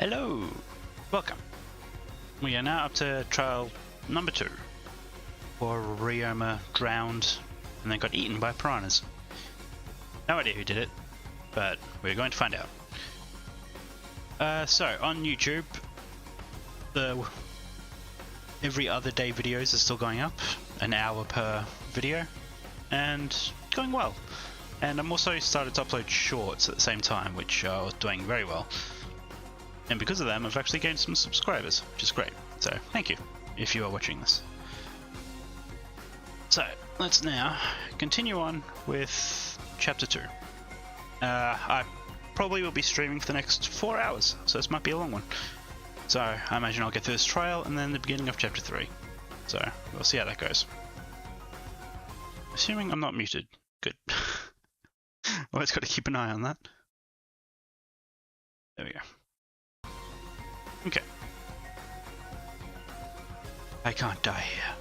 Hello! Welcome. We are now up to trial number 2. Poor Ryoma drowned and then got eaten by piranhas. No idea who did it, but we're going to find out. So, on YouTube, the every other day videos are still going up, an hour per video, and going well. And I'm also started to upload shorts at the same time, which are doing very well. And because of them, I've actually gained some subscribers, which is great. So, thank you, if you are watching this. So, let's now continue on with Chapter 2. I probably will be streaming for the next 4 hours, so this might be a long one. So, I imagine I'll get through this trial and then the beginning of Chapter 3. So, we'll see how that goes. Assuming I'm not muted. Good. Always got to keep an eye on that. There we go. Okay. I can't die here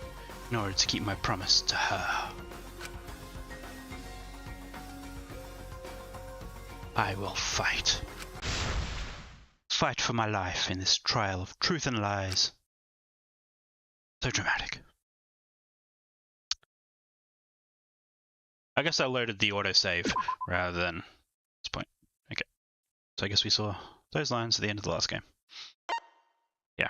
in order to keep my promise to her. I will fight. Fight for my life in this trial of truth and lies. So dramatic. I guess I loaded the autosave rather than this point. Okay. So I guess we saw those lines at the end of the last game. Yeah.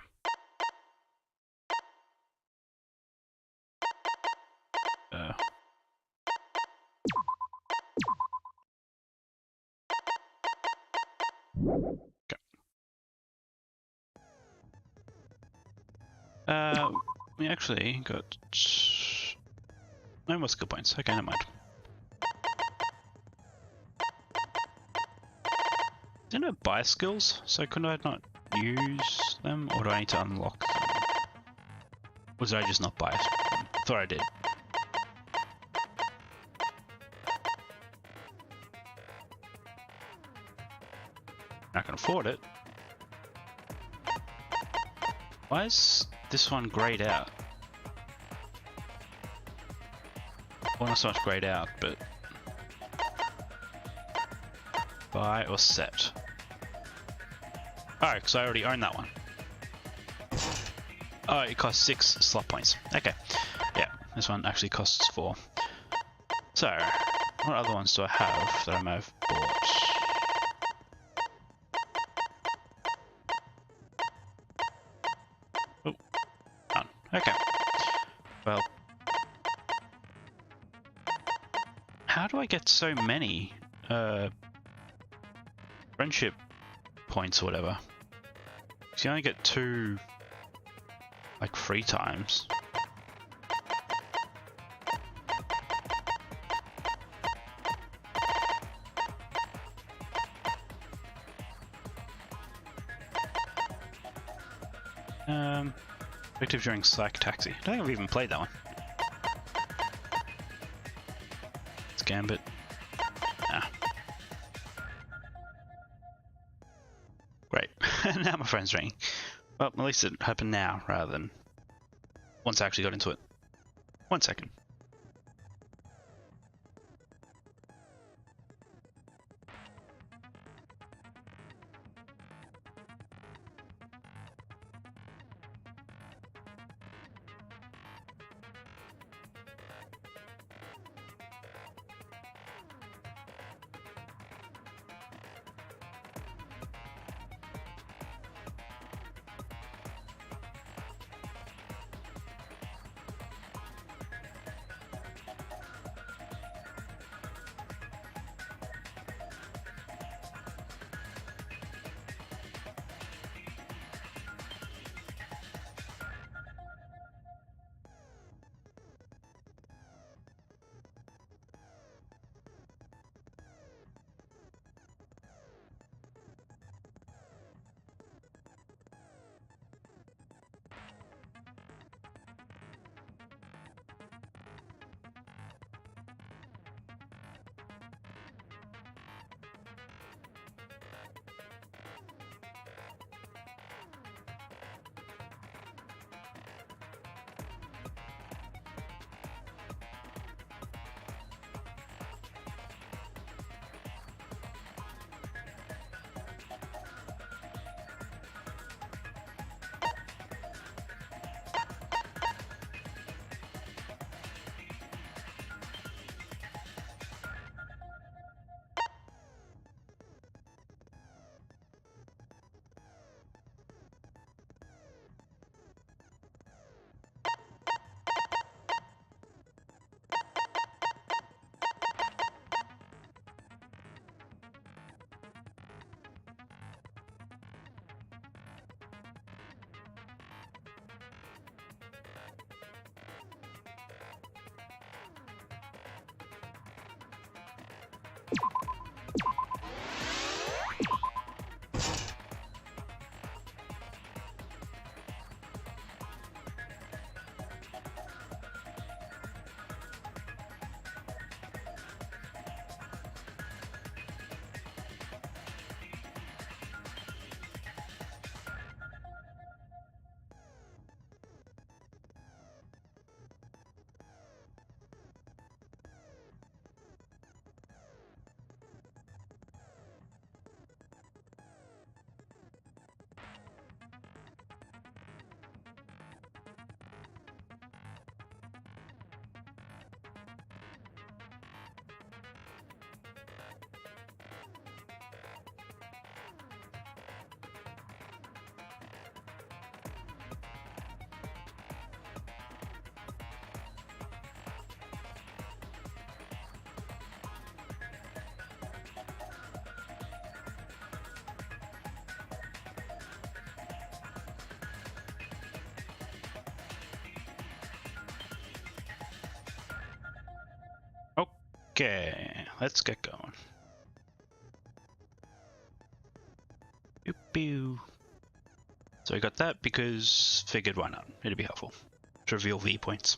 Okay. We actually got no more skill points. Okay, never mind. Didn't I buy skills? So couldn't I not use them? Or do I need to unlock them? Or did I just not buy it? I thought I did. I can afford it. Why is this one grayed out? Well, not so much grayed out, but buy or set. Oh, because I already own that one. Oh, it costs 6 slot points. Okay. Yeah, this one actually costs 4. So, what other ones do I have that I may have bought? Oh, none. Okay. Well, how do I get so many friendship points or whatever? Because you only get 2 like free times. Effective during Psych Taxi. I don't think I've even played that one. It's Gambit. Ah. Great. Now my phone's ringing. Well, at least it happened now rather than once I actually got into it. 1 second. Okay, let's get going. Pew pew. So I got that because figured why not? It'd be helpful to reveal V points.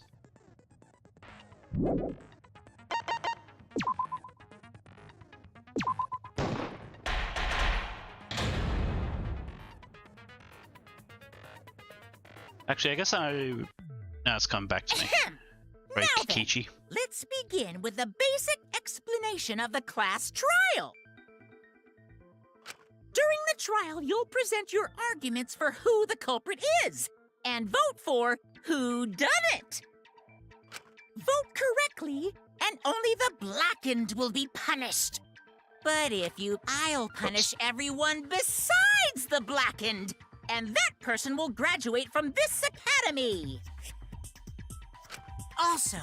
Actually, I guess now it's come back to me. Right, Now then, Kichi. let's begin with the basic explanation of the class trial. During the trial, you'll present your arguments for who the culprit is, and vote for who done it. Vote correctly, and only the blackened will be punished. But if I'll punish everyone besides the blackened, and that person will graduate from this academy. Also,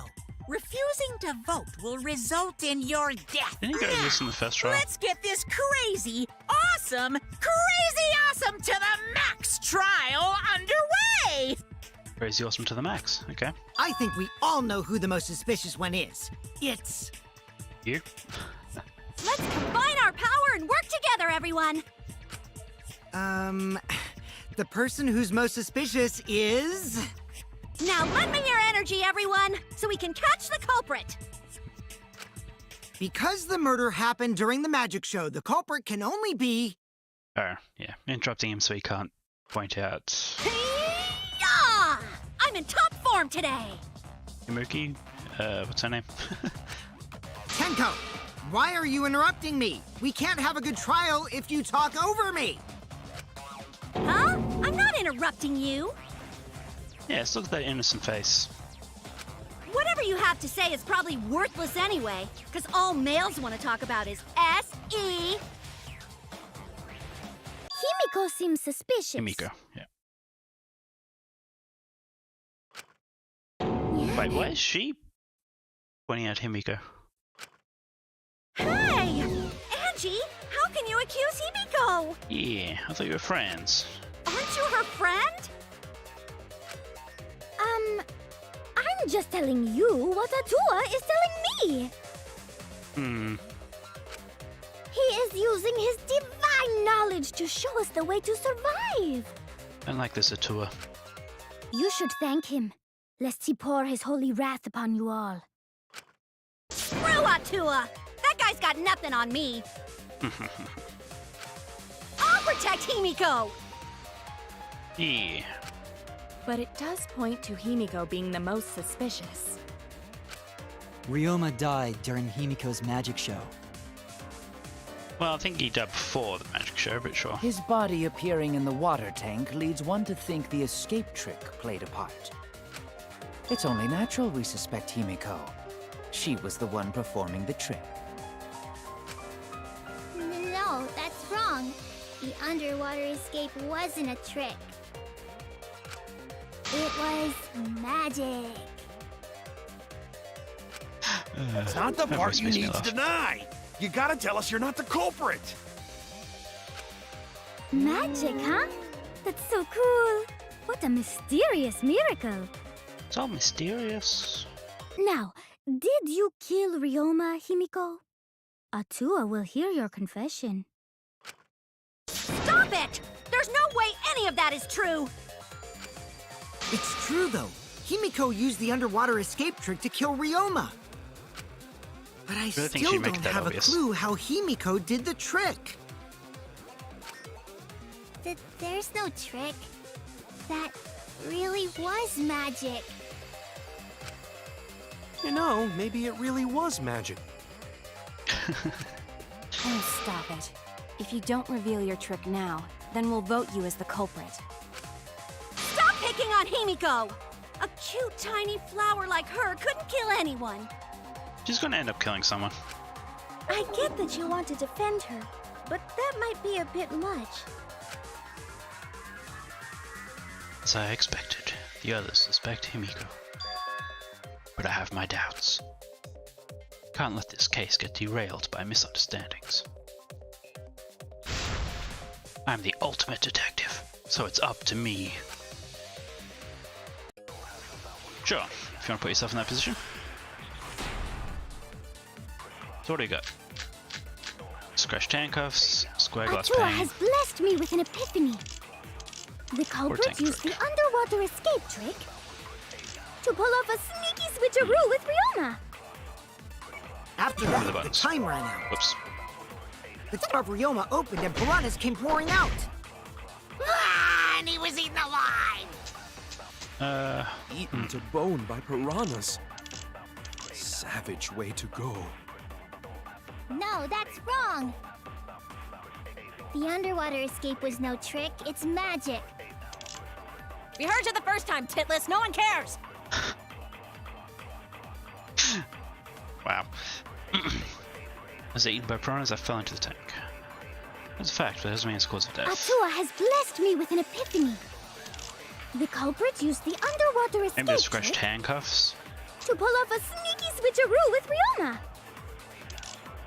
refusing to vote will result in your death. Didn't you go to this in the first trial? Let's get this crazy awesome to the max trial underway! Crazy awesome to the max. Okay. I think we all know who the most suspicious one is. It's... You? Let's combine our power and work together, everyone! The person who's most suspicious is... Now lend me your energy, everyone, so we can catch the culprit! Because the murder happened during the magic show, the culprit can only be... Oh, yeah. Interrupting him so he can't point out Hey-ya! I'm in top form today! Imuki. What's her name? Tenko, why are you interrupting me? We can't have a good trial if you talk over me! Huh? I'm not interrupting you! Yes, look at that innocent face. Whatever you have to say is probably worthless anyway, because all males want to talk about is S.E. Himiko seems suspicious. Himiko, yeah. Wait, why is she pointing at Himiko? Hey! Angie, how can you accuse Himiko? Yeah, I thought you were friends. Aren't you her friend? I'm just telling you what Atua is telling me. He is using his divine knowledge to show us the way to survive. I don't like this Atua. You should thank him, lest he pour his holy wrath upon you all. Screw Atua! That guy's got nothing on me. I'll protect Himiko! Yeah. But it does point to Himiko being the most suspicious. Ryoma died during Himiko's magic show. Well, I think he died before the magic show, but sure. His body appearing in the water tank leads one to think the escape trick played a part. It's only natural we suspect Himiko. She was the one performing the trick. No, that's wrong. The underwater escape wasn't a trick. It was magic. It's not the part you need to deny. You gotta tell us you're not the culprit. Magic, huh? That's so cool. What a mysterious miracle. It's all mysterious. Now, did you kill Ryoma, Himiko? Atua will hear your confession. Stop it! There's no way any of that is true! It's true, though. Himiko used the underwater escape trick to kill Ryoma. But I think still she'd make don't that have obvious. a clue how Himiko did the trick. There's no trick. That really was magic. You know, maybe it really was magic. Oh, stop it. If you don't reveal your trick now, then we'll vote you as the culprit. Stop picking on Himiko! A cute, tiny flower like her couldn't kill anyone. She's gonna end up killing someone. I get that you want to defend her, but that might be a bit much. As I expected, the others suspect Himiko. But I have my doubts. Can't let this case get derailed by misunderstandings. I'm the ultimate detective, so it's up to me. Sure, if you want to put yourself in that position. So what do you got? Scratched handcuffs, square glass Atua pane. has blessed me with an epiphany. The culprit tank used trick. the underwater escape trick to pull off a sneaky switcheroo with Ryoma. After Remember the that, the buttons. time ran out. Whoops. The top of Ryoma opened and piranhas came pouring out. Ah, and he was eaten alive. Eaten to bone by piranhas. Savage way to go. No, that's wrong. The underwater escape was no trick, it's magic. We heard you the first time, Titless. No one cares. Wow. As eaten by piranhas, I fell into the tank. That's a fact, but it doesn't mean it's cause of death. Atua has blessed me with an epiphany. The culprit used the underwater escape Maybe the scratched trick handcuffs. to pull off a sneaky switcheroo with Ryoma.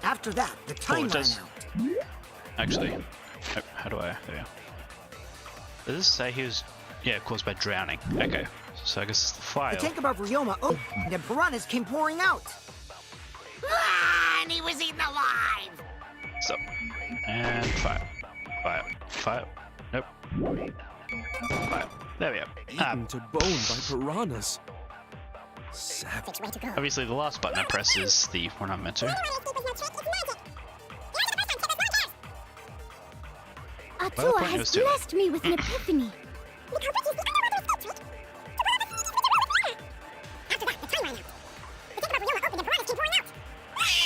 After that, the time it ran does. out. Actually, how do I? There we go. Does this say he was? Yeah, caused by drowning. Okay, so I guess it's the The file. tank above Ryoma opened and piranhas came pouring out. Ah, and he was eaten alive. So, and file, file. Nope. File. There we go. Eaten to bone by piranhas. Savage. Obviously, the last button I press is the one I'm meant to. Atua point has was to- blessed me with an epiphany.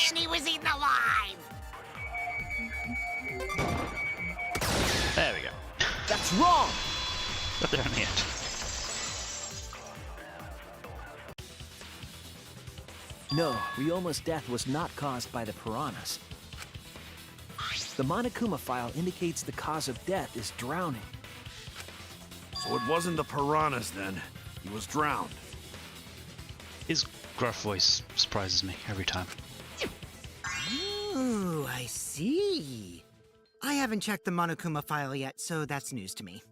And he was eaten alive. There we go. That's wrong! Got there in the end. No, Ryoma's death was not caused by the piranhas. The Monokuma file indicates the cause of death is drowning. So it wasn't the piranhas then. He was drowned. His gruff voice surprises me every time. Ooh, I see. I haven't checked the Monokuma file yet, so that's news to me.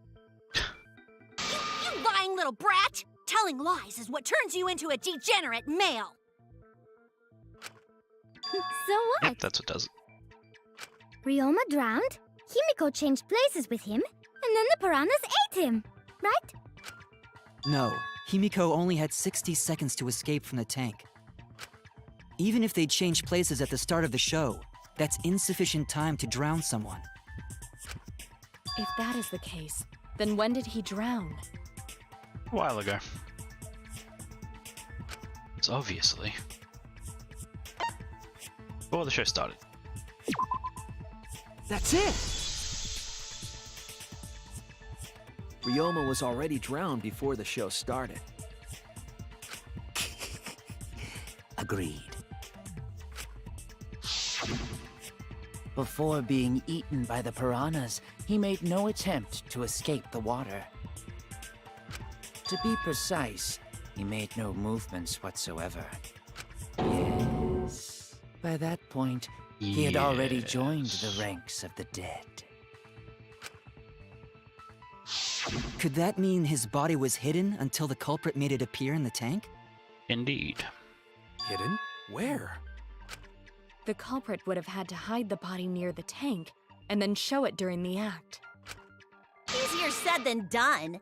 You lying little brat. Telling lies is what turns you into a degenerate male. So Yep, what? that's what does it. Ryoma drowned, Himiko changed places with him, and then the piranhas ate him, right? No, Himiko only had 60 seconds to escape from the tank. Even if they changed places at the start of the show, that's insufficient time to drown someone. If that is the case, then when did he drown? A while ago. It's obviously before the show started. That's it! Ryoma was already drowned before the show started. Agreed. Before being eaten by the piranhas, he made no attempt to escape the water. To be precise, he made no movements whatsoever. Yes. By that point, he had already joined the ranks of the dead. Could that mean his body was hidden until the culprit made it appear in the tank? Indeed. Hidden? Where? The culprit would have had to hide the body near the tank and then show it during the act. Easier said than done.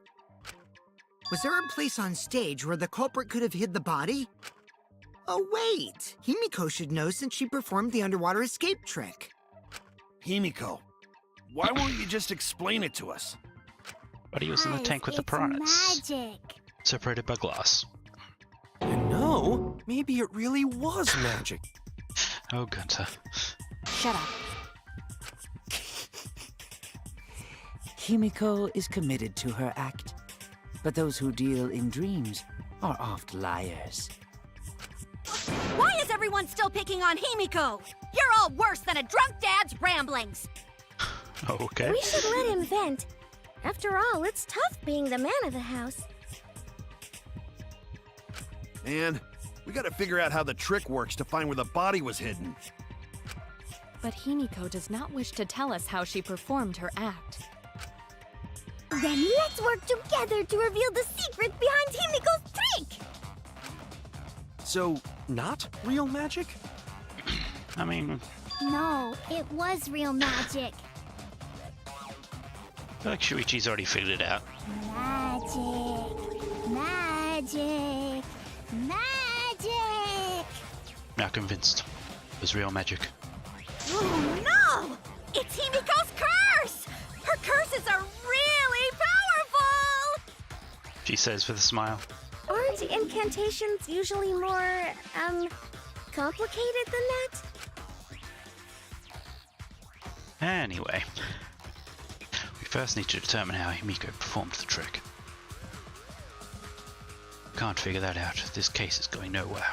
Was there a place on stage where the culprit could have hid the body? Oh, wait! Himiko should know since she performed the underwater escape trick. Himiko, why won't you just explain it to us? But he was in the Guys, tank with the it's piranhas, magic. separated by glass. And no, maybe it really was magic. Oh, Gunter. Shut up. Himiko is committed to her act, but those who deal in dreams are oft liars. Why is everyone still picking on Himiko? You're all worse than a drunk dad's ramblings. Okay. We should let him vent. After all, it's tough being the man of the house. Man, we gotta figure out how the trick works to find where the body was hidden. But Himiko does not wish to tell us how she performed her act. Then let's work together to reveal the secret behind Himiko's trick! So, not real magic? I mean, No, it was real magic. I feel like Shuichi's already figured it out. Magic. Magic. Magic. Now convinced. It was real magic. Oh no! It's Himiko's curse! Her curses are really powerful! She says with a smile. Aren't incantations usually more, complicated than that? Anyway, we first need to determine how Himiko performed the trick. Can't figure that out. This case is going nowhere.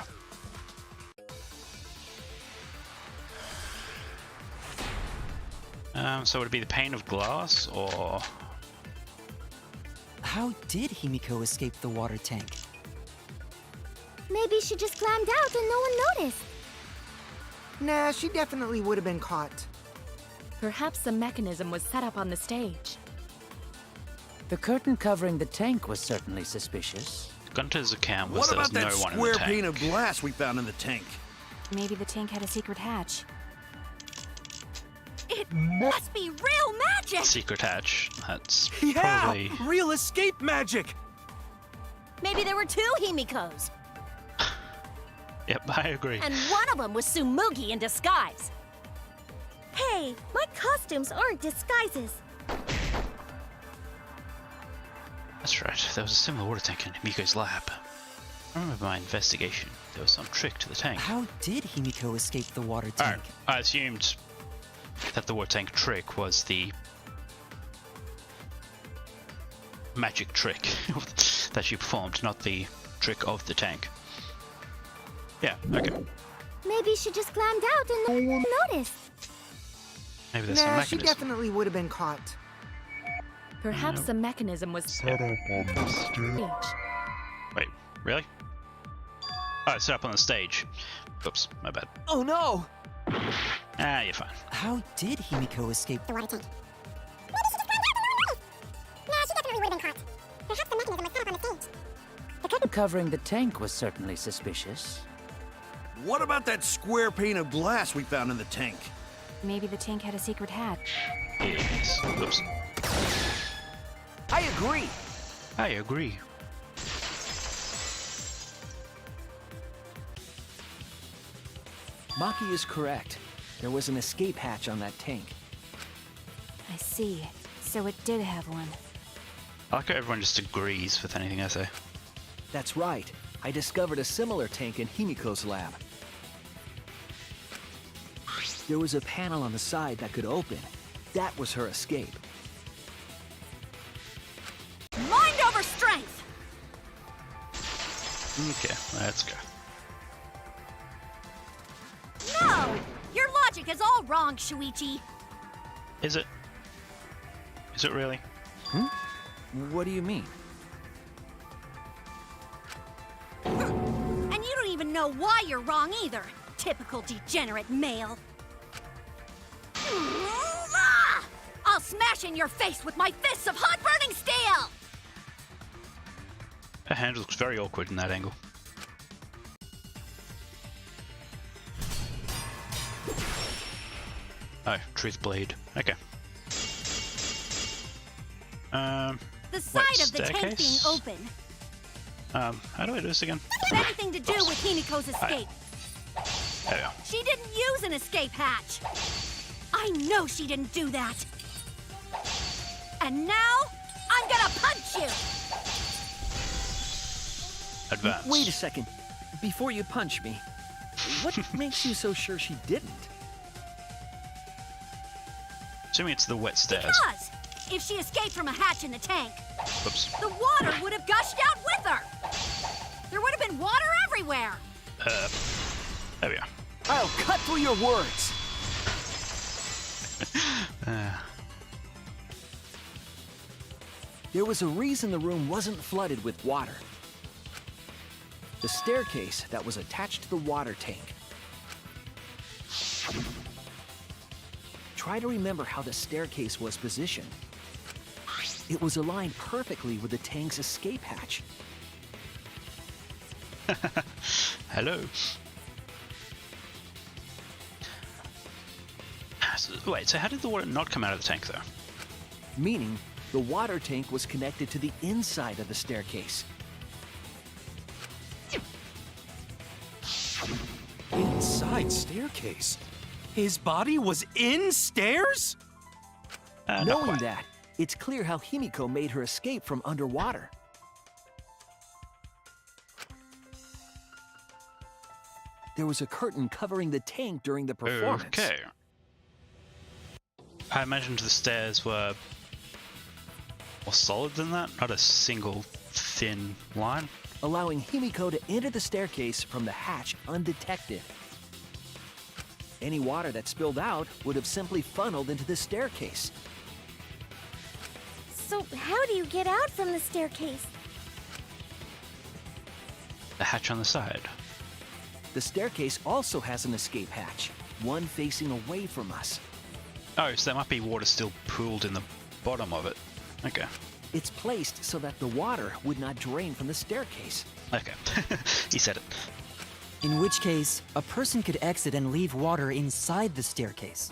So would it be the pane of glass, or... How did Himiko escape the water tank? Maybe she just climbed out and no one noticed. Nah, she definitely would have been caught. Perhaps the mechanism was set up on the stage. The curtain covering the tank was certainly suspicious. Gunter's account was What there was about no that one in square the pane tank. of glass we found in the tank? Maybe the tank had a secret hatch. It must be real magic! Secret hatch. That's Yeah! probably... Real escape magic! Maybe there were two Himikos, Yep, I agree. and one of them was Sumugi in disguise. Hey, my costumes aren't disguises. That's right, there was a similar water tank in Himiko's lab. I remember my investigation. There was some trick to the tank. How did Himiko escape the water Alright, tank? I assumed that the water tank trick was the magic trick that she performed, not the trick of the tank. Yeah, okay. Maybe she just climbed out and no one noticed. Maybe there's some Nah, she mechanism. definitely would have been caught. Perhaps the mechanism was set up on the stage. Wait, really? Oh, it's set up on the stage. Oops, my bad. Oh no! Ah, you're fine. How did Himiko escape? The water tank. Maybe she just climbed out and no one noticed. Nah, she definitely would have been caught. Perhaps the mechanism was set up on the stage. The curtain covering the tank was certainly suspicious. What about that square pane of glass we found in the tank? Maybe the tank had a secret hatch. Yes. Oops. I agree! I agree. Maki is correct. There was an escape hatch on that tank. I see. So it did have one. I like how everyone just agrees with anything I say. That's right. I discovered a similar tank in Himiko's lab. There was a panel on the side that could open. That was her escape. Mind over strength! Okay, let's go. No! Your logic is all wrong, Shuichi. Is it? Is it really? What do you mean? And you don't even know why you're wrong either. Typical degenerate male. Ah! I'll smash in your face with my fists of hot burning steel! Her hand looks very awkward in that angle. Oh, truth blade. Okay. The side of the tank being staircase? open. How do I do this again? Had anything to do with Himiko's escape. There we go. She didn't use an escape hatch. I know she didn't do that. And now, I'm gonna punch you! Advance. Wait a second. Before you punch me, what makes you so sure she didn't? Assuming it's the wet stairs. Because if she escaped from a hatch in the tank, Oops. the water would have gushed out with her. There would have been water everywhere. There we are. I'll cut through your words! There was a reason the room wasn't flooded with water. The staircase that was attached to the water tank. Try to remember how the staircase was positioned. It was aligned perfectly with the tank's escape hatch. Hello. Wait, so how did the water not come out of the tank, though? Meaning, the water tank was connected to the inside of the staircase. Inside staircase? His body was in stairs? Not Knowing quite. that, it's clear how Himiko made her escape from underwater. There was a curtain covering the tank during the performance. Okay. I imagined the stairs were more solid than that, not a single thin line. Allowing Himiko to enter the staircase from the hatch undetected. Any water that spilled out would have simply funneled into the staircase. So how do you get out from the staircase? The hatch on the side. The staircase also has an escape hatch, one facing away from us. Oh, so there might be water still pooled in the bottom of it. Okay. It's placed so that the water would not drain from the staircase. Okay. He said it. In which case, a person could exit and leave water inside the staircase.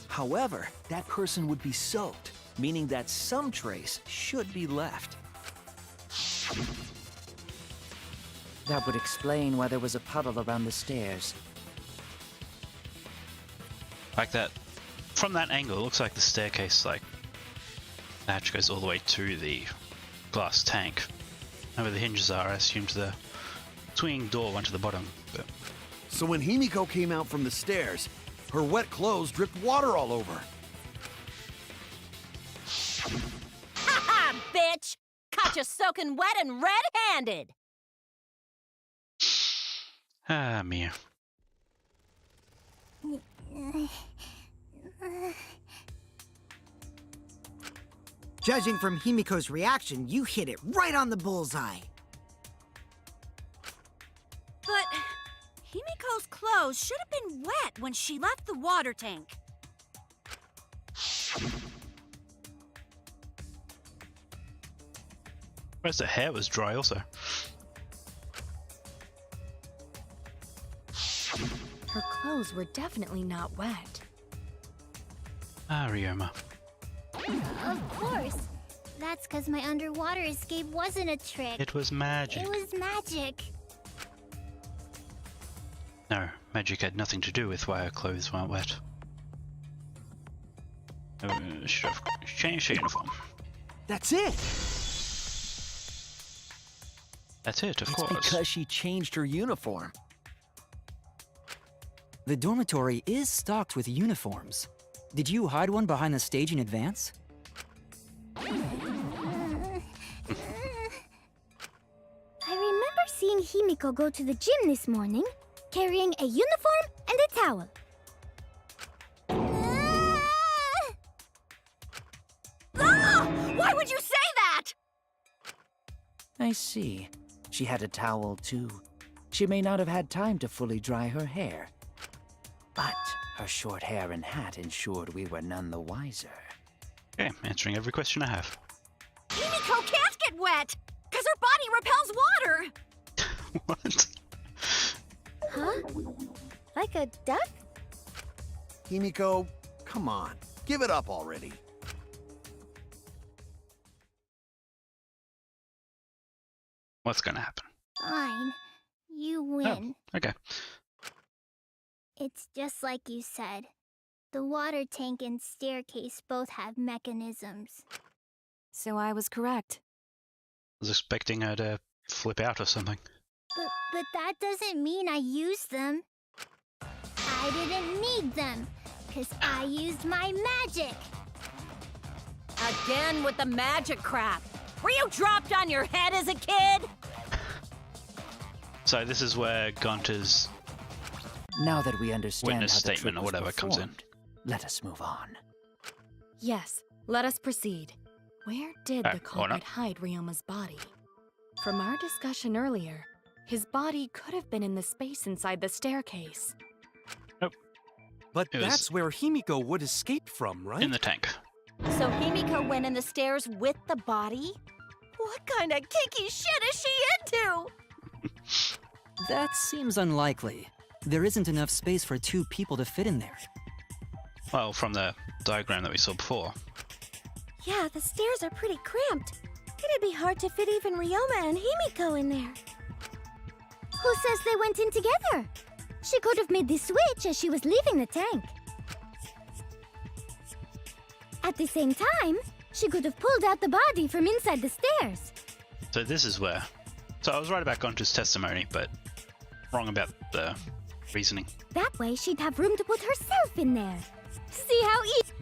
However, that person would be soaked, meaning that some trace should be left. That would explain why there was a puddle around the stairs. Like that. From that angle, it looks like the staircase, like, the hatch goes all the way to the glass tank. And where the hinges are, I assumed the swinging door went to the bottom. But So when Himiko came out from the stairs, her wet clothes dripped water all over. Ha ha, bitch! Caught you soaking wet and red-handed! ah, Mia. Judging from Himiko's reaction, you hit it right on the bullseye. But Himiko's clothes should have been wet when she left the water tank. Whereas the hair was dry also. Her clothes were definitely not wet. Ah, Ryoma. Of course. That's because my underwater escape wasn't a trick. It was magic. It was magic. No, magic had nothing to do with why her clothes weren't wet. Should have changed her uniform. That's it! That's it, of It's course. because she changed her uniform. The dormitory is stocked with uniforms. Did you hide one behind the stage in advance? I remember seeing Himiko go to the gym this morning, carrying a uniform and a towel. Ah! Why would you say that? I see. She had a towel too. She may not have had time to fully dry her hair. But her short hair and hat ensured we were none the wiser. Okay, answering every question I have. Himiko can't get wet, because her body repels water. What? Huh? Like a duck? Himiko, come on. Give it up already. What's gonna happen? Fine. You win. Oh, okay. It's just like you said. The water tank and staircase both have mechanisms. So I was correct. I was expecting her to flip out or something. But that doesn't mean I used them. I didn't need them, because I used my magic. Again with the magic crap. Were you dropped on your head as a kid? So this is where Gunter's Now that we understand witness how the statement trick or was whatever comes in. performed, let us move on. Yes, let us proceed. Where did Ah, the or culprit not. hide Ryoma's body? From our discussion earlier, his body could have been in the space inside the staircase. But It was- that's where Himiko would escape from, right? In the tank. So Himiko went in the stairs with the body? What kind of kinky shit is she into? That seems unlikely. There isn't enough space for 2 people to fit in there. Well, from the diagram that we saw before. Yeah, the stairs are pretty cramped. It'd be hard to fit even Ryoma and Himiko in there. Who says they went in together? She could have made the switch as she was leaving the tank. At the same time, she could have pulled out the body from inside the stairs. So this is where... So I was right about Gonta's testimony, but wrong about the reasoning. That way she'd have room to put herself in there. See how easy...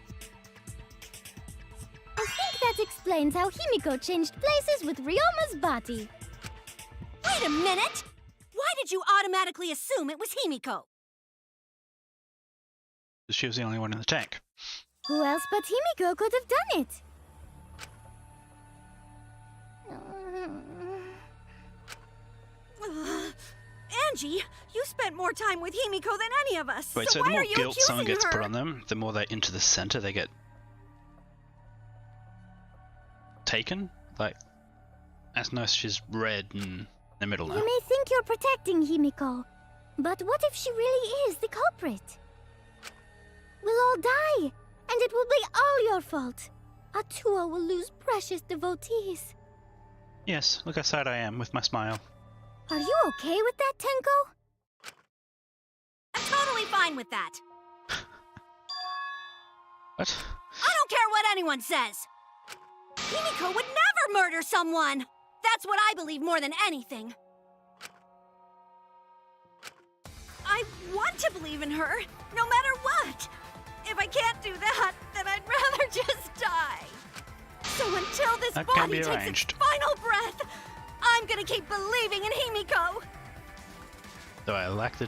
I think that explains how Himiko changed places with Ryoma's body. Wait a minute! Why did you automatically assume it was Himiko? She was the only one in the tank. Who else but Himiko could have done it? Angie, you spent more time with Himiko than any of us. Wait, so why the more are you guilt someone accusing gets her? put on them, the more they're into the center they get taken? Like, as nice, she's red in the middle now. You may think you're protecting Himiko, but what if she really is the culprit? We'll all die, and it will be all your fault. Atua will lose precious devotees. Yes, look how sad I am with my smile. Are you okay with that, Tenko? I'm totally fine with that. What? I don't care what anyone says. Himiko would never murder someone. That's what I believe more than anything. I want to believe in her, no matter what. If I can't do that, then I'd rather just die. So until this That can body be takes its arranged. final breath, I'm gonna keep believing in Himiko. Do I lack the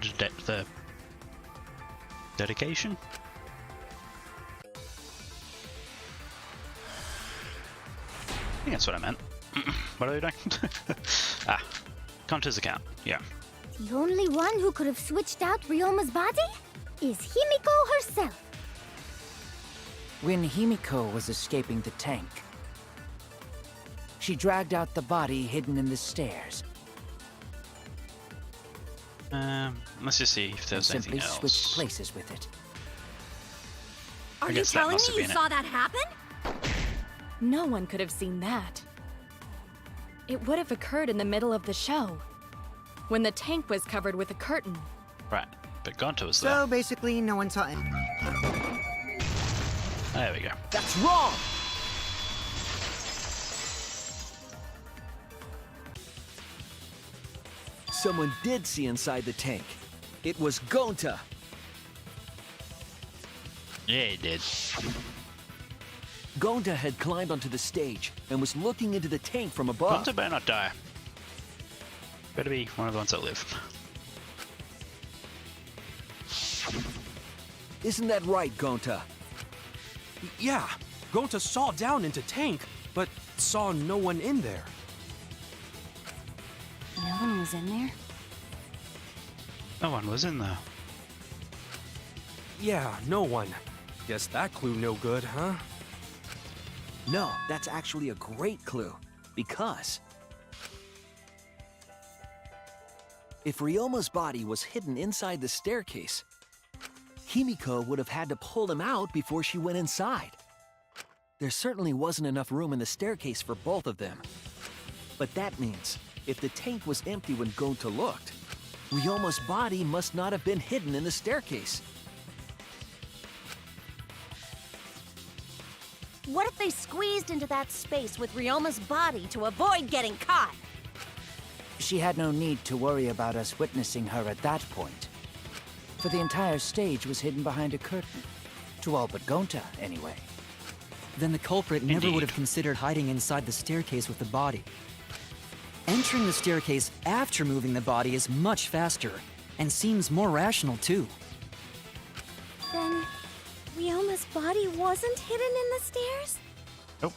dedication? I think that's what I meant. What are they doing? Ah, Gonta's account. Yeah. The only one who could have switched out Ryoma's body is Himiko herself. When Himiko was escaping the tank, she dragged out the body hidden in the stairs. Let's just see if there's and simply anything else. switched places with it. Are you guess that telling must me have you been saw that happen? No one could have seen that. It would have occurred in the middle of the show, when the tank was covered with a curtain. Right, but Gonta was So there. basically, no one saw it. There we go. That's wrong! Someone did see inside the tank. It was Gonta. Yeah, he did. Gonta had climbed onto the stage and was looking into the tank from above. Gonta better not die. Better be one of the ones that live. Isn't that right, Gonta? Yeah, Gonta saw down into tank, but saw no one in there. No one was in there? No one was in there. Yeah, no one. Guess that clue no good, huh? No, that's actually a great clue. Because if Ryoma's body was hidden inside the staircase, Himiko would have had to pull him out before she went inside. There certainly wasn't enough room in the staircase for both of them. But that means, if the tank was empty when Gonta looked, Ryoma's body must not have been hidden in the staircase. What if they squeezed into that space with Ryoma's body to avoid getting caught? She had no need to worry about us witnessing her at that point. For the entire stage was hidden behind a curtain. To all but Gonta, anyway. Then the culprit never Indeed. would have considered hiding inside the staircase with the body. Entering the staircase after moving the body is much faster, and seems more rational too. Then, Ryoma's body wasn't hidden in the stairs? Nope.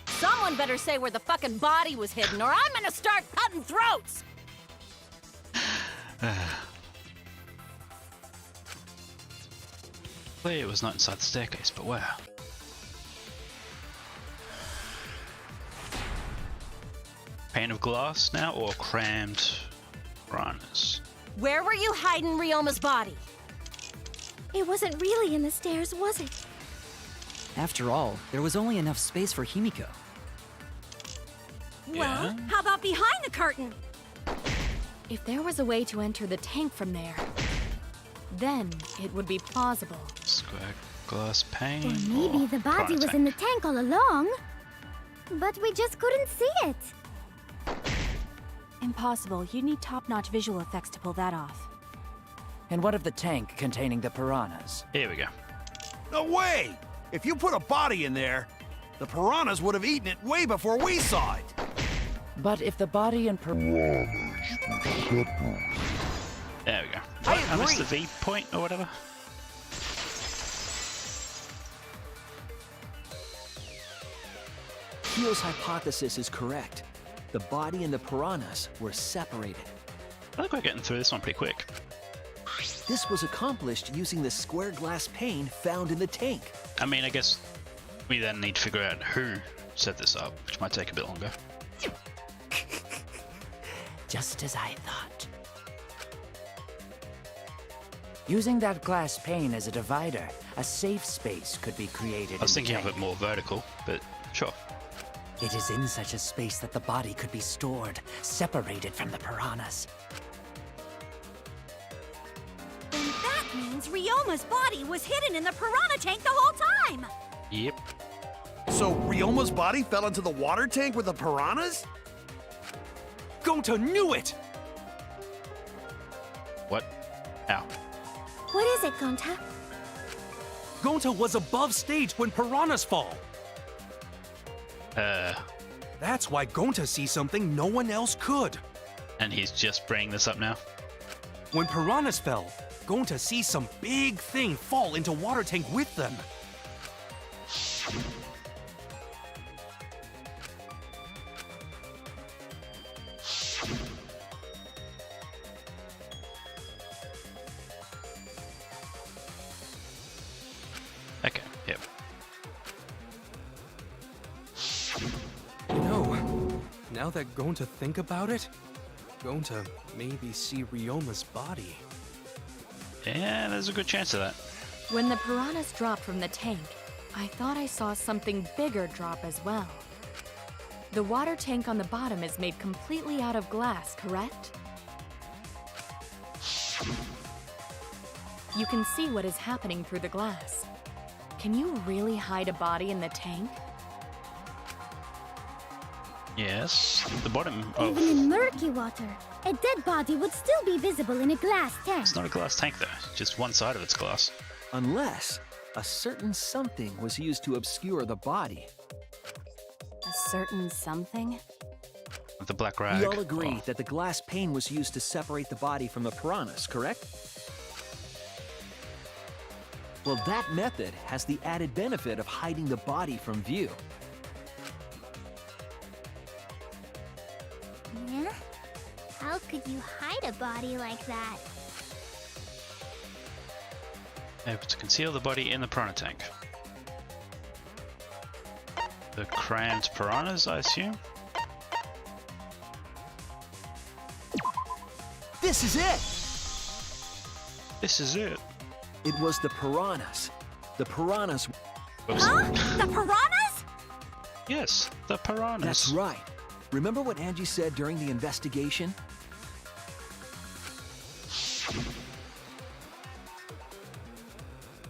Someone better say where the fucking body was hidden, or I'm gonna start cutting throats! Clearly it was not inside the staircase, but where? Pane of glass now, or crammed runners? Where were you hiding Ryoma's body? It wasn't really in the stairs, was it? After all, there was only enough space for Himiko. Well, how about behind the curtain? If there was a way to enter the tank from there, then it would be plausible. Square glass pane. Or maybe the body was in the tank all along. But we just couldn't see it. Impossible. You'd need top-notch visual effects to pull that off. And what of the tank containing the piranhas? Here we go. No way! If you put a body in there, the piranhas would have eaten it way before we saw it. But if the body and There we go. I missed the V point or whatever. Kyo's hypothesis is correct. The body and the piranhas were separated. I think we're getting through this one pretty quick. This was accomplished using the square glass pane found in the tank. I mean, I guess we then need to figure out who set this up, which might take a bit longer. just as I thought. Using that glass pane as a divider, a safe space could be created. I was thinking of it more vertical, but sure. It is in such a space that the body could be stored, separated from the piranhas. Then that means Ryoma's body was hidden in the piranha tank the whole time! Yep. So Ryoma's body fell into the water tank with the piranhas? Gonta knew it! What? How? What is it, Gonta? Gonta was above stage when piranhas fall. That's why Gonta sees something no one else could. And he's just bringing this up now? When piranhas fell, Gonta sees some big thing fall into water tank with them. Okay, yep. You know, now that Gonta think about it, Gonta maybe see Ryoma's body. Yeah, there's a good chance of that. When the piranhas dropped from the tank, I thought I saw something bigger drop as well. The water tank on the bottom is made completely out of glass, correct? You can see what is happening through the glass. Can you really hide a body in the tank? Yes, the bottom of... Even in murky water, a dead body would still be visible in a glass tank. It's not a glass tank though, just one side of it's glass. Unless a certain something was used to obscure the body. A certain something? With the black rag. We all agree that the glass pane was used to separate the body from the piranhas, correct? Well, that method has the added benefit of hiding the body from view. Yeah? How could you hide a body like that? Able to conceal the body in the piranha tank. The crammed piranhas, I assume? This is it! This is it. It was the piranhas. The piranhas... Huh? The piranhas? Yes, the piranhas. That's right. Remember what Angie said during the investigation?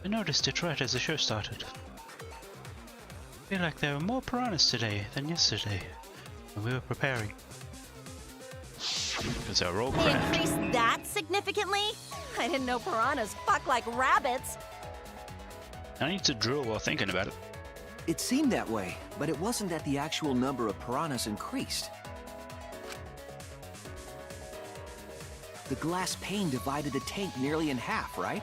I noticed it right as the show started. I feel like there were more piranhas today than yesterday when we were preparing. Because they were all They crammed. increased that significantly? I didn't know piranhas fuck like rabbits. I need to drool while thinking about it. It seemed that way, but it wasn't that the actual number of piranhas increased. The glass pane divided the tank nearly in half, right?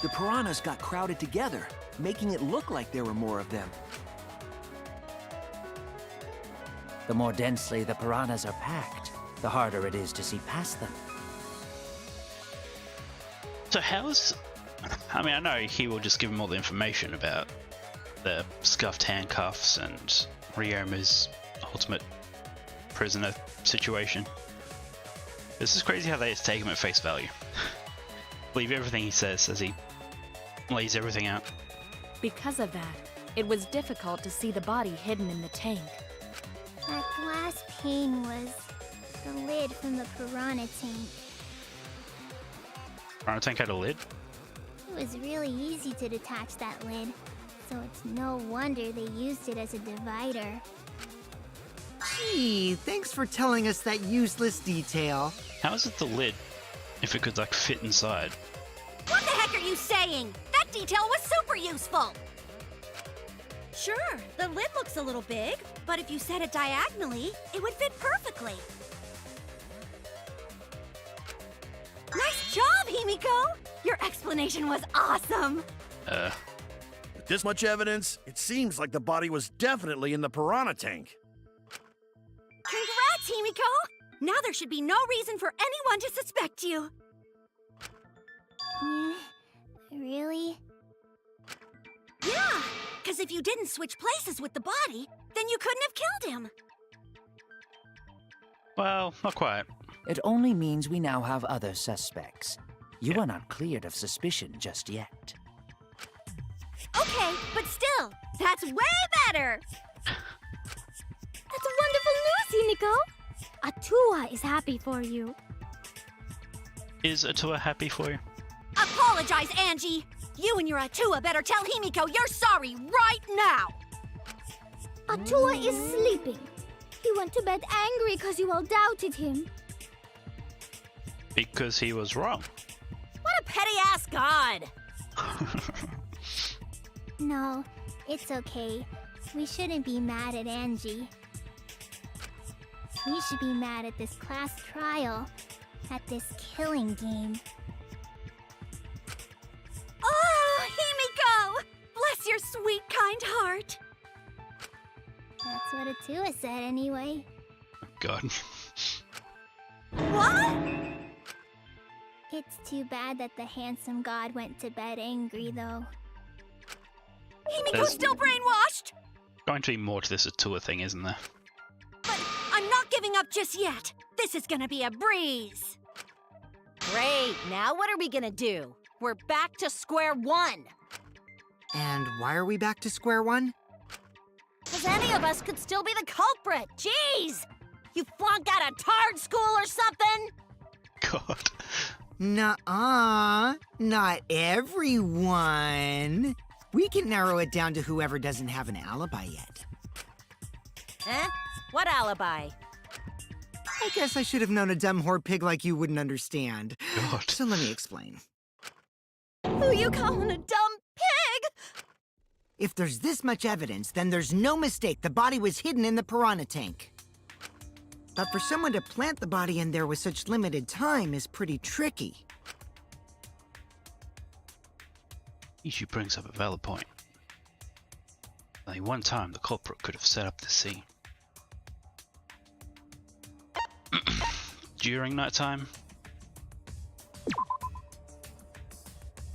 The piranhas got crowded together, making it look like there were more of them. The more densely the piranhas are packed, the harder it is to see past them. So how's... I mean, I know he will just give him all the information about the scuffed handcuffs and Ryoma's ultimate prisoner situation. This is crazy how they just take him at face value. Believe everything he says as he lays everything out. Because of that, it was difficult to see the body hidden in the tank. That glass pane was the lid from the piranha tank. Piranha tank had a lid? It was really easy to detach that lid, so it's no wonder they used it as a divider. Gee, thanks for telling us that useless detail. How is it the lid if it could like fit inside? What the heck are you saying? That detail was super useful! Sure, the lid looks a little big, but if you set it diagonally, it would fit perfectly. Nice job, Himiko! Your explanation was awesome! With this much evidence, it seems like the body was definitely in the piranha tank. Congrats, Himiko! Now there should be no reason for anyone to suspect you. Really? Yeah, because if you didn't switch places with the body, then you couldn't have killed him. Well, not quite. It only means we now have other suspects. You are not cleared of suspicion just yet. Okay, but still, that's way better! That's wonderful news, Himiko! Atua is happy for you. Is Atua happy for you? Apologize, Angie! You and your Atua better tell Himiko you're sorry right now! Atua is sleeping. He went to bed angry because you all doubted him. Because he was wrong. What a petty-ass god! No, it's okay. We shouldn't be mad at Angie. We should be mad at this class trial, at this killing game. Oh, Himiko! Bless your sweet, kind heart. That's what Atua said anyway. God. What? It's too bad that the handsome god went to bed angry, though. Himiko's still brainwashed! Going to be more to this Atua thing, isn't there? But I'm not giving up just yet. This is gonna be a breeze. Great, now what are we gonna do? We're back to square one. And why are we back to square one? Because any of us could still be the culprit. Jeez! You flunked out of Tard School or something? God. Nuh-uh. Not everyone. We can narrow it down to whoever doesn't have an alibi yet. Huh? What alibi? I guess I should have known a dumb whore pig like you wouldn't understand. God. So let me explain. Who you calling a dumb pig? If there's this much evidence, then there's no mistake the body was hidden in the piranha tank. But for someone to plant the body in there with such limited time is pretty tricky. Ichi brings up a valid point. Only one time the culprit could have set up the scene. During nighttime?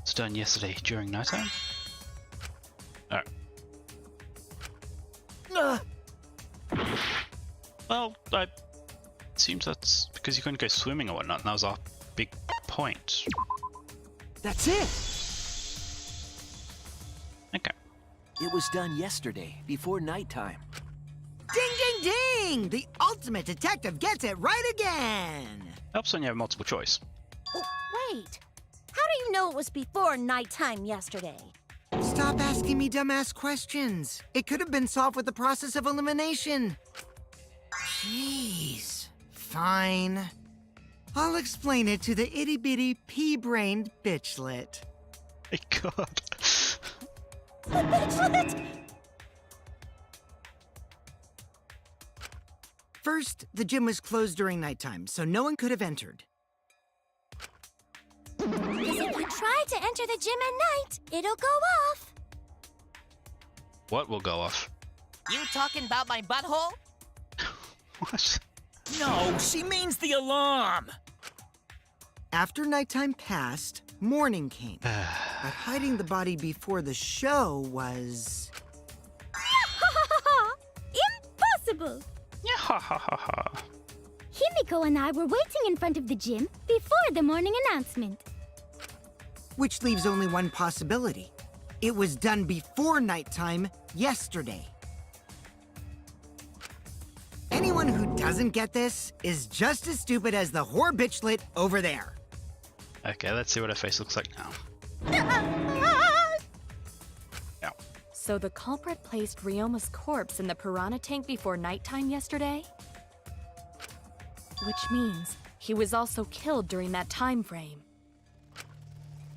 It's done yesterday during nighttime? Alright. Well, it seems that's because you couldn't go swimming or whatnot, and that was our big point. That's it! Okay. It was done yesterday, before nighttime. Ding, ding, ding! The ultimate detective gets it right again! Helps when you have multiple choice. Oh, wait. How do you know it was before nighttime yesterday? Stop asking me dumbass questions. It could have been solved with the process of elimination. Jeez. Fine. I'll explain it to the itty-bitty pea-brained bitchlet. My God. The bitchlet! First, the gym was closed during nighttime, so no one could have entered. Because if you try to enter the gym at night, it'll go off. What will go off? You talking about my butthole? What? No, she means the alarm. After nighttime passed, morning came. But hiding the body before the show was... Impossible! Yeah, ha ha ha ha. Himiko and I were waiting in front of the gym before the morning announcement. Which leaves only one possibility. It was done before nighttime yesterday. Anyone who doesn't get this is just as stupid as the whore bitchlet over there. Okay, let's see what her face looks like now. Yeah. So the culprit placed Ryoma's corpse in the piranha tank before nighttime yesterday? Which means he was also killed during that time frame.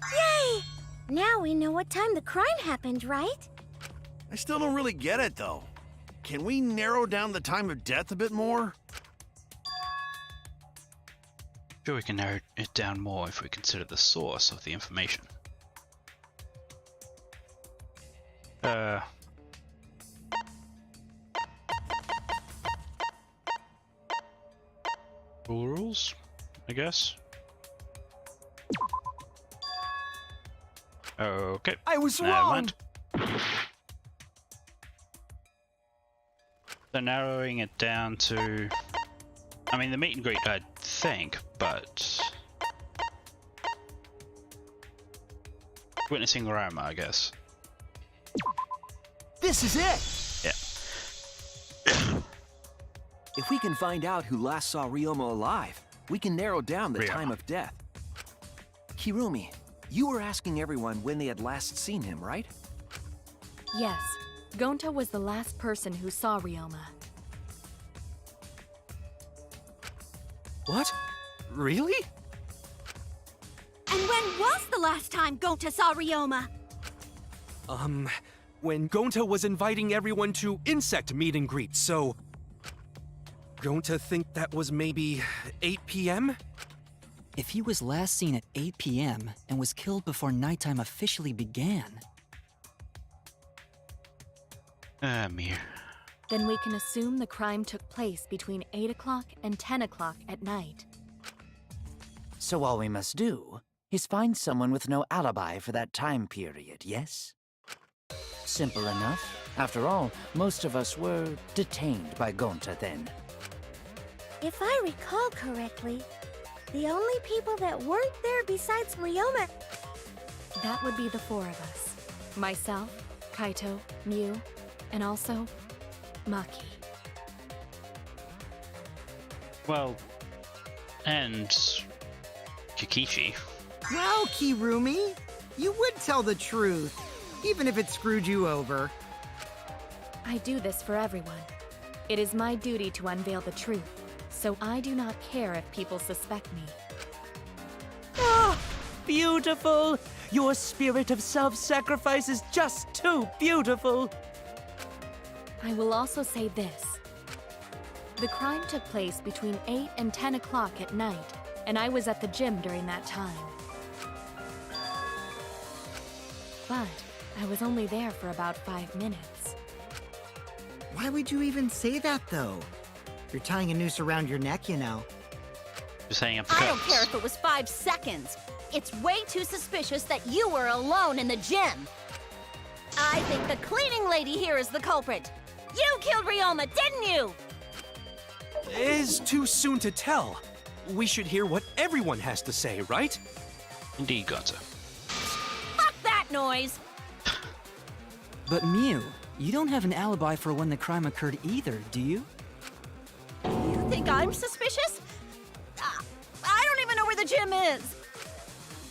Yay! Now we know what time the crime happened, right? I still don't really get it, though. Can we narrow down the time of death a bit more? Sure, we can narrow it down more if we consider the source of the information. Rules, I guess. Okay. I was Never wrong! mind. So narrowing it down to... I mean, the meet and greet, I think, but... Witnessing Ryoma, I guess. This is it! Yeah. If we can find out who last saw Ryoma alive, we can narrow down the time of death. Kirumi, you were asking everyone when they had last seen him, right? Yes, Gonta was the last person who saw Ryoma. What? Really? And when was the last time Gonta saw Ryoma? When Gonta was inviting everyone to insect meet and greet, so... Gonta think that was maybe 8 p.m.? If he was last seen at 8 p.m. and was killed before nighttime officially began... Mir. Then we can assume the crime took place between 8 o'clock and 10 o'clock at night. So all we must do is find someone with no alibi for that time period, yes? Simple enough. After all, most of us were detained by Gonta then. If I recall correctly, the only people that weren't there besides Ryoma... That would be the four of us. Myself, Kaito, Miu, and also Maki. Well, and Kikichi. Well, Kirumi, you would tell the truth, even if it screwed you over. I do this for everyone. It is my duty to unveil the truth, so I do not care if people suspect me. Ah, beautiful! Your spirit of self-sacrifice is just too beautiful! I will also say this. The crime took place between 8 and 10 o'clock at night, and I was at the gym during that time. But I was only there for about 5 minutes. Why would you even say that, though? You're tying a noose around your neck, you know. Just hanging up the I don't cuffs. care if it was 5 seconds. It's way too suspicious that you were alone in the gym. I think the cleaning lady here is the culprit. You killed Ryoma, didn't you? It's too soon to tell. We should hear what everyone has to say, right? Indeed, Gonta. Fuck that noise! But Miu, you don't have an alibi for when the crime occurred either, do you? You think I'm suspicious? I don't even know where the gym is.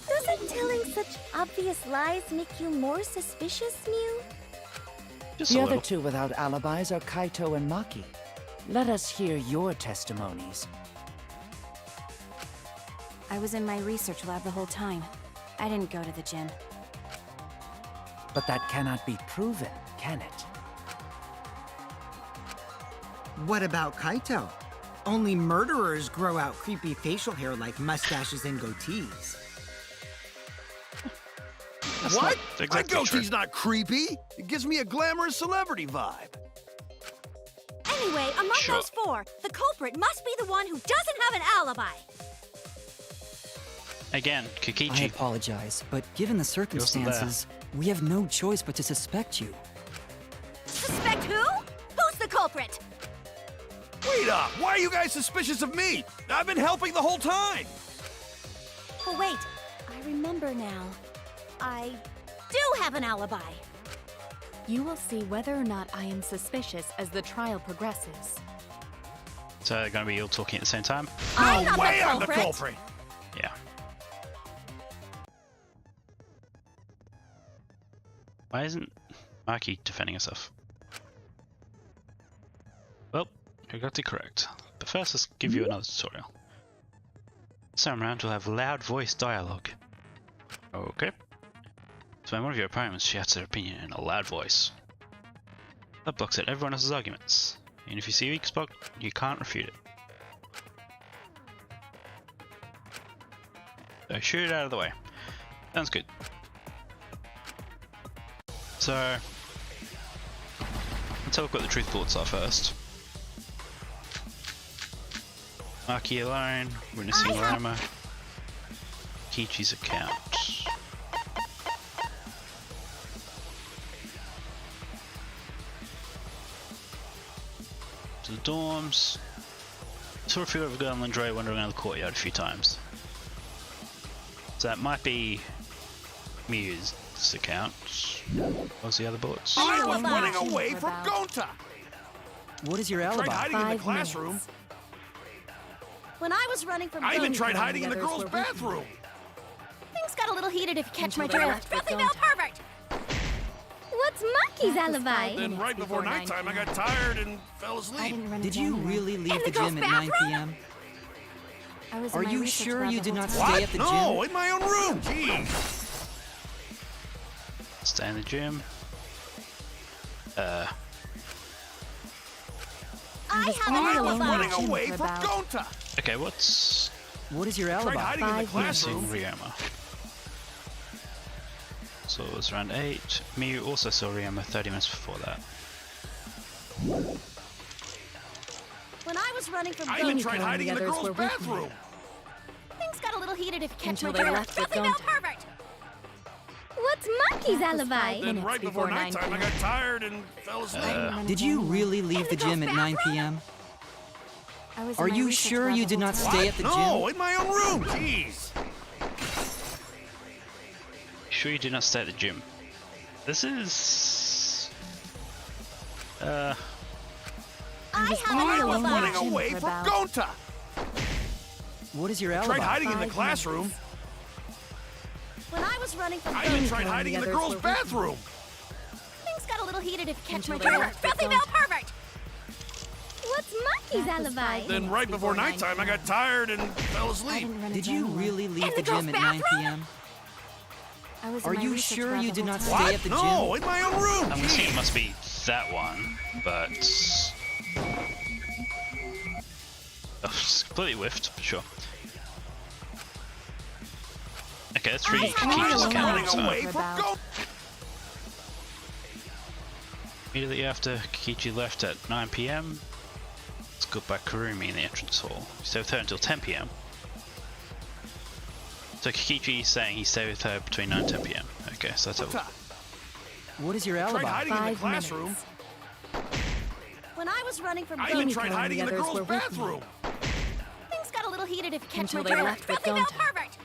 Doesn't telling such obvious lies make you more suspicious, Miu? Just The a other little. two without alibis are Kaito and Maki. Let us hear your testimonies. I was in my research lab the whole time. I didn't go to the gym. But that cannot be proven, can it? What about Kaito? Only murderers grow out creepy facial hair like mustaches and goatees. What? not exactly My true. goatee's not creepy. It gives me a glamorous celebrity vibe. Anyway, among Sure. those four, the culprit must be the one who doesn't have an alibi. Again, I Kikichi. apologize, but given the wasn't there. circumstances, we have no choice but to suspect you. Suspect who? Who's the culprit? We Wait up! Why are you guys suspicious of me? I've been helping the whole time! Oh, wait. I remember now. I do have an alibi. You will see whether or not I am suspicious as the trial progresses. So they're going to be all talking at the same time? I'm not Way the I'm the culprit. culprit! Yeah. Why isn't Maki defending herself? Well, I got it correct. But first, let's give you another tutorial. This time around, we'll have loud voice dialogue. Okay. So when one of your opponents shouts their opinion in a loud voice, that blocks out everyone else's arguments. And if you see a weak spot, you can't refute it. So shoot it out of the way. Sounds good. So let's have a look what the truth bullets are first. Maki alone, witnessing Rama, Kichi's account. To the dorms. Saw a figure of a girl in lingerie wandering around the courtyard a few times. So that might be Miu's account. What was the other bullets? I was running away from Gonta! What is your Tried alibi? hiding in the classroom. minutes. When I was running from I even Gonta, tried hiding in the others girls' were with me. bathroom. things got a little heated if you catch my Until they drift. left with Filthy male Gonta. pervert! What's Maki's That was alibi? 5 Then minutes right before 9 nighttime, I p.m. got tired and fell I asleep. didn't run Did into you anyone. really leave In the the girls' gym at 9 bathroom? p.m.? I was Are in my you research sure lab you the did whole not time. stay What? at the No, gym? in my own room. Jeez. Stay in the gym. I was have an only I was alone alibi. running in the gym away for from about- Gonta. Okay, what's What is your Tried alibi? hiding in the 5 minutes. missing classroom. Ryoma? So it was around 8. Miu also saw Ryoma 30 minutes before that. When I was running from I even Gonta, tried hiding in the others girls' were with me. bathroom. things got a little heated if you catch Until my they drift. left with Filthy male Gonta. pervert! What's Maki's That was alibi? 5 Then minutes right before 9 nighttime, I p.m. got tired and fell asleep. I didn't run Did into you anyone. really leave the gym at 9 p.m.? I was in Are my you research sure lab you the did whole not time. stay at the No, gym? in my own room. Jeez. Sure you did not stay at the gym. This is... I was have only an I was alone in the running alibi. gym away for from about- Gonta. What is your Tried alibi? hiding in the 5 classroom. minutes. When I was running from I even Gonta, tried hiding in the others girls' were with me. bathroom. things got a little heated if you catch Until my they drift. left with Filthy male Gonta. pervert! What's Maki's That was alibi? 5 Then minutes right before 9 nighttime, I p.m. got tired and fell I asleep. didn't run Did into you anyone. really leave In the the girls' gym at 9 bathroom? p.m.? I was in Are my you research sure lab you the did whole not time. stay What? at the No, gym? in my own room. I'm guessing it Jeez. must be that one, but... Oh, it's completely whiffed, but sure. Okay, let's read I have Kiki's an alibi. account. Running So, away from About- Gonta. immediately after Kikichi left at 9 p.m, it's got by Kurumi in the entrance hall. He stayed with her until 10 p.m. So Kikichi is saying he stayed with her between 9 and 10 p.m. Okay, so that's Gonta. What is your Tried alibi? hiding in the 5 classroom. minutes. When I was running from I even Gonta, tried Himiko and hiding the in the others girls' were with me. bathroom. things got a little heated if you catch Until my they drift. left with Filthy male Gonta. pervert!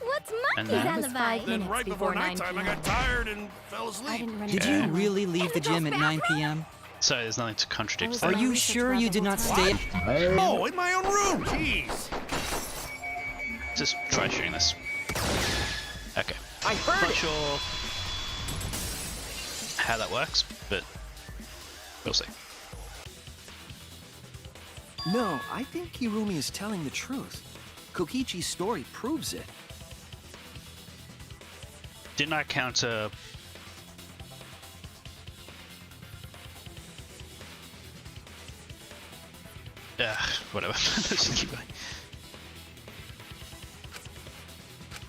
What's And Maki's then- That was alibi? 5 Then minutes right before 9 nighttime, I p.m. got tired and fell I asleep. didn't run Did into you anyone. really leave the gym at 9 p.m.? So there's nothing to contradict was that. Are in my you research sure lab you the did whole not time. stay? Oh, in my own room. Jeez. Just try shooting this. Okay. I heard Not it. sure how that works, but we'll see. No, I think Kirumi is telling the truth. Kokichi's story proves it. Didn't I counter... whatever. Let's just keep going.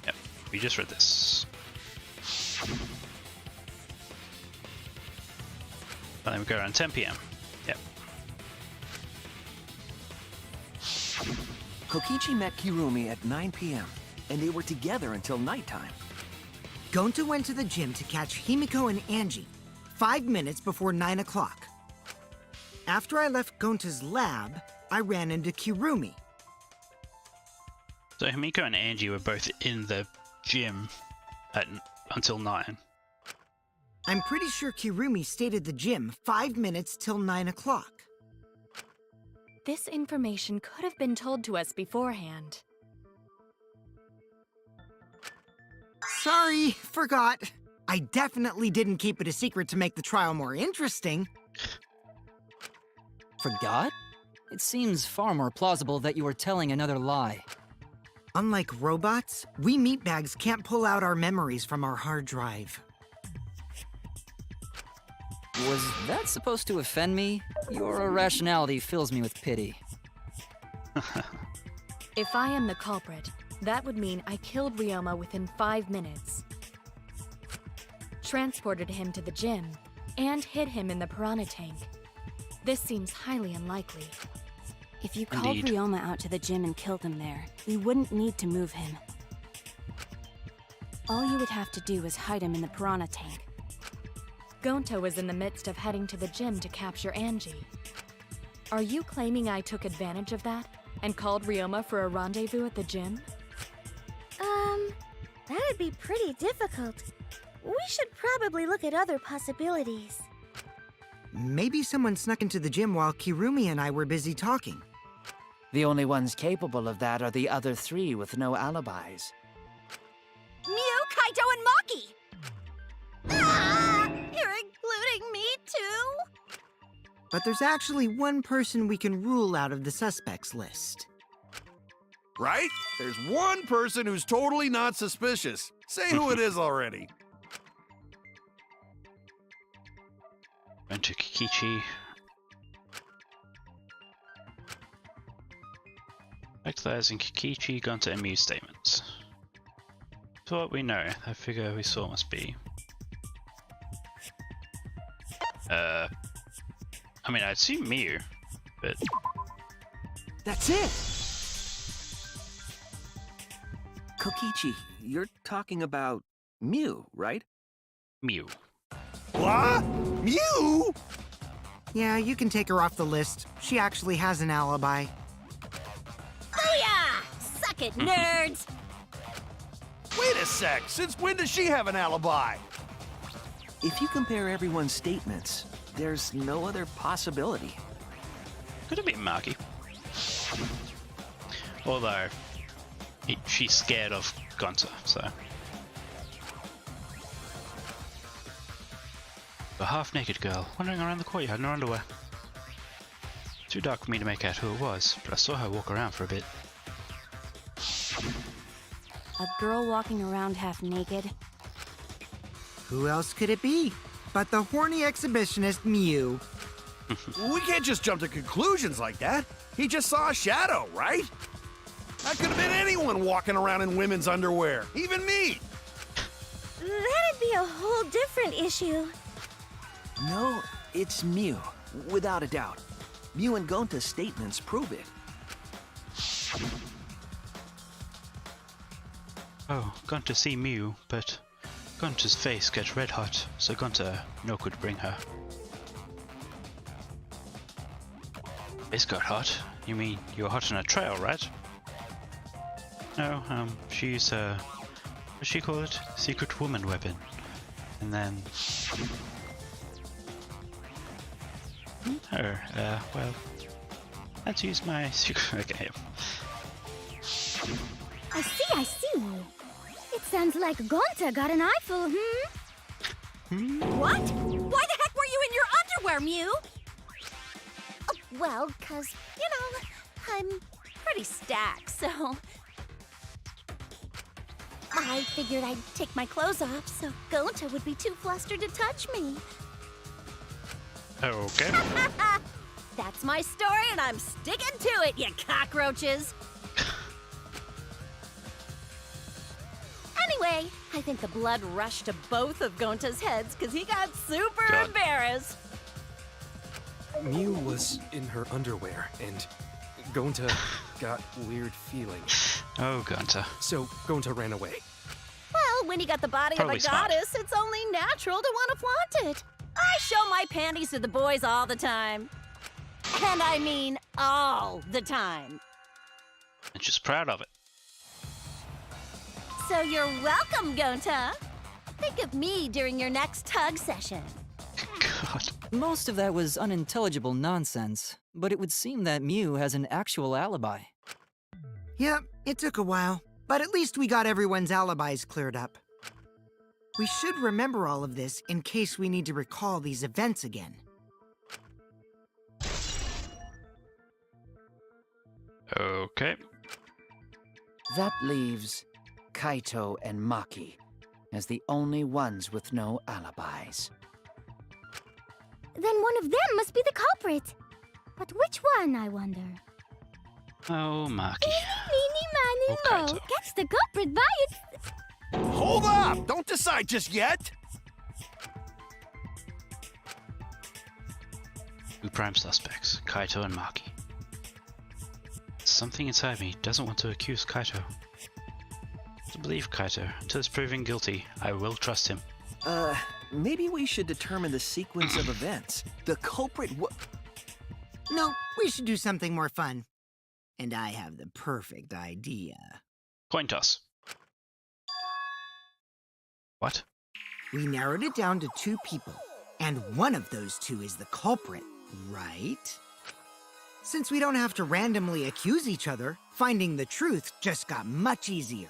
Yep, we just read this. And then we go around 10 p.m. Yep. Kokichi met Kirumi at 9 p.m., and they were together until nighttime. Gonta went to the gym to catch Himiko and Angie 5 minutes before 9 o'clock. After I left Gonta's lab, I ran into Kirumi. So Himiko and Angie were both in the gym until 9. I'm pretty sure Kirumi stayed at the gym 5 minutes till 9 o'clock. This information could have been told to us beforehand. Sorry, forgot. I definitely didn't keep it a secret to make the trial more interesting. Forgot? It seems far more plausible that you were telling another lie. Unlike robots, we meatbags can't pull out our memories from our hard drive. Was that supposed to offend me? Your irrationality fills me with pity. If I am the culprit, that would mean I killed Ryoma within 5 minutes, transported him to the gym, and hid him in the piranha tank. This seems highly unlikely. If you called Indeed. Ryoma out to the gym and killed him there, we wouldn't need to move him. All you would have to do is hide him in the piranha tank. Gonta was in the midst of heading to the gym to capture Angie. Are you claiming I took advantage of that and called Ryoma for a rendezvous at the gym? That'd be pretty difficult. We should probably look at other possibilities. Maybe someone snuck into the gym while Kirumi and I were busy talking. The only ones capable of that are the other 3 with no alibis. Mew, Kaito, and Maki! Ah! You're including me too? But there's actually one person we can rule out of the suspects list. Right? There's one person who's totally not suspicious. Say who it is already. Went to Kikichi. Backfires in Kikichi, Gonta and Mew statements. To what we know, the figure we saw must be. I mean, I'd assume Mew, but. That's it! Kokichi, you're talking about Mew, right? Mew. What? Mew? Yeah, you can take her off the list. She actually has an alibi. Booyah! Suck it, nerds! Wait a sec. Since when does she have an alibi? If you compare everyone's statements, there's no other possibility. Could have been Maki. Although, she's scared of Gonta, so. A half-naked girl wandering around the courtyard in her underwear. Too dark for me to make out who it was, but I saw her walk around for a bit. A girl walking around half naked? Who else could it be but the horny exhibitionist Mew? We can't just jump to conclusions like that. He just saw a shadow, right? That could have been anyone walking around in women's underwear, even me. That'd be a whole different issue. No, it's Mew, without a doubt. Mew and Gonta's statements prove it. Oh, Gonta see Mew, but Gonta's face gets red hot, so Gonta no could bring her. Face got hot? You mean you were hot on a trail, right? No, she used a, what she call it? Secret woman weapon. And then... well, let's use my secret, okay. I see. It sounds like Gonta got an eyeful, What? Why the heck were you in your underwear, Mew? Oh, well, 'cause, I'm Pretty stacked, so... I figured I'd take my clothes off so Gonta would be too flustered to touch me. Okay. That's my story, and I'm sticking to it, you cockroaches! Anyway, I think the blood rushed to both of Gonta's heads because he got super embarrassed. Mew was in her underwear, and Gonta got weird feelings. Oh, Gonta. So Gonta ran away. Well, when you got the body Probably of a smart. goddess, it's only natural to want to flaunt it. I show my panties to the boys all the time. And I mean all the time. And she's proud of it. So you're welcome, Gonta. Think of me during your next tug session. God. Most of that was unintelligible nonsense, but it would seem that Mew has an actual alibi. Yep, it took a while, but at least we got everyone's alibis cleared up. We should remember all of this in case we need to recall these events again. Okay. That leaves Kaito and Maki as the only ones with no alibis. Then one of them must be the culprit. But which one, I wonder? Oh, Maki. Meeny, miny, mo. Kaito. Catch the culprit by its... Hold up! Don't decide just yet! Two prime suspects, Kaito and Maki. Something inside me doesn't want to accuse Kaito. To believe Kaito until it's proven guilty, I will trust him. Maybe we should determine the sequence of events. The culprit No, we should do something more fun. And I have the perfect idea. Coin toss. What? We narrowed it down to 2 people, and one of those 2 is the culprit, right? Since we don't have to randomly accuse each other, finding the truth just got much easier.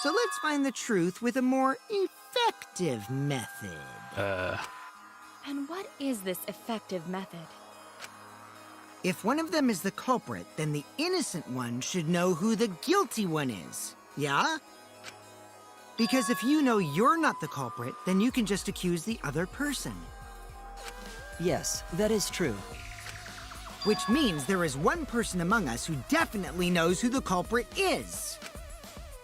So let's find the truth with a more effective method. And what is this effective method? If one of them is the culprit, then the innocent one should know who the guilty one is, yeah? Because if you know you're not the culprit, then you can just accuse the other person. Yes, that is true. Which means there is one person among us who definitely knows who the culprit is.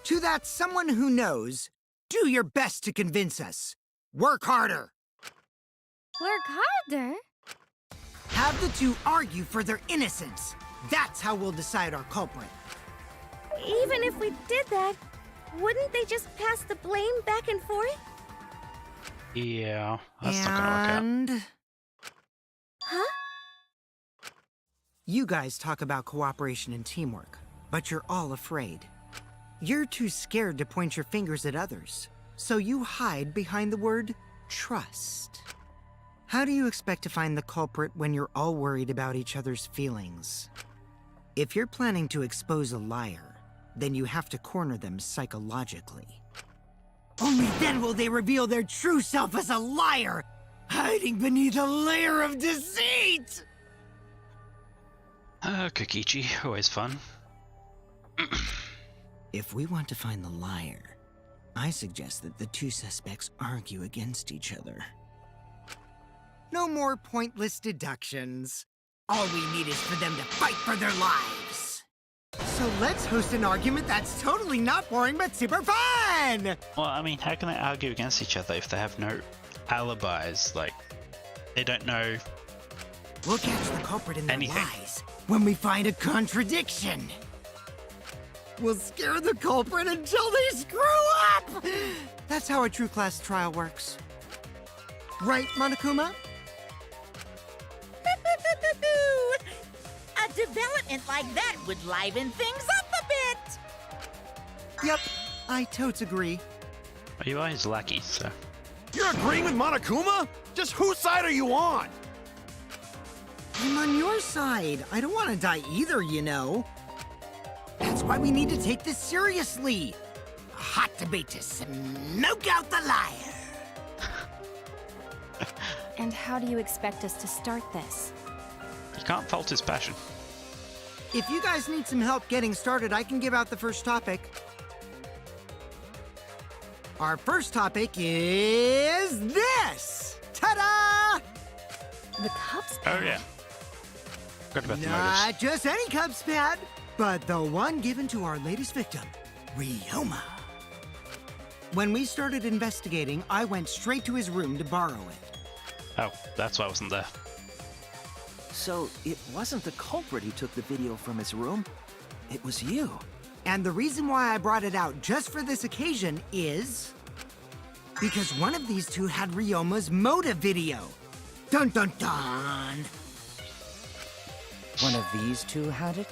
To that someone who knows, do your best to convince us. Work harder. Work harder? Have the 2 argue for their innocence. That's how we'll decide our culprit. Even if we did that, wouldn't they just pass the blame back and forth? Yeah, that's not gonna work out. And Huh? you guys talk about cooperation and teamwork, but you're all afraid. You're too scared to point your fingers at others, so you hide behind the word trust. How do you expect to find the culprit when you're all worried about each other's feelings? If you're planning to expose a liar, then you have to corner them psychologically. Only then will they reveal their true self as a liar, hiding beneath a layer of deceit! Kokichi, always fun. If we want to find the liar, I suggest that the 2 suspects argue against each other. No more pointless deductions. All we need is for them to fight for their lives. So let's host an argument that's totally not boring but super fun! Well, I mean, how can they argue against each other if they have no alibis? Like, they don't know We'll catch the culprit in their anything. lies when we find a contradiction. We'll scare the culprit until they screw up! That's how a true class trial works. Right, Monokuma? A development like that would liven things up a bit. Yep, I totes agree. Well, you are his lackey, so. You're agreeing with Monokuma? Just whose side are you on? I'm on your side. I don't want to die either, you know. That's why we need to take this seriously. A hot debate to smoke out the liar. And how do you expect us to start this? You can't fault his passion. If you guys need some help getting started, I can give out the first topic. Our first topic is this! Ta-da! The Cubs? Oh, yeah. Forgot about the motors. Not just any Cubs pad, but the one given to our latest victim, Ryoma. When we started investigating, I went straight to his room to borrow it. Oh, that's why I wasn't there. So it wasn't the culprit who took the video from his room. It was you. And the reason why I brought it out just for this occasion is because one of these 2 had Ryoma's motive video. Dun dun dun! One of these two had it?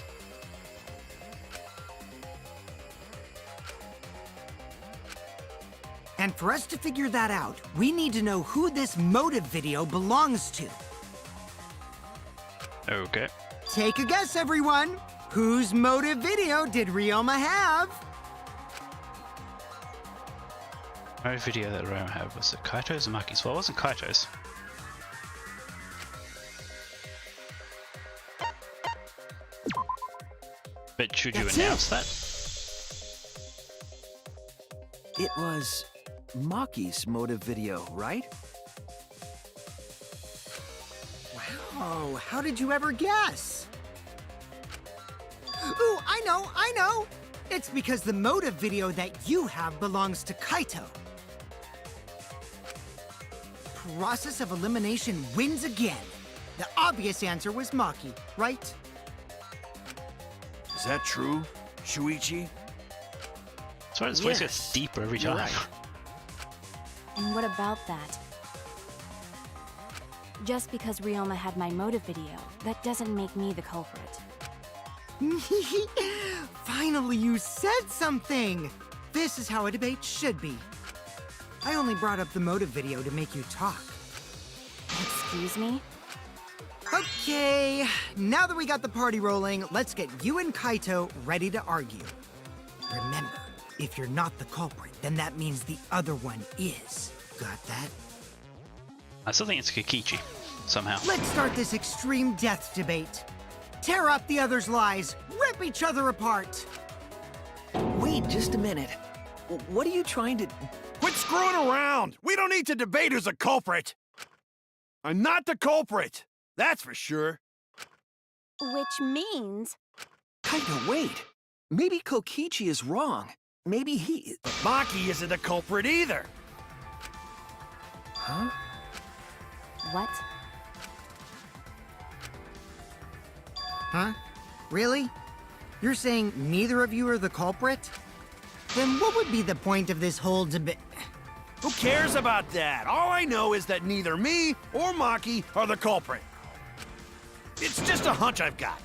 And for us to figure that out, we need to know who this motive video belongs to. Okay. Take a guess, everyone. Whose motive video did Ryoma have? My video that Ryoma had, was it Kaito's or Maki's? Well, it wasn't Kaito's. But should you That's announce it. that? It was Maki's motive video, right? Wow, how did you ever guess? Ooh, I know! It's because the motive video that you have belongs to Kaito. Process of elimination wins again. The obvious answer was Maki, right? Is that true, Shuichi? That's why his voice gets deeper every You're time. right. And what about that? Just because Ryoma had my motive video, that doesn't make me the culprit. Finally, you said something! This is how a debate should be. I only brought up the motive video to make you talk. Excuse me? Okay, now that we got the party rolling, let's get you and Kaito ready to argue. Remember, if you're not the culprit, then that means the other one is. Got that? I still think it's Kokichi, somehow. Let's start this extreme death debate. Tear up the other's lies, rip each other apart. Wait just a minute. What are you trying to... Quit screwing around! We don't need to debate who's a culprit! I'm not the culprit! That's for sure. Which means... Kaito, wait. Maybe Kokichi is wrong. Maybe he... Maki isn't the culprit either! Huh? What? Huh? Really? You're saying neither of you are the culprit? Then what would be the point of this whole debate? Who cares about that? All I know is that neither me or Maki are the culprit. It's just a hunch I've got.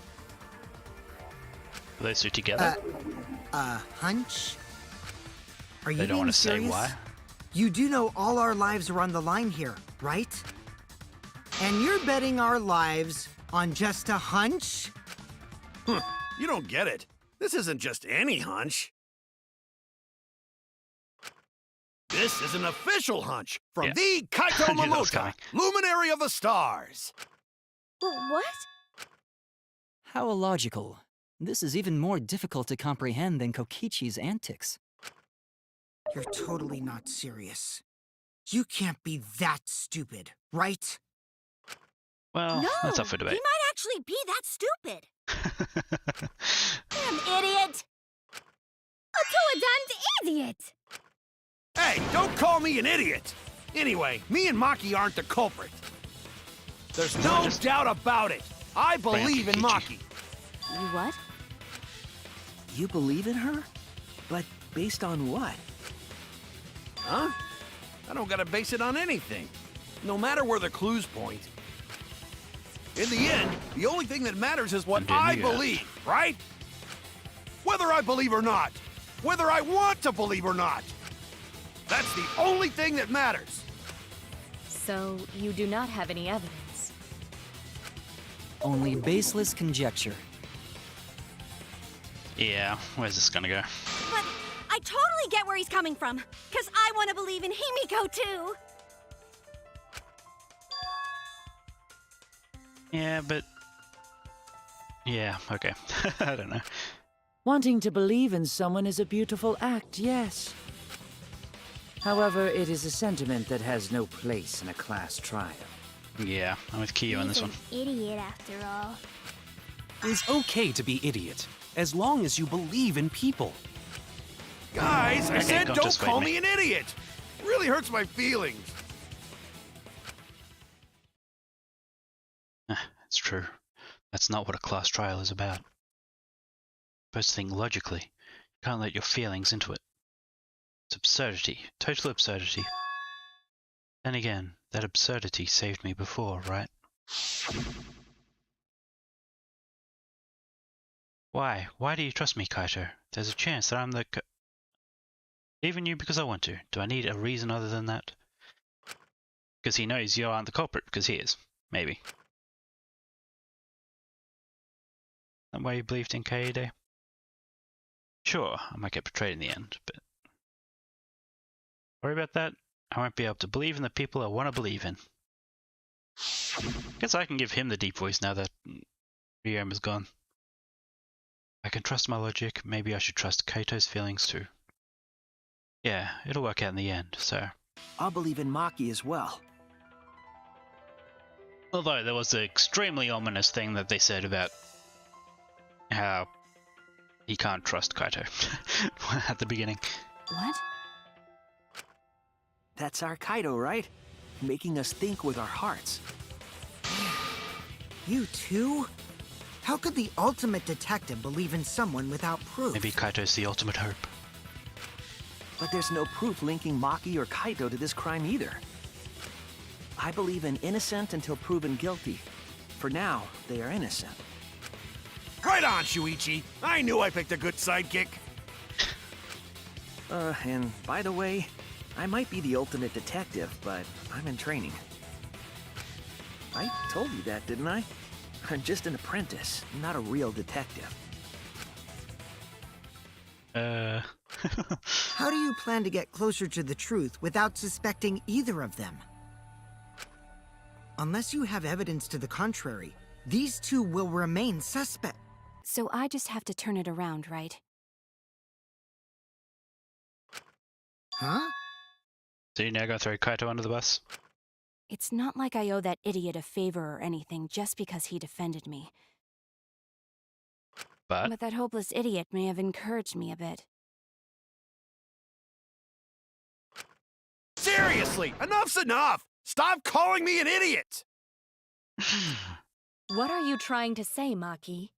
Are those two together? Hunch? Are you They don't being want to say serious? why. You do know all our lives are on the line here, right? And you're betting our lives on just a hunch? You don't get it. This isn't just any hunch. This is an official hunch from Yeah. the Kaito I knew that was Momota, coming. luminary of the stars. What? How illogical. This is even more difficult to comprehend than Kokichi's antics. You're totally not serious. You can't be that stupid, right? Well, No, that's up for he debate. might actually be that stupid. Damn idiot! A two-a-duns idiot! Hey, don't call me an idiot. Anyway, me and Maki aren't the culprit. There's no doubt about it. I believe in Maki. You what? You believe in her? But based on what? Huh? I don't gotta base it on anything. No matter where the clues point. In the end, the only thing that matters is what I believe, right? Whether I believe or not. Whether I want to believe or not. That's the only thing that matters. So, you do not have any evidence. Only baseless conjecture. Yeah, where's this gonna go? But I totally get where he's coming from, because I want to believe in Himiko too. Yeah, but... Yeah, okay. I don't know. Wanting to believe in someone is a beautiful act, yes. However, it is a sentiment that has no place in a class trial. Yeah, I'm with Kiyo on this one. Idiot after all. It's okay to be idiot, as long as you believe in people. Guys, I Okay, said don't don't dissuade call me. me an idiot. Really hurts my feelings. It's true. That's not what a class trial is about. You're supposed to think logically. You can't let your feelings into it. It's absurdity. Total absurdity. Then again, that absurdity saved me before, right? Why? Why do you trust me, Kaito? There's a chance that I'm the Even you because I want to. Do I need a reason other than that? Because he knows you aren't the culprit, because he is. Maybe. That why you believed in Kaede? Sure, I might get betrayed in the end, but... Worry about that. I won't be able to believe in the people I want to believe in. Guess I can give him the deep voice now that Ryoma's gone. I can trust my logic. Maybe I should trust Kaito's feelings too. Yeah, it'll work out in the end, so... I'll believe in Maki as well. Although there was the extremely ominous thing that they said about how he can't trust Kaito at the beginning. What? That's our Kaito, right? Making us think with our hearts. You too? How could the ultimate detective believe in someone without proof? Maybe Kaito's the ultimate hope. But there's no proof linking Maki or Kaito to this crime either. I believe in innocent until proven guilty. For now, they are innocent. Right on, Shuichi. I knew I picked a good sidekick. And by the way, I might be the ultimate detective, but I'm in training. I told you that, didn't I? I'm just an apprentice, not a real detective. How do you plan to get closer to the truth without suspecting either of them? Unless you have evidence to the contrary, these two will remain suspect. So I just have to turn it around, right? Huh? So you're now gonna throw Kaito under the bus? It's not like I owe that idiot a favor or anything just because he defended me. But that hopeless idiot may have encouraged me a bit. Seriously, enough's enough! Stop calling me an idiot! What are you trying to say, Maki?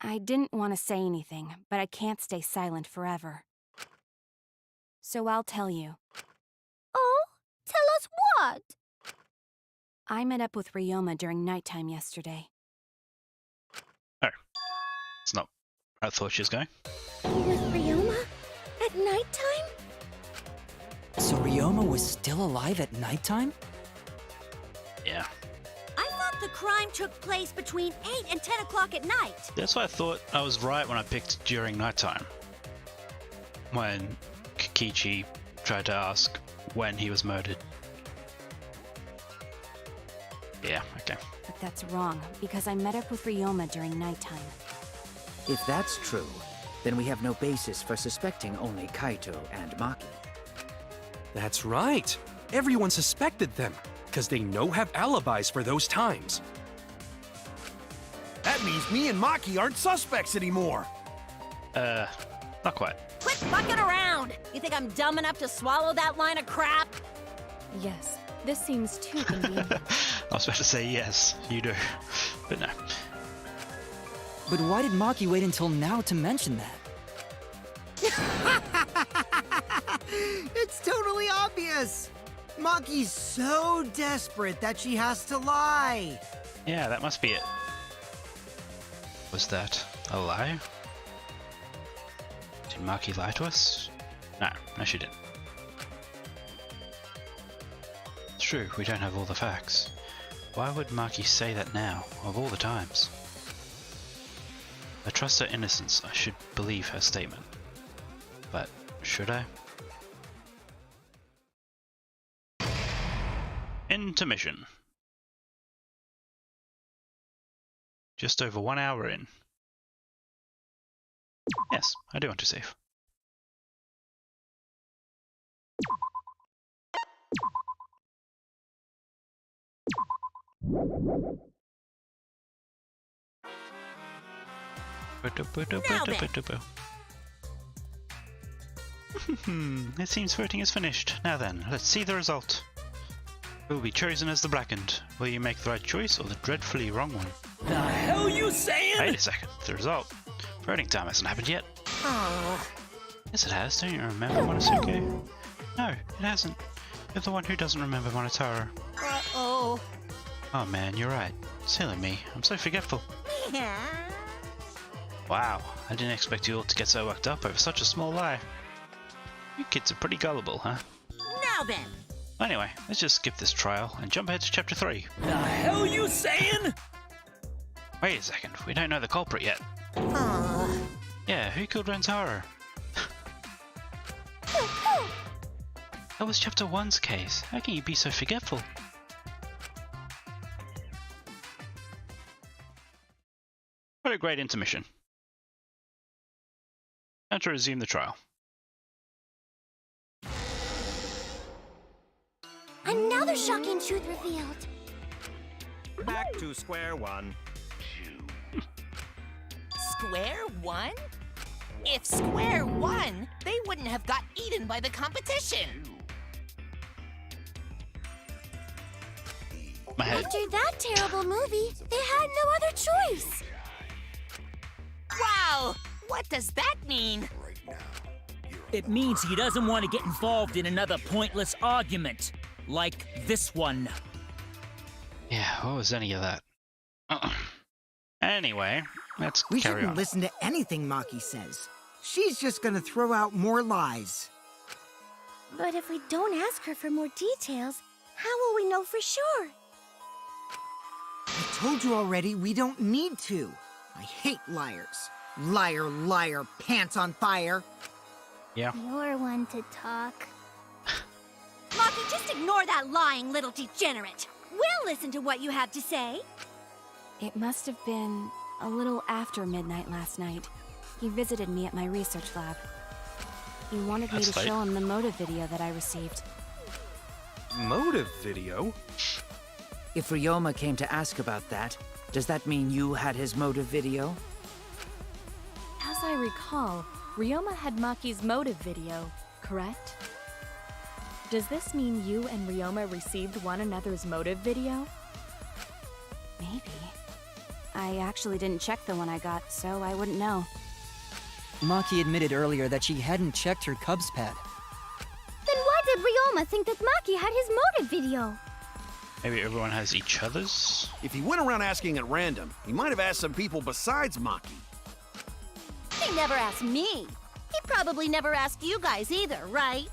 I didn't want to say anything, but I can't stay silent forever. So I'll tell you. Oh? Tell us what? I met up with Ryoma during nighttime yesterday. oh, it's not where I thought she was going. With Ryoma? At nighttime? So Ryoma was still alive at nighttime? Yeah. I thought the crime took place between 8 and 10 o'clock at night. That's why I thought I was right when I picked during nighttime. When Kichi tried to ask when he was murdered. Yeah, okay. But that's wrong, because I met up with Ryoma during nighttime. If that's true, then we have no basis for suspecting only Kaito and Maki. That's right. Everyone suspected them, because they have alibis for those times. That means me and Maki aren't suspects anymore. Not quite. Quit fucking around! You think I'm dumb enough to swallow that line of crap? Yes, this seems too convenient. I was about to say yes, you do. But no. But why did Maki wait until now to mention that? It's totally obvious! Maki's so desperate that she has to lie! Yeah, that must be it. Was that a lie? Did Maki lie to us? No, she didn't. It's true, we don't have all the facts. Why would Maki say that now, of all the times? I trust her innocence, I should believe her statement. But, should I? Intermission. Just over 1 hour in. Yes, I do want to save. It seems voting is finished. Now then, let's see the result. Who will be chosen as the Blackened? Will you make the right choice or the dreadfully wrong one? The hell you saying? Wait a second, the result. Voting time hasn't happened yet. Yes it has, don't you remember, Monosuke? No, it hasn't. You're the one who doesn't remember Monotaro. Uh-oh. Oh man, you're right. Silly me, I'm so forgetful. Wow, I didn't expect you all to get so worked up over such a small lie. You kids are pretty gullible, huh? Now then. Anyway, let's just skip this trial and jump ahead to chapter 3. The hell you saying? Wait a second, we don't know the culprit yet. Yeah, who killed Rentaro? That was chapter 1's case. How can you be so forgetful? What a great intermission. Now to resume the trial. Another shocking truth revealed. Back to square one. Square one? If Square won, they wouldn't have got eaten by the competition. My head. After that terrible movie, they had no other choice. Wow! What does that mean? It means he doesn't want to get involved in another pointless argument. Like this one. Yeah, what was any of that? Anyway, let's We carry shouldn't on. listen to anything Maki says. She's just gonna throw out more lies. But if we don't ask her for more details, how will we know for sure? I told you already, we don't need to. I hate liars. Liar, liar, pants on fire. Yeah. You're one to talk. Maki, just ignore that lying little degenerate. We'll listen to what you have to say. It must have been a little after midnight last night. He visited me at my research lab. He wanted me to show him the motive video that I received. Motive video? If Ryoma came to ask about that, does that mean you had his motive video? As I recall, Ryoma had Maki's motive video, correct? Does this mean you and Ryoma received one another's motive video? Maybe. I actually didn't check the one I got, so I wouldn't know. Maki admitted earlier that she hadn't checked her Cubs pad. Then why did Ryoma think that Maki had his motive video? Maybe everyone has each other's? If he went around asking at random, he might have asked some people besides Maki. He never asked me. He probably never asked you guys either, right?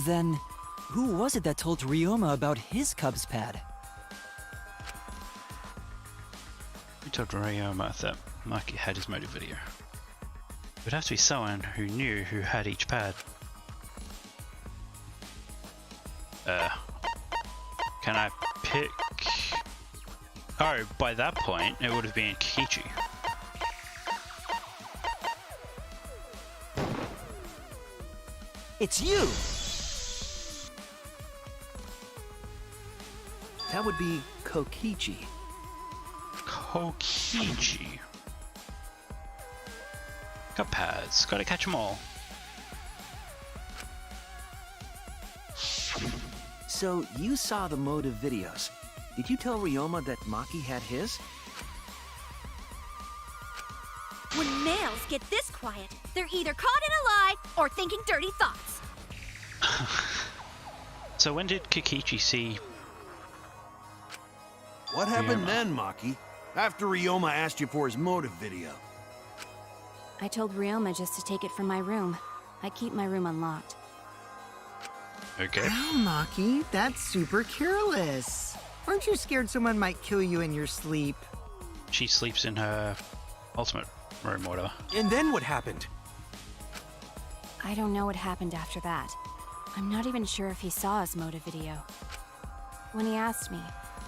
Then, who was it that told Ryoma about his Cubs pad? Who told Ryoma that Maki had his motive video? It would have to be someone who knew who had each pad. Can I pick? Oh, by that point, it would have been Kikichi. It's you! That would be Kokichi. Kokichi. Got pads, gotta catch them all. So, you saw the motive videos. Did you tell Ryoma that Maki had his? When males get this quiet, they're either caught in a lie or thinking dirty thoughts. So when did Kikichi see... What happened Ryoma? then, Maki? After Ryoma asked you for his motive video? I told Ryoma just to take it from my room. I keep my room unlocked. Okay. Wow, Maki, that's super careless. Aren't you scared someone might kill you in your sleep? She sleeps in her ultimate room or whatever. And then what happened? I don't know what happened after that. I'm not even sure if he saw his motive video. When he asked me,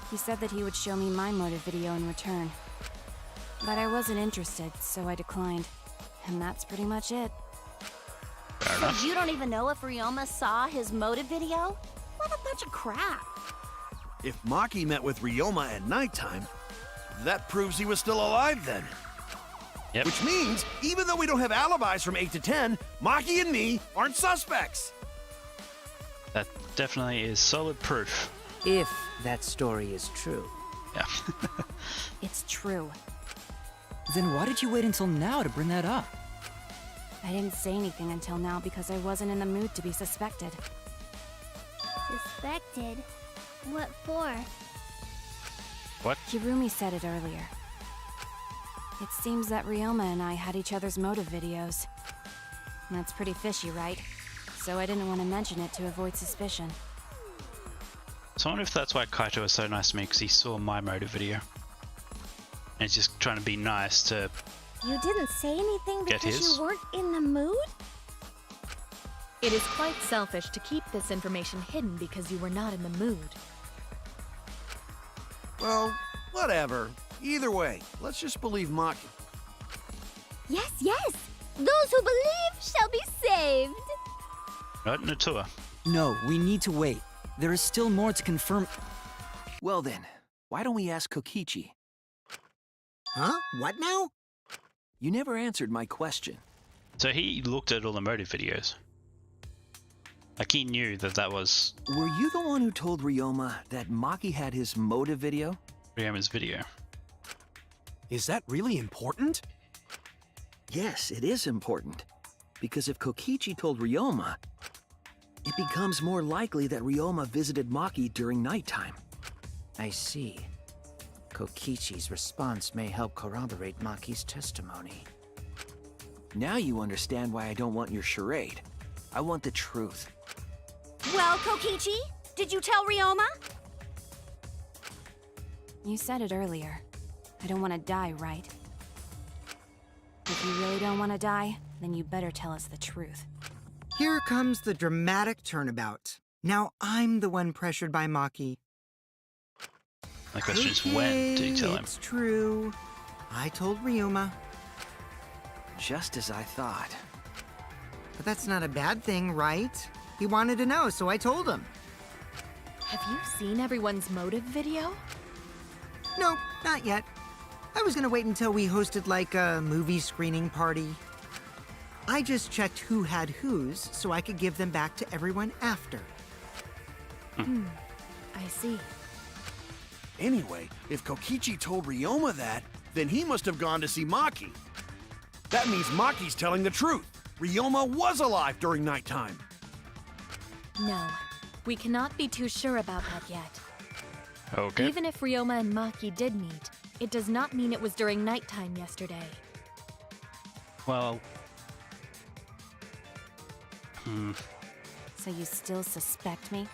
he said that he would show me my motive video in return. But I wasn't interested, so I declined. And that's pretty much it. So you don't even know if Ryoma saw his motive video? What a bunch of crap. If Maki met with Ryoma at nighttime, that proves he was still alive then. Yep. Which means, even though we don't have alibis from 8 to 10, Maki and me aren't suspects. That definitely is solid proof. If that story is true. Yeah. It's true. Then why did you wait until now to bring that up? I didn't say anything until now because I wasn't in the mood to be suspected. Suspected? What for? What? Hirumi said it earlier. It seems that Ryoma and I had each other's motive videos. That's pretty fishy, right? So I didn't want to mention it to avoid suspicion. So I wonder if that's why Kaito was so nice to me, because he saw my motive video. And he's just trying to be nice to... You didn't say anything Get because his? you weren't in the mood? It is quite selfish to keep this information hidden because you were not in the mood. Well, whatever. Either way, let's just believe Maki. Yes, yes! Those who believe shall be saved! Right, Natua. No, we need to wait. There is still more to confirm. Well then, why don't we ask Kokichi? Huh? What now? You never answered my question. So he looked at all the motive videos. Like he knew that that was Were you the one who told Ryoma that Maki had his motive video? Ryoma's video. Is that really important? Yes, it is important. Because if Kokichi told Ryoma, it becomes more likely that Ryoma visited Maki during nighttime. I see. Kokichi's response may help corroborate Maki's testimony. Now you understand why I don't want your charade. I want the truth. Well, Kokichi, did you tell Ryoma? You said it earlier. I don't want to die, right? If you really don't want to die, then you better tell us the truth. Here comes the dramatic turnabout. Now I'm the one pressured by Maki. My question is, when did he tell him? It's true. I told Ryoma. Just as I thought. But that's not a bad thing, right? He wanted to know, so I told him. Have you seen everyone's motive video? No, not yet. I was gonna wait until we hosted like a movie screening party. I just checked who had whose so I could give them back to everyone after. I see. Anyway, if Kokichi told Ryoma that, then he must have gone to see Maki. That means Maki's telling the truth. Ryoma was alive during nighttime. No, we cannot be too sure about that yet. Okay. Even if Ryoma and Maki did meet, it does not mean it was during nighttime yesterday. Well... So you still suspect me?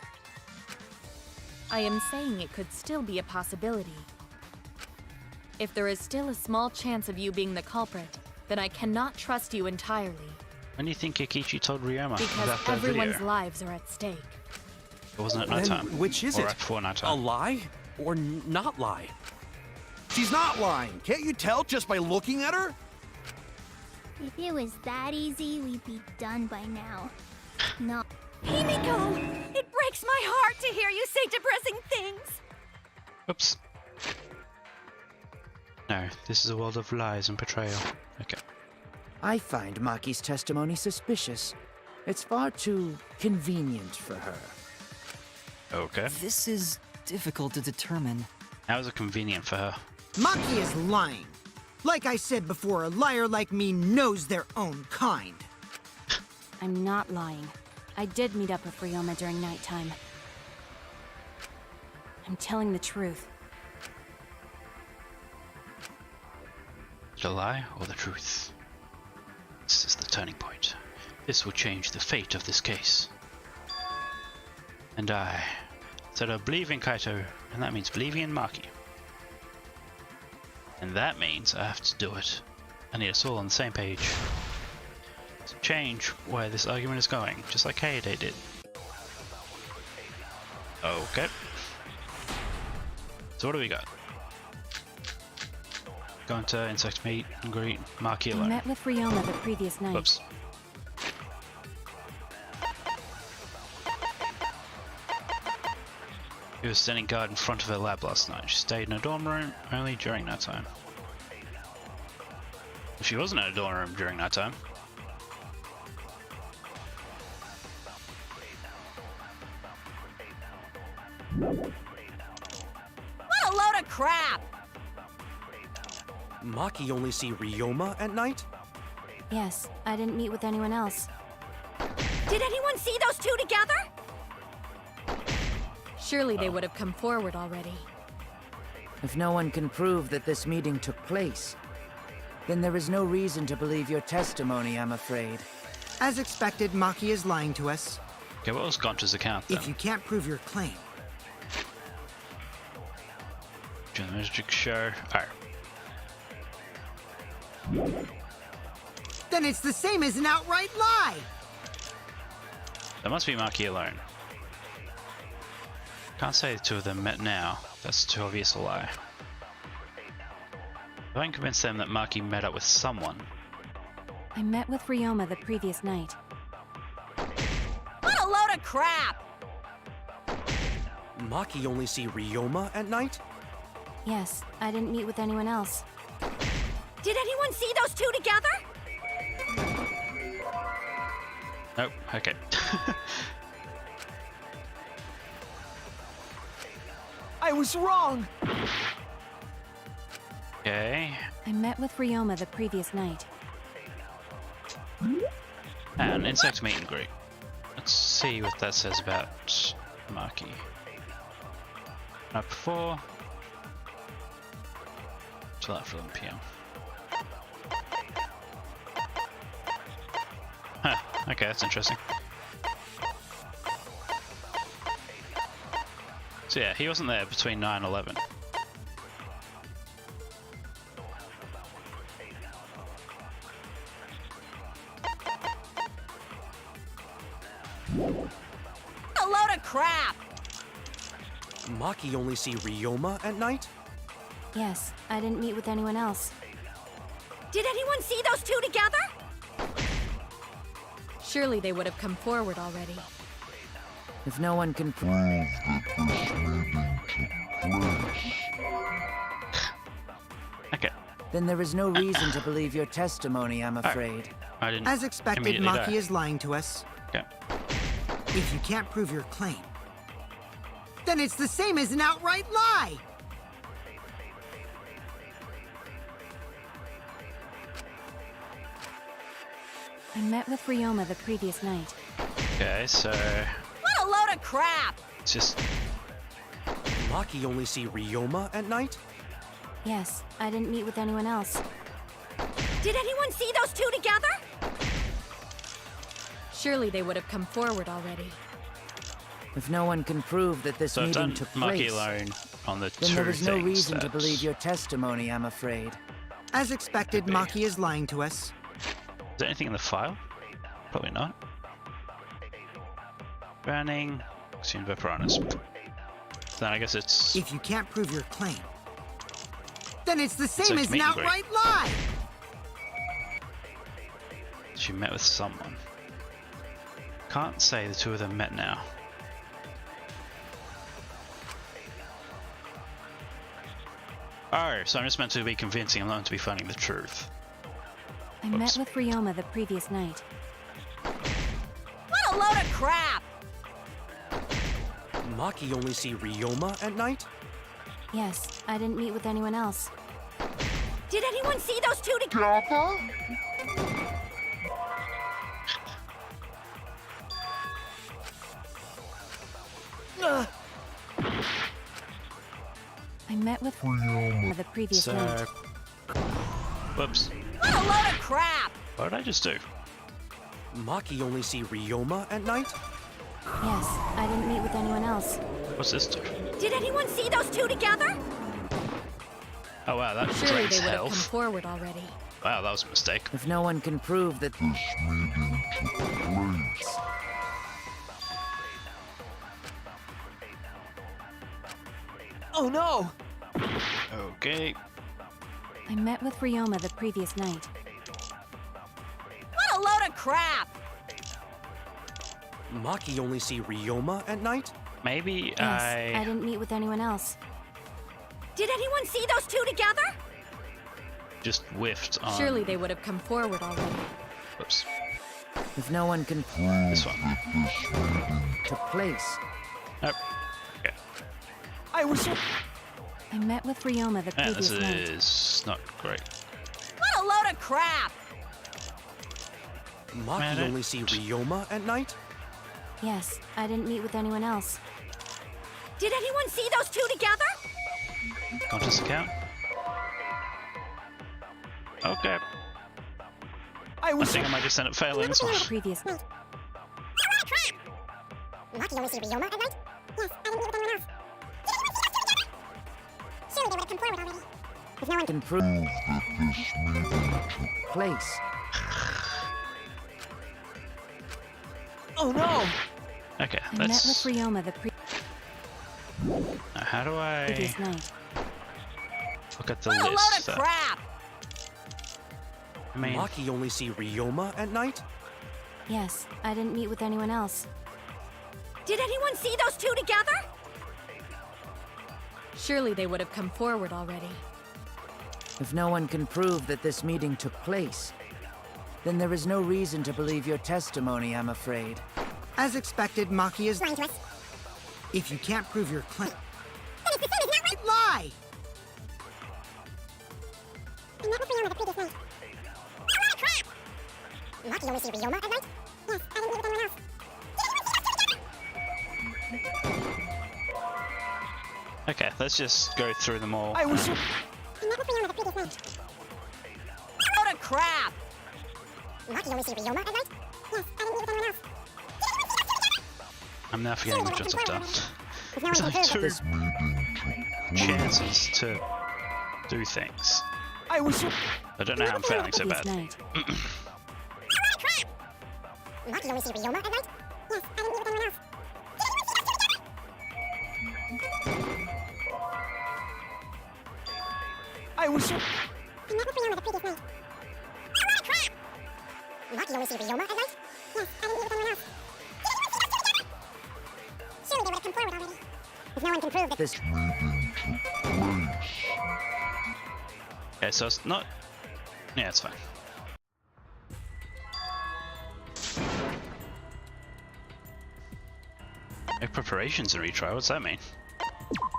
I am saying it could still be a possibility. If there is still a small chance of you being the culprit, then I cannot trust you entirely. When do you think Kokichi told Ryoma Because about that everyone's video? lives are at stake. It wasn't at Then nighttime. which is or it? right before A nighttime. lie or not lie? She's not lying. Can't you tell just by looking at her? If it was that easy, we'd be done by now. No. Himiko! It breaks my heart to hear you say depressing things! Oops. No, this is a world of lies and betrayal. Okay. I find Maki's testimony suspicious. It's far too convenient for her. Okay. This is difficult to determine. How is it convenient for her? Maki is lying. Like I said before, a liar like me knows their own kind. I'm not lying. I did meet up with Ryoma during nighttime. I'm telling the truth. The lie or the truth? This is the turning point. This will change the fate of this case. And I said I believe in Kaito, and that means believing in Maki. And that means I have to do it. I need us all on the same page. To change where this argument is going, just like Kaede did. Okay. So what do we got? Going to insect meet and greet Maki I alone. met with Ryoma the previous night. Whoops. He was standing guard in front of her lab last night. She stayed in her dorm room only during that time. She wasn't in her dorm room during that time. What a load of crap! Maki only see Ryoma at night? Yes, I didn't meet with anyone else. Did anyone see those two together? Surely they would have come forward already. If no one can prove that this meeting took place, Then there is no reason to believe your testimony, I'm afraid. As expected, Maki is lying to us. Okay, what was Gonta's account then? If you can't prove your claim, During the magic show. Alright. then it's the same as an outright lie. That must be Maki alone. Can't say the two of them met now. That's too obvious a lie. If I can convince them that Maki met up with someone. I met with Ryoma the previous night. What a load of crap! Maki only see Ryoma at night? Yes, I didn't meet with anyone else. Did anyone see those two together? Nope, okay. I was wrong! Okay. I met with Ryoma the previous night. And insect meet and greet. Let's see what that says about Maki. Night before. Till after 11 PM. Huh, okay, that's interesting. So yeah, he wasn't there between 9 and 11. A load of crap! Maki only see Ryoma at night? Yes, I didn't meet with anyone else. Did anyone see those two together? Surely they would have come forward already. If no one can prove Okay. then there is no reason to believe your testimony, I'm afraid. I didn't As expected, immediately Maki die. is lying to us. Okay. If you can't prove your claim, then it's the same as an outright lie. I met with Ryoma the previous night. Okay, so What a load of crap! it's just Maki only see Ryoma at night? Yes, I didn't meet with anyone else. Did anyone see those two together? Surely they would have come forward already. If no one can prove that this so I've meeting done took Maki place, alone on the then two there is no things reason to that- believe your testimony, I'm afraid. As expected, Could be. Maki is lying to us. Is there anything in the file? Probably not. Burning. Assumed by piranhas. Then I guess it's If you can't prove your claim, then it's the same like as an meet and greet. outright lie. she met with someone. Can't say the two of them met now. Oh, so I'm just meant to be convincing, I'm not meant to be finding the truth. I met with Ryoma the previous night. What a load of crap! Maki only see Ryoma at night? Yes, I didn't meet with anyone else. Did anyone see those two together? I met with Ryoma the previous So, night. whoops. What a load of crap! What did I just do? Maki only see Ryoma at night? Yes, I didn't meet with anyone else. What's this do? Did anyone see those two together? Oh wow, that Surely drains they would have come health. forward already. Wow, that was a mistake. If no one can prove that Oh no! Okay. I met with Ryoma the previous night. What a load of crap! Maki only see Ryoma at night? Maybe Yes, I didn't meet with anyone else. Did anyone see those two together? just whiffed on. Surely they would have come forward already. Whoops. if no one can This one. took place, Nope. Okay. I was. I met with Ryoma the Yeah, this previous night. is not great. What a load of crap! Maki Man, only see Ryoma at night? Yes, I didn't meet with anyone else. Did anyone see those two together? Contest account. Okay. I think I might just end up failing this one. Previous. Maki only see Ryoma at night? Yes, I didn't meet with anyone else. Surely they would have come forward already. If no one can prove that this meeting took place. Oh no! Okay, I met with let's... Ryoma the Now, how do I previous night. look at the What a load list? of crap! I mean, Maki only see Ryoma at night? Yes, I didn't meet with anyone else. Did anyone see those two together? Surely they would have come forward already. If no one can prove that this meeting took place, then there is no reason to believe your testimony, I'm afraid. As expected, Maki is lying to us. If you can't prove your claim, Then it's the same as not right. lie! I met with Ryoma the previous night. What a load of crap! Maki only see Ryoma at night? Yes, I didn't meet with anyone else. okay, let's just go through them all. I met with Ryoma the previous night. What a load of crap! Maki only see Ryoma at night? Yes, I didn't meet with anyone else. I'm now forgetting which ones I've done. If no There's one only can prove two that chances to do things. I don't know how I'm failing so bad. Night. Maki only see Ryoma at night? Yes, I didn't meet with anyone else. I met with Ryoma the previous night. What a load of crap! Maki only see Ryoma at night? Yes, I didn't meet with anyone else. Surely they would have come forward already. If no one can prove that this meeting took place. Okay, so it's not... Yeah, it's fine. Make preparations and retry, what's that mean?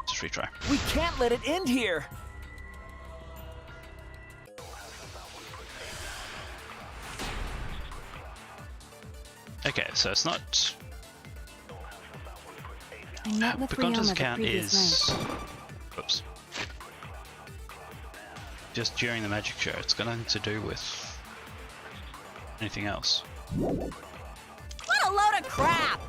Just retry. We can't let it end here. Okay, so it's not... I met with Pocahontas' Ryoma the account previous is... night. Oops. Just during the magic show, it's got nothing to do with anything else. What a load of crap!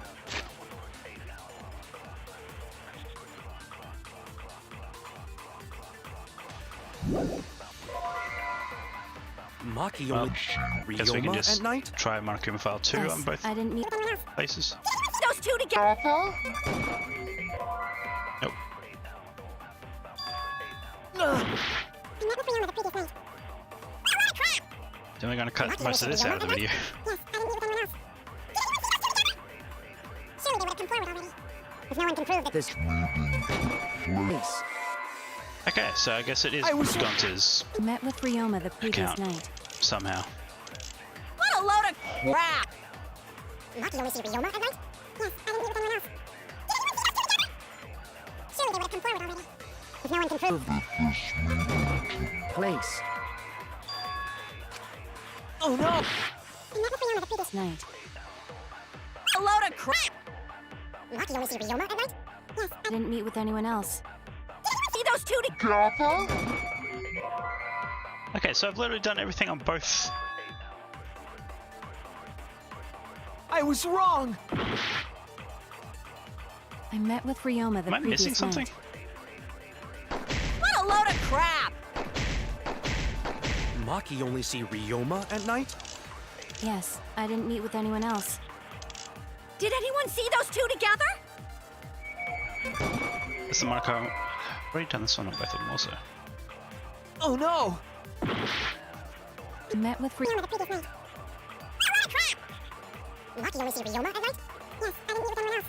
Maki Well, only guess we can Ryoma just at night? try Markuma File 2 Yes, on both I didn't meet. places. Those two together. Nope. Then we're gonna cut most of this out of the video. yes, I didn't meet with anyone else. Surely they would have come forward already. If no one can prove that this meeting took place. Okay, so I guess it is Gunter's Met with Ryoma the previous account night. somehow. What a load of crap! Maki only see Ryoma at night? Yes, I didn't meet with anyone else. Surely they would have come forward already. If no one can prove That this meeting took Place. Oh no! I met with Ryoma the previous Night. A load of crap! Maki only see Ryoma at night? Yes, I didn't meet with anyone else. See those two together. Okay, so I've literally done everything on both. I was wrong! I met with Ryoma the Am I previous missing something? night. What a load of crap! Maki only see Ryoma at night? Yes, I didn't meet with anyone else. Did anyone see those two together? That's the marker. I've already done this one on both of them also. Oh no! I met with Ryoma the previous night. What a crap! Maki only see Ryoma at night? Yes, I didn't meet with anyone else.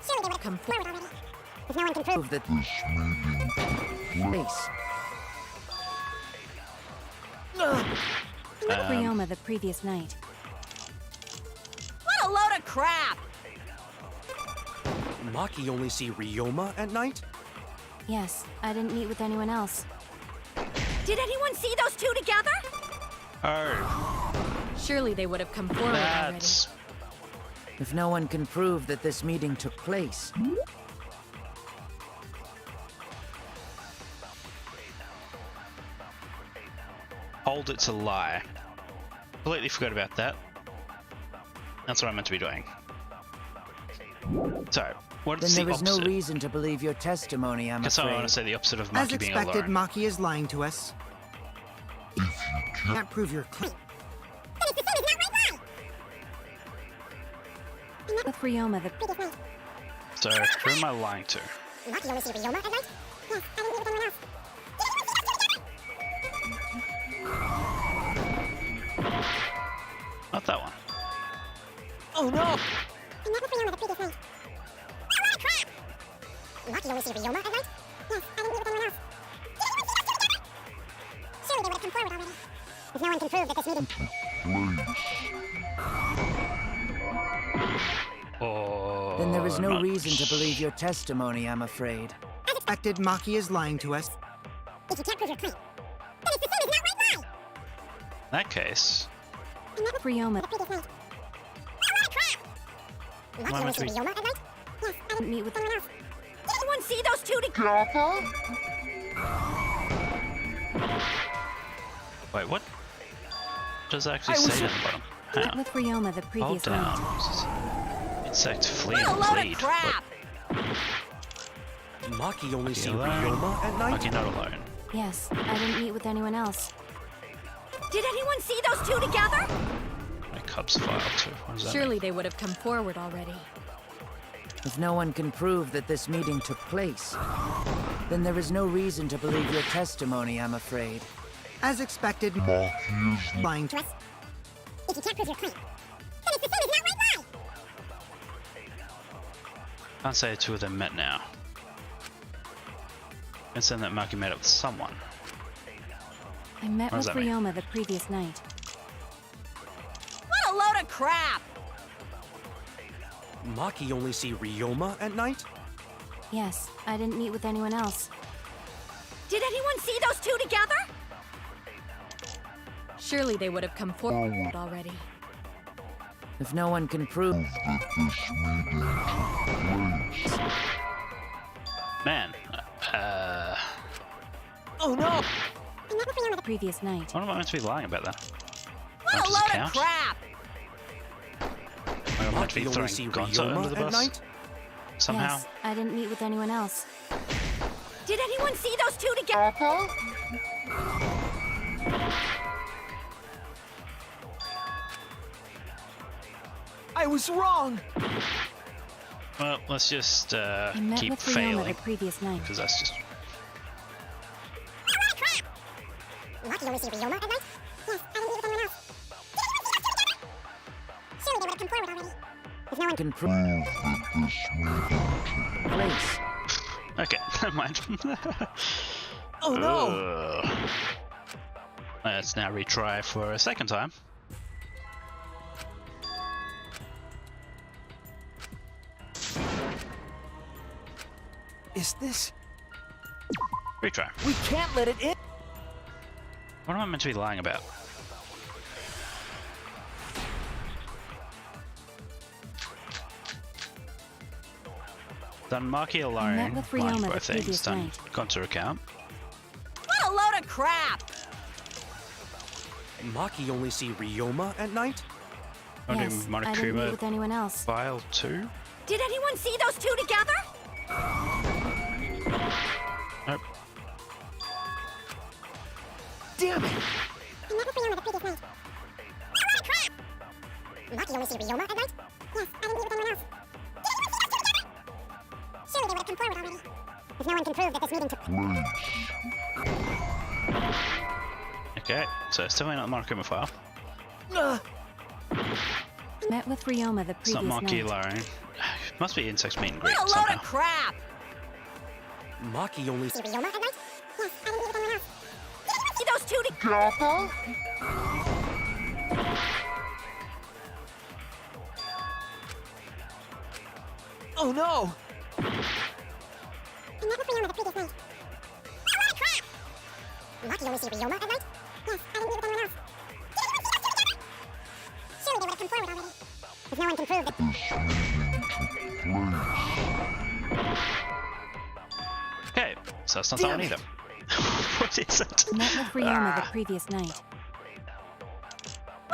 Surely they would have come forward already. If no one can prove that this meeting took place. Ryoma the previous night. What a load of crap! Maki only see Ryoma at night? Yes, I didn't meet with anyone else. Did anyone see those two together? Oh, Surely they would have come forward that's... If no one can prove that this meeting took place, hold it to lie. Completely forgot about that. That's what I'm meant to be doing. So, what is Then the there is no opposite? reason to believe your testimony, I'm Guess I want afraid. to say the opposite of As Maki being expected, alone. Maki is lying to us. If you can't prove your claim, With Ryoma, the So, who am I lying to? Not that one. Oh no! Oh, Then there is no not- reason to believe your testimony, I'm afraid. as expected, Maki is lying to us. In that case, Ryoma. am I meant to be... Meet with. Did anyone see those two together? Wait, what? Does it actually say down the bottom? Met How? with Ryoma the Hold previous down. night. Insect flee What a and load of bleed. crap! Maki only see alone. Ryoma at night? Maki not alone. Yes, I didn't meet with anyone else. Did anyone see those two together? My cubs file too. What does that Surely they would have come forward already. If no one can prove that this meeting took place, then there is no reason to believe your testimony, I'm afraid. As expected, lying to us. If you can't prove your claim, then it's the same as not right lie. mean? Can't say the two of them met now. And saying that Maki met up with someone. I met What with does that mean? Ryoma the previous night. What a load of crap! Maki only see Ryoma at night? Yes, I didn't meet with anyone else. Did anyone see those two together? Surely they would have come forward already. If no one can prove Man, Oh no! Previous night. what am I meant to be lying about that? What a Does it load count? of crap! Am I meant to be Maki only throwing see Gonzo under the Ryoma at bus? night? Somehow? Yes, I didn't meet with anyone else. Did anyone see those two together? I was wrong! Well, let's just I met keep with Ryoma failing. the previous night. Because that's just... Maki only see Ryoma at night? Yes, I didn't meet with anyone else. Surely they would have come forward already. If no one can prove place. Okay, never mind. Oh no! Ugh. Let's now retry for a second time. Is this... Retry. We can't let it in! What am I meant to be lying about? Done Maki alone, met with lying Ryoma the both things, previous done night. Gonzo account. What a load of crap! Maki only see Ryoma at night? I'm doing Yes, I didn't meet with anyone else. file 2? Did anyone see those two together? Nope. Damn it! I met with Ryoma the previous night. What a load of crap! Maki only see Ryoma at night? Yes, I didn't meet with anyone else. Surely they would have come forward already. If no one can prove that this meeting took Okay, so it's definitely not the Monokuma file. Met with Ryoma the It's not previous Maki night. alone. Must be insects meet and greet What a load somehow. of crap! Maki only see Ryoma at night? Yes, I didn't meet with anyone else. See those two together? Oh no! I met with Ryoma the previous night. What a load of crap! Maki only see Ryoma at night? Yes, I didn't meet with anyone else. Surely they would have come forward already. If no one can prove that Okay, so that's not that one either. it isn't. Met with Ryoma the previous night.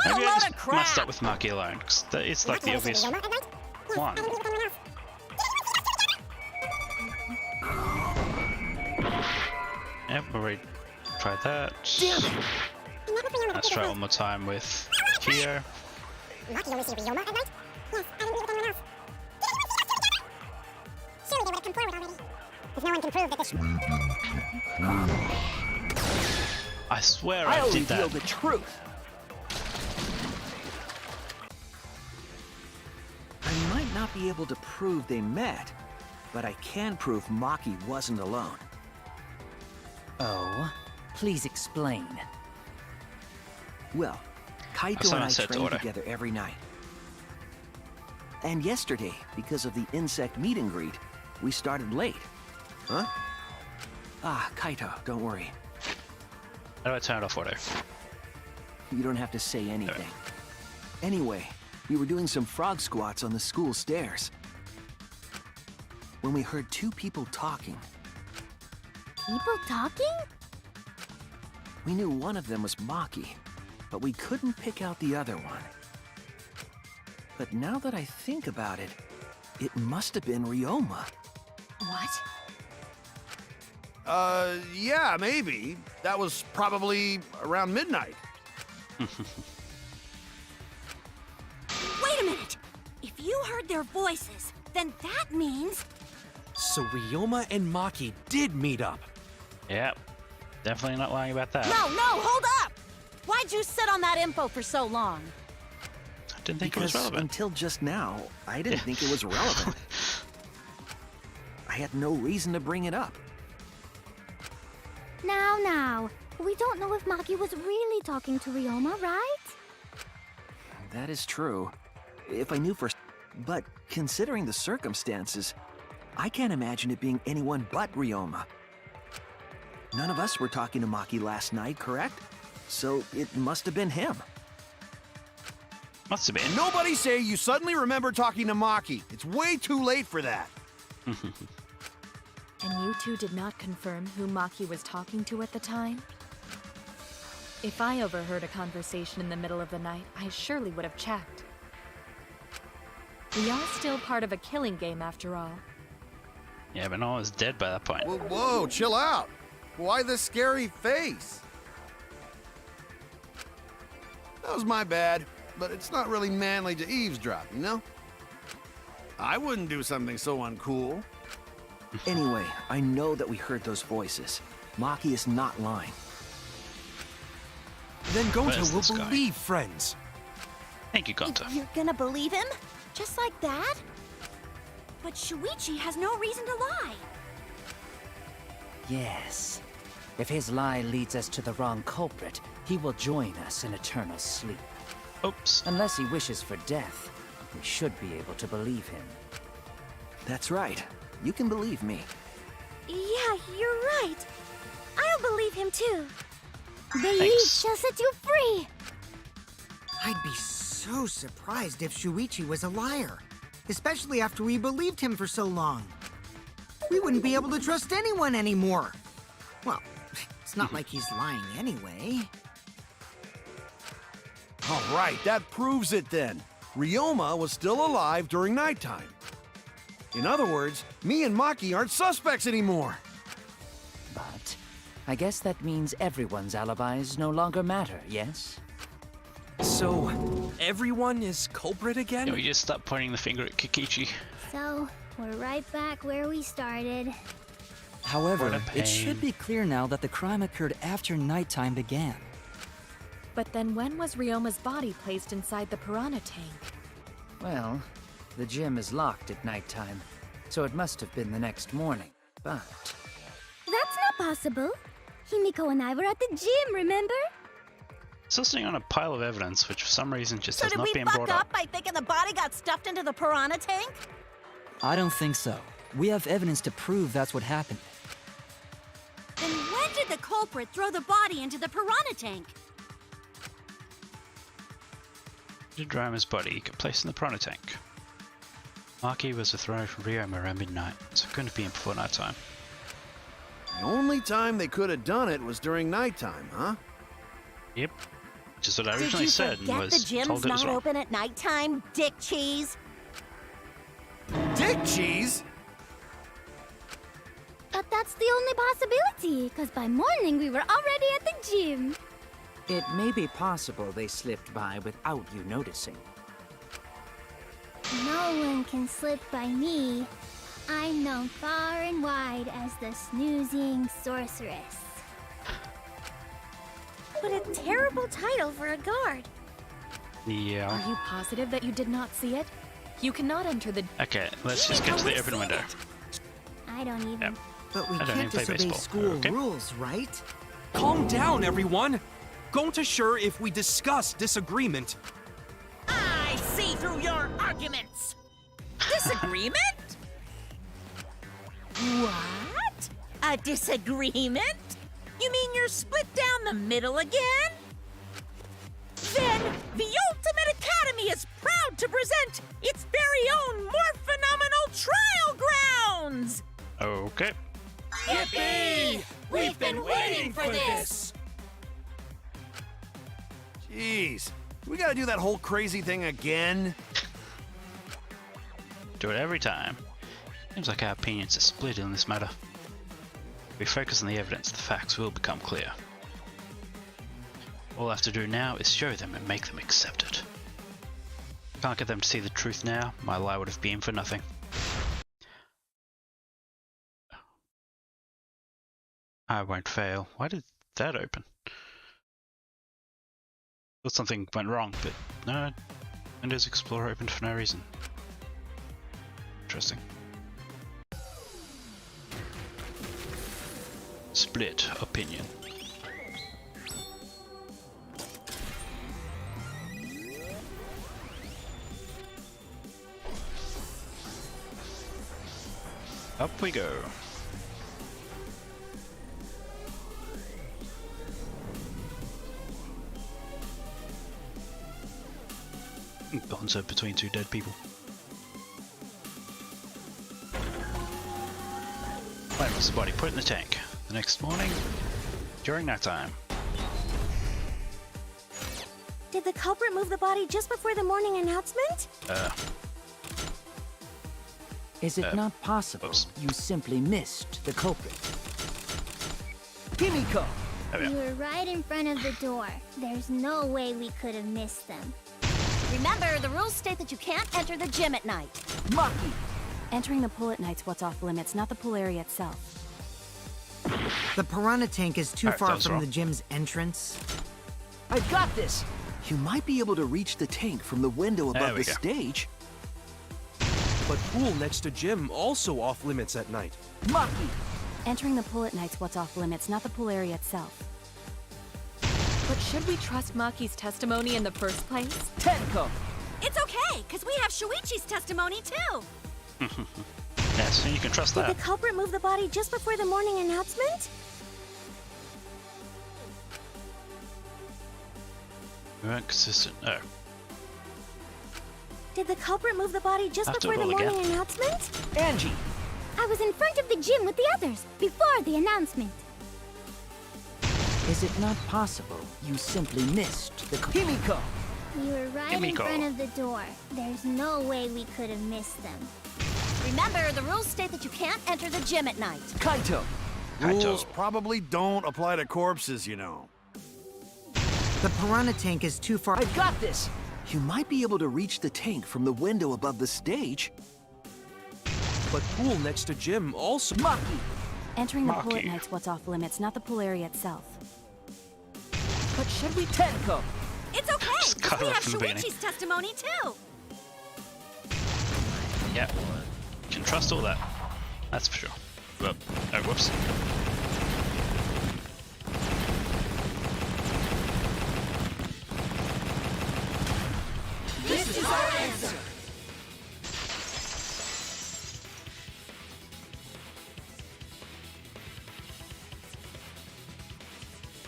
Maybe I just messed up with Maki alone, because it's like the obvious one. Yep, already tried that. Let's try it one more time with Kyo. Maki only see Ryoma at night? Yes, I didn't meet with anyone else. Surely they would have come forward already. If no one can prove that this... I swear I did that. I'll reveal the truth. I might not be able to prove they met, but I can prove Maki wasn't alone. Oh, please explain. Well, Kaito and I train together every night. And yesterday, because of the insect meet and greet, we started late. Huh? Ah, Kaito, don't worry. How do I turn it off auto? You don't have to say anything. Anyway, we were doing some frog squats on the school stairs when we heard two people talking. People talking? We knew one of them was Maki, but we couldn't pick out the other one. But now that I think about it, it must have been Ryoma. What? Yeah, maybe. That was probably around midnight. Wait a minute! If you heard their voices, then that means... So Ryoma and Maki did meet up. Yep. Definitely not lying about that. No, hold up! Why'd you sit on that info for so long? I didn't think because it was relevant. Until just now, I didn't think it was relevant. I had no reason to bring it up. Now, we don't know if Maki was really talking to Ryoma, right? That is true. If I knew first. But considering the circumstances, I can't imagine it being anyone but Ryoma. None of us were talking to Maki last night, correct? So it must have been him. Must have been. Nobody say you suddenly remember talking to Maki. It's way too late for that. And you two did not confirm who Maki was talking to at the time? If I overheard a conversation in the middle of the night, I surely would have checked. We are still part of a killing game after all. Yeah, but no one was dead by that point. Whoa, chill out. Why the scary face? That was my bad, but it's not really manly to eavesdrop, you know? I wouldn't do something so uncool. Anyway, I know that we heard those voices. Maki is not lying. Then Gonta will believe friends. Thank you, Gonta. You're gonna believe him? Just like that? But Shuichi has no reason to lie. Yes. If his lie leads us to the wrong culprit, he will join us in eternal sleep. Oops. Unless he wishes for death, we should be able to believe him. That's right. You can believe me. Yeah, you're right. I'll believe him too. Believe shall set you free. I'd be so surprised if Shuichi was a liar, especially after we believed him for so long. We wouldn't be able to trust anyone anymore. Well, it's not like he's lying anyway. All right, that proves it then. Ryoma was still alive during nighttime. In other words, me and Maki aren't suspects anymore. But I guess that means everyone's alibis no longer matter, yes? So, everyone is culprit again? Yeah, we just stopped pointing the finger at Kikichi. So, we're right back where we started. However, it should be clear now that the crime occurred after nighttime began. But then when was Ryoma's body placed inside the piranha tank? Well, the gym is locked at nighttime, so it must have been the next morning, but... That's not possible. Himiko and I were at the gym, remember? Still sitting on a pile of evidence, which for some reason just has did not we been fuck brought up up. by thinking the body got stuffed into the piranha tank? I don't think so. We have evidence to prove that's what happened. Then when did the culprit throw the body into the piranha tank? Did Ryama's body get placed in the piranha tank? Maki was thrown from Ryoma around midnight, so it couldn't have been before nighttime. The only time they could have done it was during nighttime, huh? Yep. Just what I Did originally you said and forget was the gym's told it was not wrong. open at nighttime, Dick Cheese? Dick cheese? But that's the only possibility, because by morning we were already at the gym. It may be possible they slipped by without you noticing. No one can slip by me. I'm known far and wide as the snoozing sorceress. What a terrible title for a guard. Yeah. Are you positive that you did not see it? You cannot enter the... Okay, let's just get to the open window. I don't even. Yep. But we I don't can't even play disobey baseball. school Okay. rules, right? Calm down, everyone. Going to sure if we discuss disagreement. I see through your arguments. Disagreement? What? A disagreement? You mean you're split down the middle again? Then the Ultimate Academy is proud to present its very own more phenomenal trial grounds! Okay. Yippee! We've been waiting for this! Jeez. We gotta do that whole crazy thing again? Do it every time. Seems like our opinions are split in this matter. If we focus on the evidence, the facts will become clear. All I have to do now is show them and make them accept it. Can't get them to see the truth now, my lie would have been for nothing. I won't fail. Why did that open? Thought something went wrong, but no. Windows Explorer opened for no reason. Interesting. Split opinion. Up we go. Bonzo between two dead people. Where was the body? Put it in the tank. The next morning, during that time. Did the culprit move the body just before the morning announcement? Is it not possible you simply missed the culprit? Himiko! You were right in front of the door. There's no way we could have missed them. Remember, the rules state that you can't enter the gym at night. Maki! Entering the pool at night's what's off limits, not the pool area itself. The piranha tank is too Alright, that far was from wrong. the gym's entrance. I've got this! You might be able to reach the tank from the window There above we the go. stage. But pool next to gym also off limits at night. Maki! Entering the pool at night's what's off limits, not the pool area itself. But should we trust Maki's testimony in the first place? Tenko! It's okay, because we have Shuichi's testimony too. Yes, and you can trust Did that. the culprit move the body just before the morning announcement? We weren't consistent. Oh. Did the culprit move the body just Have to before the roll again. morning announcement? Angie! I was in front of the gym with the others, before the announcement. Is it not possible you simply missed the Himiko! You were right in Himiko. front of the door. There's no way we could have missed them. Remember, the rules state that you can't enter the gym at night. Kaito! Rules probably don't apply to corpses, you know. The piranha tank is too far. I've got this! You might be able to reach the tank from the window above the stage. But pool next to gym also... Maki! Entering the pool at Maki. night's what's off limits, not the pool area itself. But should we Tenko? It's okay, Just because cut we it have off from the beginning. Shuichi's testimony too. Yep. Can trust all that. That's for sure. But, oh, whoops. This is our answer!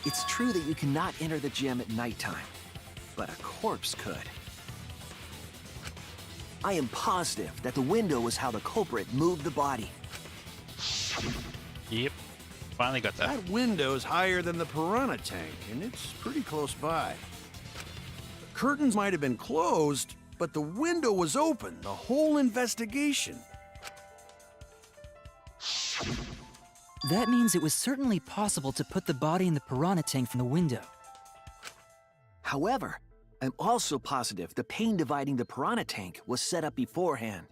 It's true that you cannot enter the gym at nighttime, but a corpse could. I am positive that the window was how the culprit moved the body. Yep. Finally got that. That window's higher than the piranha tank, and it's pretty close by. The curtains might have been closed, but the window was open the whole investigation. That means it was certainly possible to put the body in the piranha tank from the window. However, I'm also positive the pane dividing the piranha tank was set up beforehand.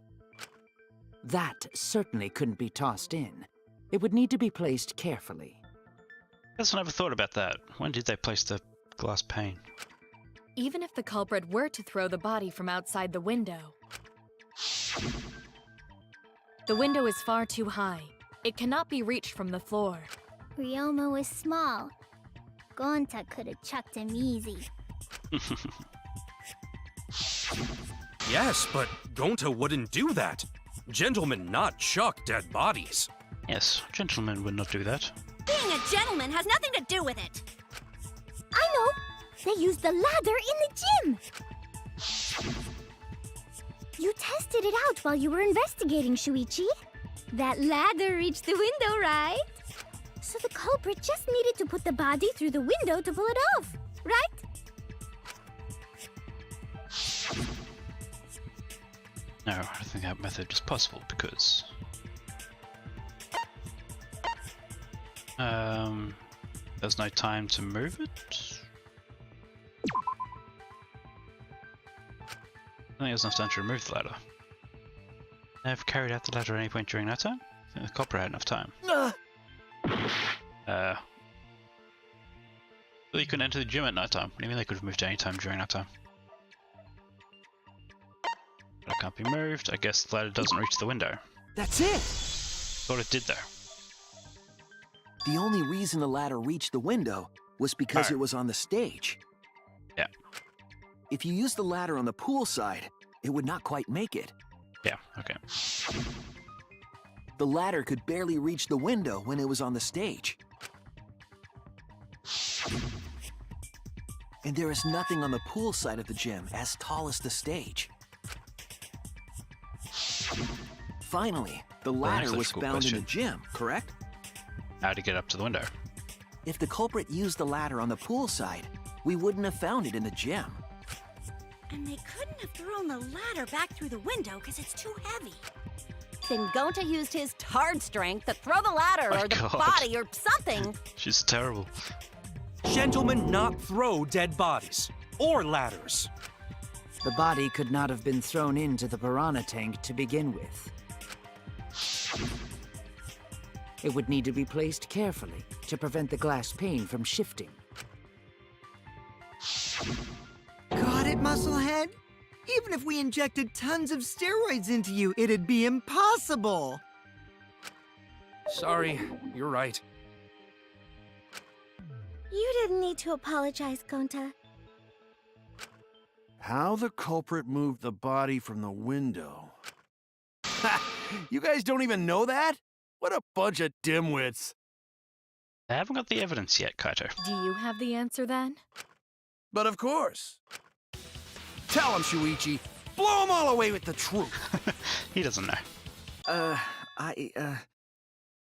That certainly couldn't be tossed in. It would need to be placed carefully. I guess I never thought about that. When did they place the glass pane? Even if the culprit were to throw the body from outside the window, the window is far too high. It cannot be reached from the floor. Ryoma was small. Gonta could have chucked him easy. Yes, but Gonta wouldn't do that. Gentlemen not chuck dead bodies. Yes, gentlemen would not do that. Being a gentleman has nothing to do with it. I know! They used the ladder in the gym! You tested it out while you were investigating, Shuichi. That ladder reached the window, right? So the culprit just needed to put the body through the window to pull it off, right? No, I don't think that method is possible because... there's no time to move it? I think there's enough time to remove the ladder. Never carried out the ladder at any point during that time? I think the culprit had enough time. Well, you couldn't enter the gym at night time. What do you mean they could have moved any time during that time? But it can't be moved. I guess the ladder doesn't reach the window. That's it! Thought it did though. The only reason the ladder reached the window was because it was on the stage. Yeah. If you used the ladder on the pool side, it would not quite make it. Yeah, okay. The ladder could barely reach the window when it was on the stage. And there is nothing on the pool side of the gym as tall as the stage. Finally, the ladder was found in the gym, correct? How to get up to the window? If the culprit used the ladder on the pool side, we wouldn't have found it in the gym. And they couldn't have thrown the ladder back through the window because it's too heavy. Then Gonta used his tard strength to throw the ladder My or the God. body or something. She's terrible. Gentlemen not throw dead bodies. Or ladders. The body could not have been thrown into the piranha tank to begin with. It would need to be placed carefully to prevent the glass pane from shifting. Got it, Musclehead? Even if we injected tons of steroids into you, it'd be impossible! Sorry, you're right. You didn't need to apologize, Gonta. How the culprit moved the body from the window. Ha! You guys don't even know that? What a bunch of dimwits. I haven't got the evidence yet, Kaito. Do you have the answer then? But of course. Tell him, Shuichi. Blow him all away with the truth. He doesn't know. I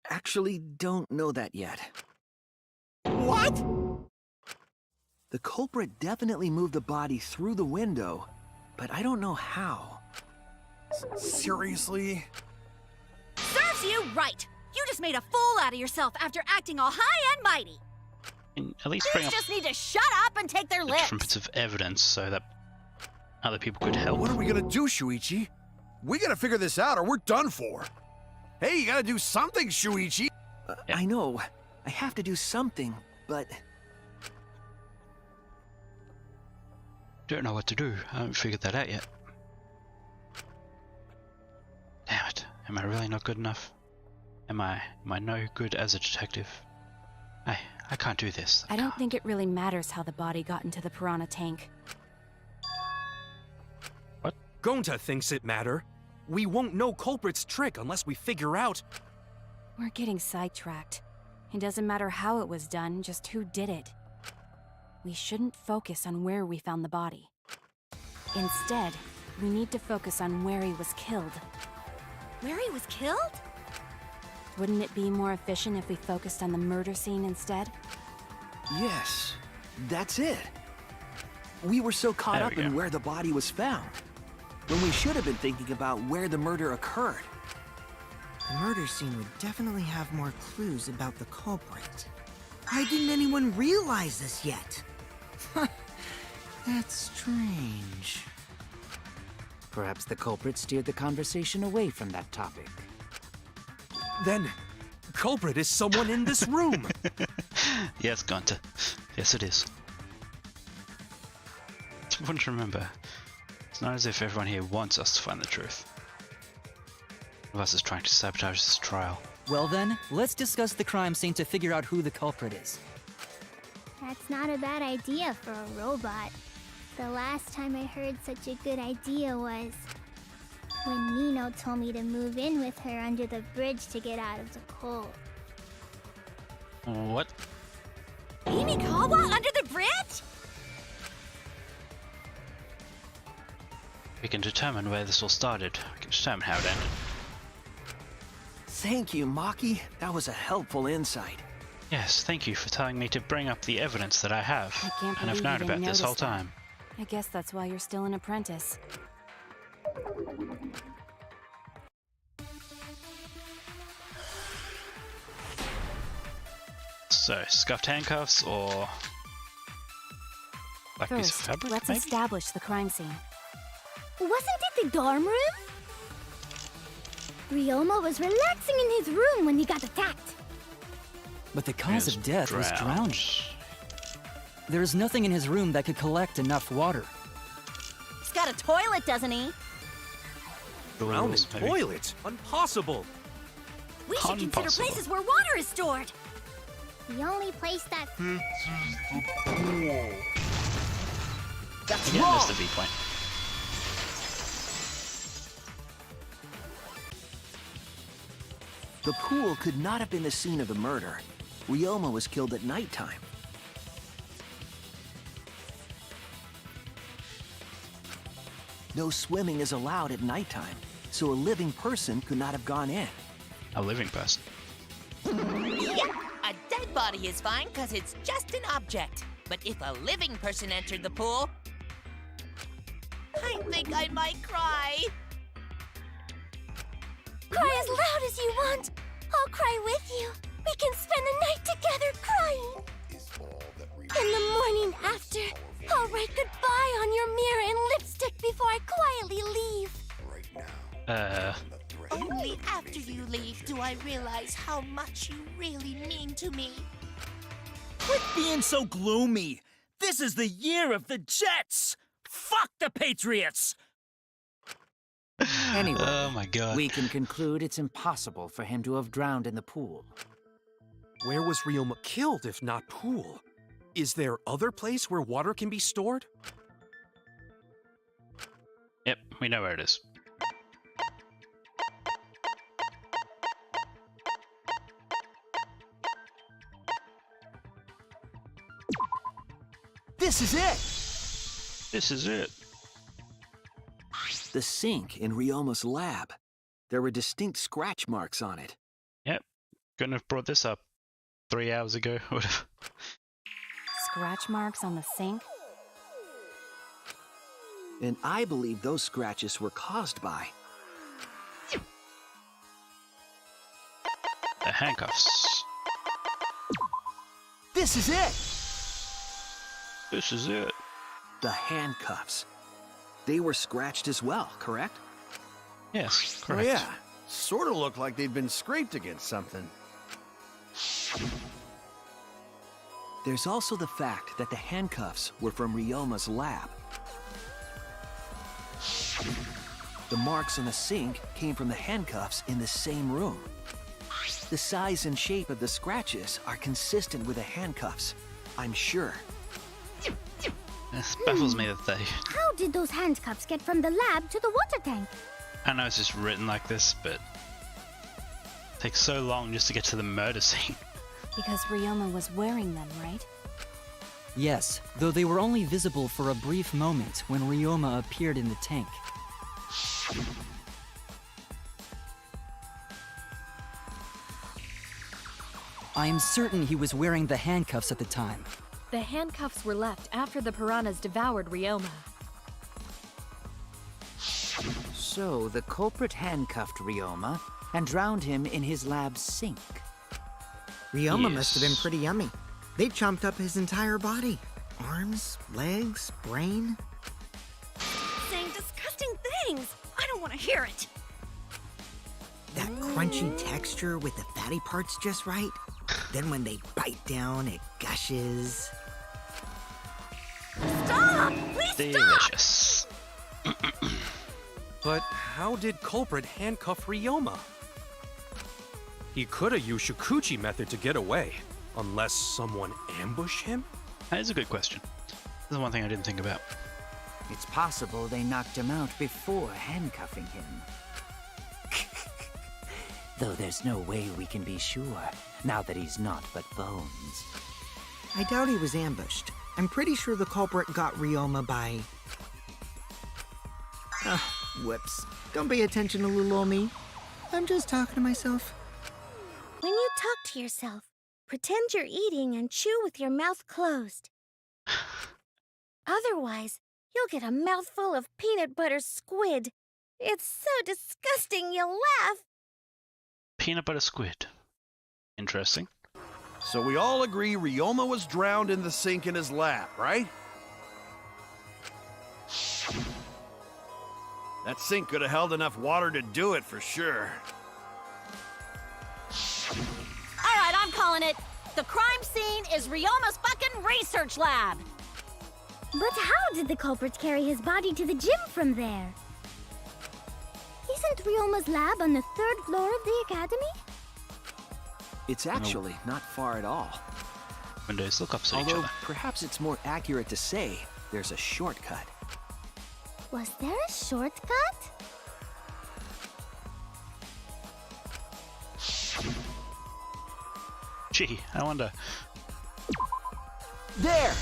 actually don't know that yet. What? The culprit definitely moved the body through the window, but I don't know how. Seriously? Serves you right. You just made a fool out of yourself after acting all high and mighty. And at least bring Dudes up just need to shut up and take their lips. different bits of evidence so that other people could help. What are we gonna do, Shuichi? We gotta figure this out or we're done for. Hey, you gotta do something, Shuichi. I know. I have to do something, but... Don't know what to do. I haven't figured that out yet. Damn it. Am I really not good enough? Am I no good as a detective? I can't do this. I don't think it really matters how the body got into the piranha tank. What? Gonta thinks it matter. We won't know culprit's trick unless we figure out. We're getting sidetracked. It doesn't matter how it was done, just who did it. We shouldn't focus on where we found the body. Instead, we need to focus on where he was killed. Where he was killed? Wouldn't it be more efficient if we focused on the murder scene instead? Yes, that's it. We were so caught up in where the body was found, when we should have been thinking about where the murder occurred. The murder scene would definitely have more clues about the culprit. Why didn't anyone realize this yet? That's strange. Perhaps the culprit steered the conversation away from that topic. Then, culprit is someone in this room. Yes, Gunter. Yes, it is. It's important to remember, it's not as if everyone here wants us to find the truth. One of us is trying to sabotage this trial. Well then, let's discuss the crime scene to figure out who the culprit is. That's not a bad idea for a robot. The last time I heard such a good idea was when Nino told me to move in with her under the bridge to get out of the cold. What? Himikawa under the bridge? We can determine where this all started. We can determine how it ended. Thank you, Maki. That was a helpful insight. Yes, thank you for telling me to bring up the evidence that I have. I can't And I've believe known you about didn't this whole notice that. time. I guess that's why you're still an apprentice. So, scuffed handcuffs or black piece of First, fabric, let's maybe? establish the crime scene. Wasn't it the dorm room? Ryoma was relaxing in his room when he got attacked. But the cause He of death was drowned. drowning. There is nothing in his room that could collect enough water. He's got a toilet, doesn't he? Drowned in Rules, maybe. toilets? Impossible. We should consider Impossible. places where water is stored. The only place that That's Again, wrong! there's the V point. The pool could not have been the scene of the murder. Ryoma was killed at nighttime. No swimming is allowed at nighttime, so a living person could not have gone in. A living person. Yeah, a dead body is fine because it's just an object. But if a living person entered the pool, I think I might cry. Cry as loud as you want. I'll cry with you. We can spend the night together crying. In the morning after, I'll write goodbye on your mirror in lipstick before I quietly leave. Only after you leave do I realize how much you really mean to me. Quit being so gloomy. This is the year of the Jets. Fuck the Patriots. Anyway, Oh my god. we can conclude it's impossible for him to have drowned in the pool. Where was Ryoma killed if not pool? Is there other place where water can be stored? Yep, we know where it is. This is it! This is it. The sink in Ryoma's lab. There were distinct scratch marks on it. Yep. Couldn't have brought this up 3 hours ago. Would've. Scratch marks on the sink? And I believe those scratches were caused by The handcuffs. This is it! This is it. The handcuffs. They were scratched as well, correct? Yes, Oh correct. yeah, sort of looked like they'd been scraped against something. There's also the fact that the handcuffs were from Ryoma's lab. The marks on the sink came from the handcuffs in the same room. The size and shape of the scratches are consistent with the handcuffs, I'm sure. This baffles me that they... How did those handcuffs get from the lab to the water tank? I know it's just written like this, but... It takes so long just to get to the murder scene. Because Ryoma was wearing them, right? Yes, though they were only visible for a brief moment when Ryoma appeared in the tank. I am certain he was wearing the handcuffs at the time. The handcuffs were left after the piranhas devoured Ryoma. So the culprit handcuffed Ryoma and drowned him in his lab's sink. Ryoma must have been pretty yummy. They chomped up his entire body. Arms, legs, brain. Saying disgusting things. I don't want to hear it. That crunchy texture with the fatty parts just right. Then when they bite down, it gushes. Stop! Please Delicious. But how did culprit handcuff Ryoma? He could have used Shikuchi method to get away, unless someone ambushed him? That is a good question. This is one thing I didn't think about. It's possible they knocked him out before handcuffing him. Though there's no way we can be sure, now that he's not but bones. I doubt he was ambushed. I'm pretty sure the culprit got Ryoma by... whoops. Don't pay attention to little old me. I'm just talking to myself. When you talk to yourself, pretend you're eating and chew with your mouth closed. Otherwise, you'll get a mouthful of peanut butter squid. It's so disgusting you'll laugh. Peanut butter squid. Interesting. So we all agree Ryoma was drowned in the sink in his lab, right? That sink could have held enough water to do it for sure. All right, I'm calling it. The crime scene is Ryoma's fucking research lab. But how did the culprit carry his body to the gym from there? Isn't Ryoma's lab on the 3rd floor of the academy? It's actually not far at all. Windows look opposite each Although, other. perhaps it's more accurate to say there's a shortcut. Was there a shortcut? Gee, I wonder. There!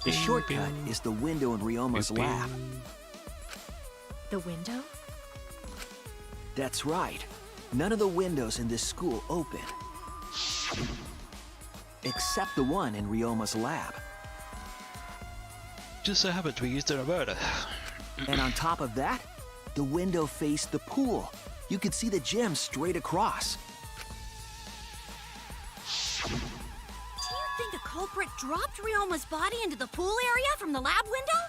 The shortcut is the window in Ryoma's lab. The window? That's right. None of the windows in this school open. Except the one in Ryoma's lab. Just so happens we used a remote. And on top of that, the window faced the pool. You could see the gym straight across. Do you think the culprit dropped Ryoma's body into the pool area from the lab window?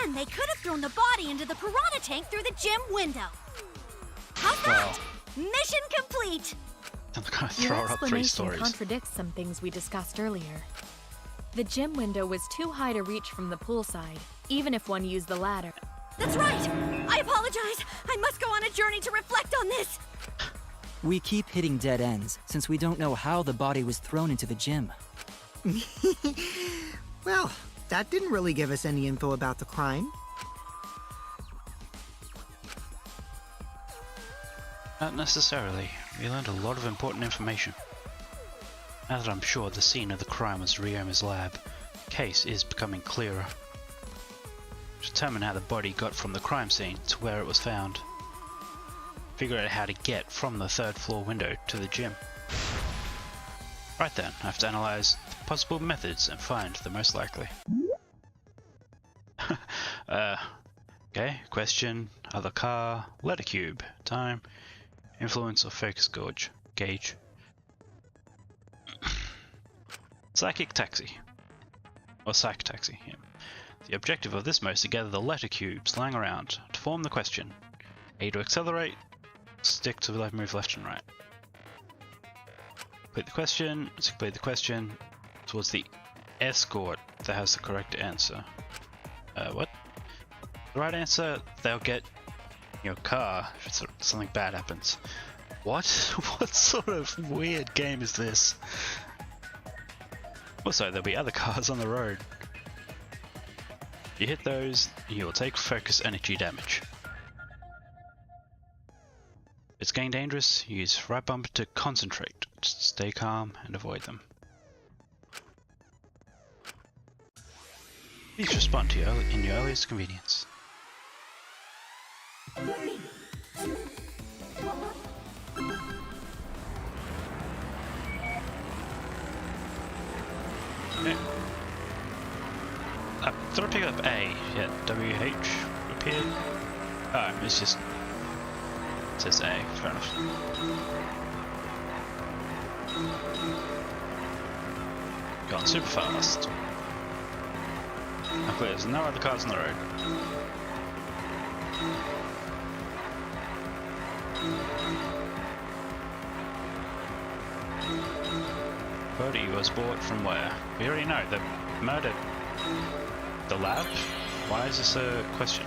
Then they could have thrown the body into the piranha tank through the gym window. How's that? Mission complete! I'm gonna Your throw up 3 explanation stories. contradicts some things we discussed earlier. The gym window was too high to reach from the pool side, even if one used the ladder. That's right! I apologize! I must go on a journey to reflect on this! We keep hitting dead ends, since we don't know how the body was thrown into the gym. Well, that didn't really give us any info about the crime. Not necessarily. We learned a lot of important information. Now that I'm sure the scene of the crime was Ryoma's lab, the case is becoming clearer. To determine how the body got from the crime scene to where it was found. Figure out how to get from the 3rd floor window to the gym. Right then, I have to analyze the possible methods and find the most likely. Okay, question, other car, letter cube, time, influence or focus gauge. Psychic taxi. Or psych taxi, yeah. The objective of this mode is to gather the letter cubes lying around to form the question. A to accelerate, stick to left, move left and right. Complete the question towards the escort that has the correct answer. What? The right answer, they'll get your car if something bad happens. What? What sort of weird game is this? Also, there'll be other cars on the road. If you hit those, you will take focus energy damage. If it's getting dangerous, use right bumper to concentrate. Just stay calm and avoid them. Please respond to in your earliest convenience. Okay. I thought I picked up A. Yeah, WH appeared. Oh, it's just... It says A, fair enough. Gone super fast. Luckily there's no other cars on the road. Bodhi was bought from where? We already know, the murder... The lab? Why is this a question?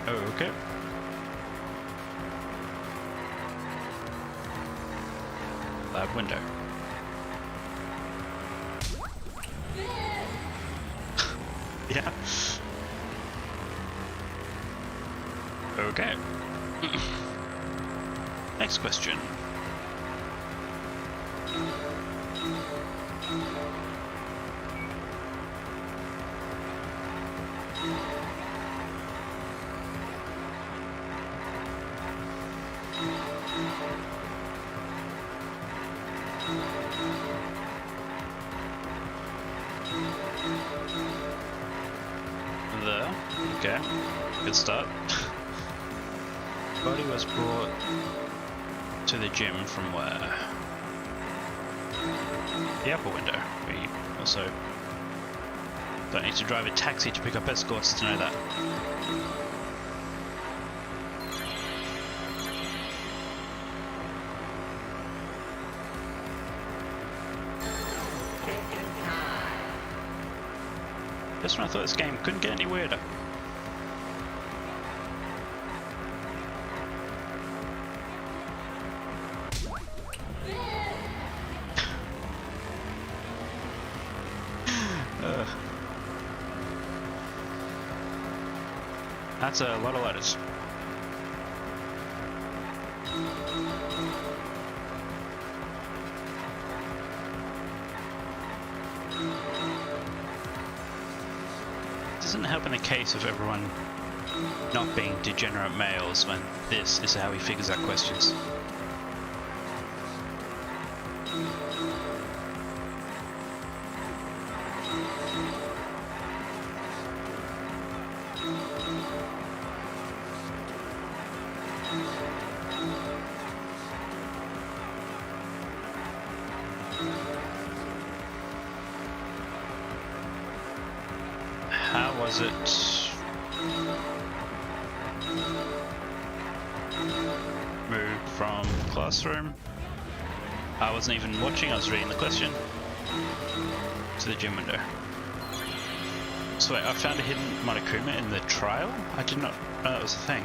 Oh, okay. Lab window. Yeah. Okay. Next question. There. Okay. Good start. Body was brought to the gym from where? The upper window. We also don't need to drive a taxi to pick up escorts to know that. Just when I thought this game couldn't get any weirder. That's a lot of letters. Doesn't help in the case of everyone not being degenerate males when this is how he figures out questions. How was it moved from classroom? I wasn't even watching, I was reading the question, to the gym window. So wait, I found a hidden Monokuma in the trial? I did not know that was a thing.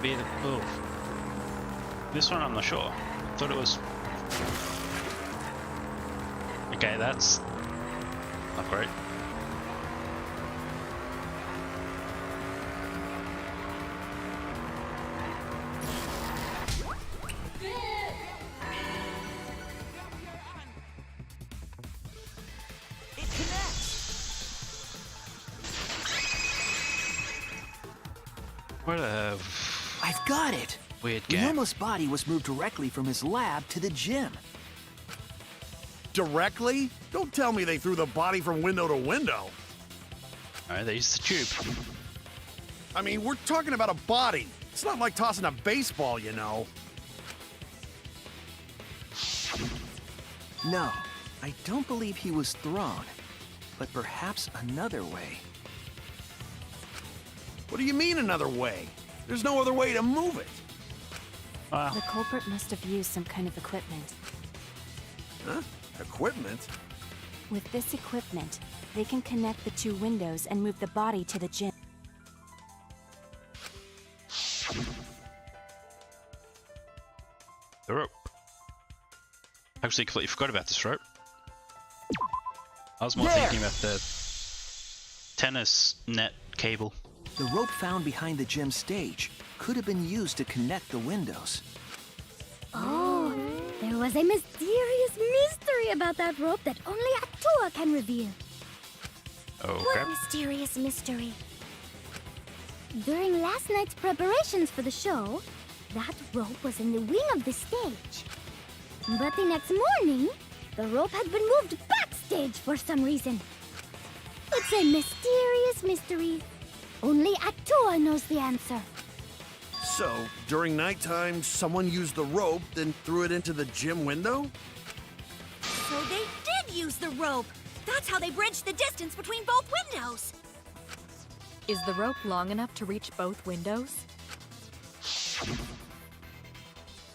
Be the oh. This one I'm not sure. Thought it was. Okay, that's not great. What a I've got it! weird game. Ryoma's body was moved directly from his lab to the gym. Directly? Don't tell me they threw the body from window to window. Alright, they used the tube. I mean, we're talking about a body. It's not like tossing a baseball, you know. No, I don't believe he was thrown. But perhaps another way. What do you mean another way? There's no other way to move it. Wow. The culprit must have used some kind of equipment. Huh? Equipment? With this equipment, they can connect the two windows and move the body to the gym. The rope. Actually, completely forgot about this rope. I was more thinking about the tennis net cable. The rope found behind the gym stage could have been used to connect the windows. Oh, there was a mysterious mystery about that rope that only Atua can reveal. Okay. What mysterious mystery? During last night's preparations for the show, that rope was in the wing of the stage. But the next morning, the rope had been moved backstage for some reason. It's a mysterious mystery. Only Atua knows the answer. So, during nighttime, someone used the rope, then threw it into the gym window? So they did use the rope. That's how they bridged the distance between both windows. Is the rope long enough to reach both windows?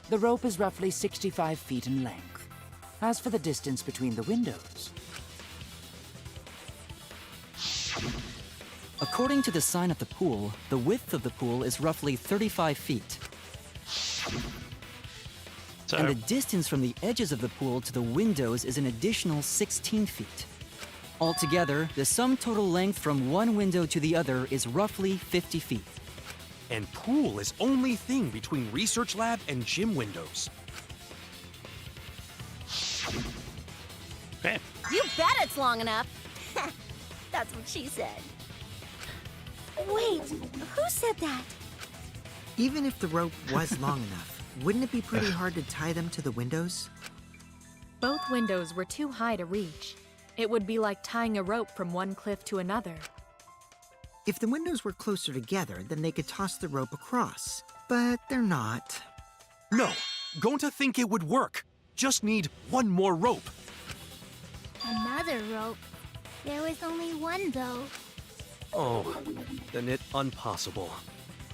The rope is roughly 65 feet in length. As for the distance between the windows, According to the sign at the pool, the width of the pool is roughly 35 feet. So, And the distance from the edges of the pool to the windows is an additional 16 feet. Altogether, the sum total length from one window to the other is roughly 50 feet. And pool is only thing between research lab and gym windows. okay. You bet it's long enough. That's what she said. Wait, who said that? Even if the rope was long enough, wouldn't it be pretty hard to tie them to the windows? Both windows were too high to reach. It would be like tying a rope from one cliff to another. If the windows were closer together, then they could toss the rope across. But they're not. No, going to think it would work. Just need one more rope. Another rope. There was only one, though. Oh, then it impossible.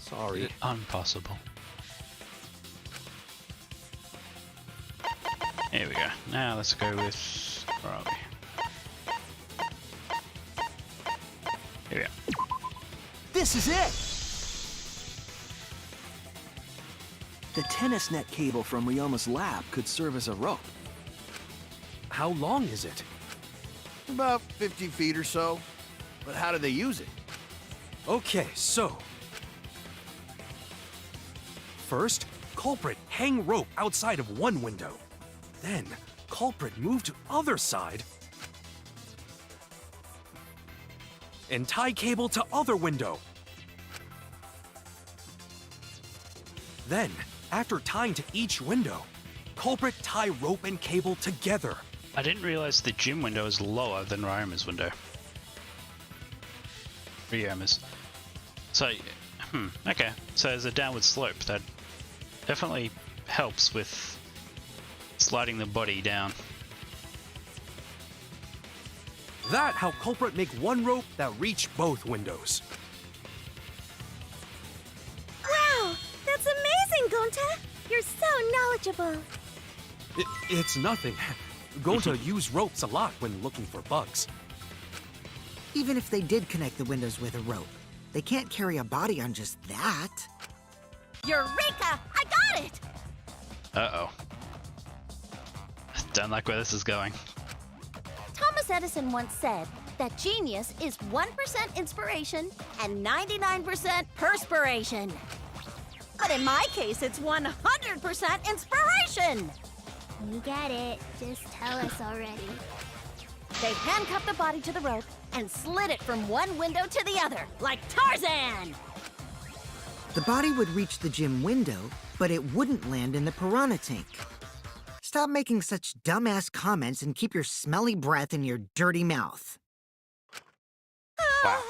Sorry. Impossible. Here we go. Now let's go with... Where are we? Here we go. This is it! The tennis net cable from Ryoma's lab could serve as a rope. How long is it? About 50 feet or so. But how do they use it? Okay, so... First, culprit hang rope outside of one window. Then, culprit move to other side. And tie cable to other window. Then, after tying to each window, culprit tie rope and cable together. I didn't realize the gym window is lower than Ryoma's window. Ryoma's. So, okay. So there's a downward slope that definitely helps with sliding the body down. That how culprit make one rope that reach both windows. Wow, that's amazing, Gonta! You're so knowledgeable. It's nothing. Gonta use ropes a lot when looking for bugs. Even if they did connect the windows with a rope, they can't carry a body on just that. Eureka! I got it! Uh-oh. Don't like where this is going. Thomas Edison once said that genius is 1% inspiration and 99% perspiration. But in my case, it's 100% inspiration! You get it. Just tell us already. They handcuffed the body to the rope and slid it from one window to the other, like Tarzan! The body would reach the gym window, but it wouldn't land in the piranha tank. Stop making such dumbass comments and keep your smelly breath in your dirty mouth. Wow.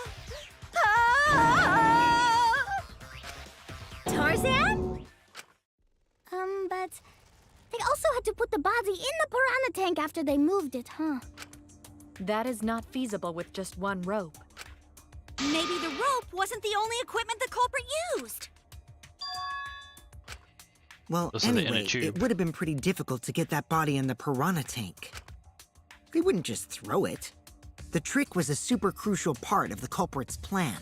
Tarzan? But they also had to put the body in the piranha tank after they moved it, huh? That is not feasible with just one rope. Maybe the rope wasn't the only equipment the culprit used. Well, Also the inner anyway, tube. it would have been pretty difficult to get that body in the piranha tank. They wouldn't just throw it. The trick was a super crucial part of the culprit's plan.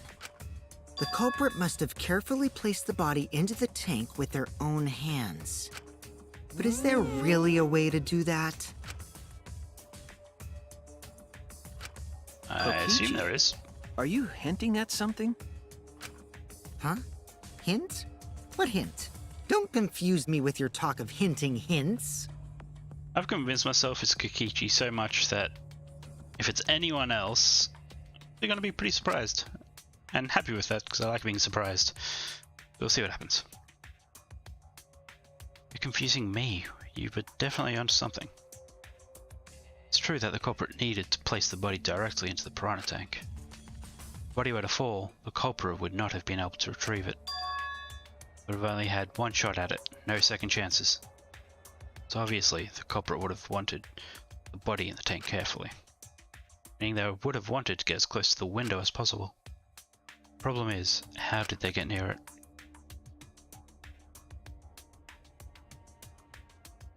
The culprit must have carefully placed the body into the tank with their own hands. But is there really a way to do that? I assume there is. Are you hinting at something? Huh? Hint? What hint? Don't confuse me with your talk of hinting hints. I've convinced myself it's Kokichi so much that if it's anyone else, they're going to be pretty surprised. And happy with that, because I like being surprised. We'll see what happens. You're confusing me. You were definitely onto something. It's true that the culprit needed to place the body directly into the piranha tank. If the body were to fall, the culprit would not have been able to retrieve it. Would have only had one shot at it, no second chances. So obviously, the culprit would have wanted the body in the tank carefully. Meaning they would have wanted to get as close to the window as possible. Problem is, how did they get near it?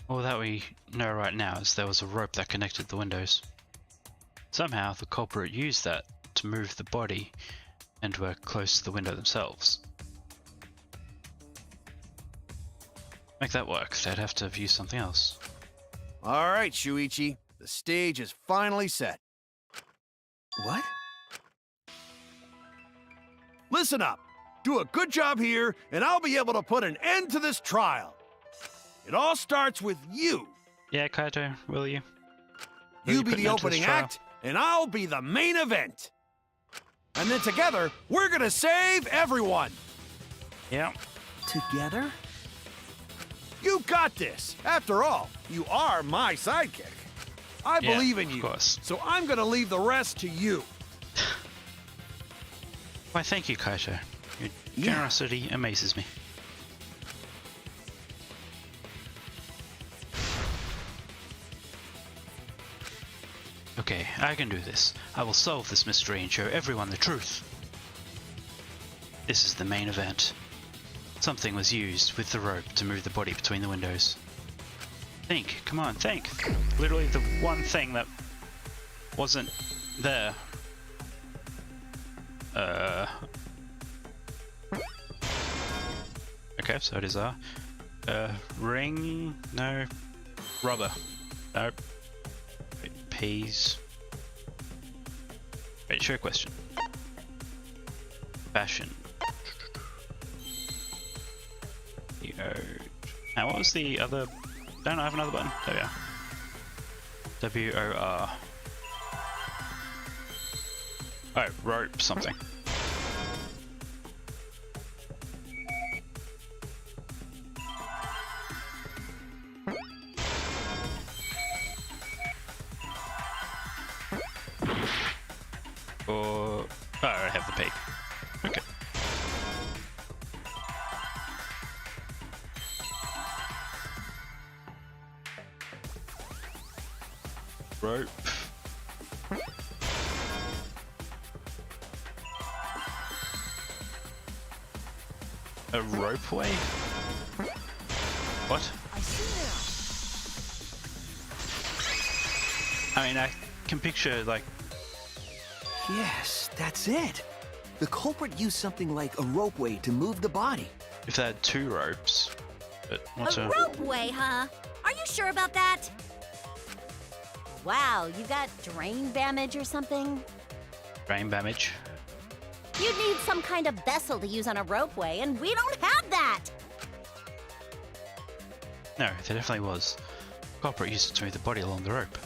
All that we know right now is there was a rope that connected the windows. Somehow the culprit used that to move the body and were close to the window themselves. Make that work, they'd have to have used something else. All right, Shuichi. The stage is finally set. What? Listen up. Do a good job here, and I'll be able to put an end to this trial. It all starts with you. Yeah, Kaito, will you? You be the opening act, and I'll be the main event. And then together, we're gonna save everyone. Yeah. Together? You got this. After all, you are my sidekick. I believe in you, of course. So I'm gonna leave the rest to you. Why, thank you, Kaito. Your generosity amazes me. Okay, I can do this. I will solve this mystery and show everyone the truth. This is the main event. Something was used with the rope to move the body between the windows. Think, come on, think. Literally the one thing that wasn't there. Okay, so it is ring, no, rubber, no, wait, peas. Wait, sure question. Fashion. Now what was the other? Don't I have another button? There we are. W-O-R. Oh, rope something. Or... Oh, I have the P. Okay. Rope. A ropeway? What? I mean, I can picture, like... Yes, that's it. The culprit used something like a ropeway to move the body. If they had two ropes. But what's a ropeway, huh? Are you sure about that? Wow, you got drain damage or something? Drain damage? You'd need some kind of vessel to use on a ropeway, and we don't have that! No, there definitely was. Culprit used it to move the body along the rope.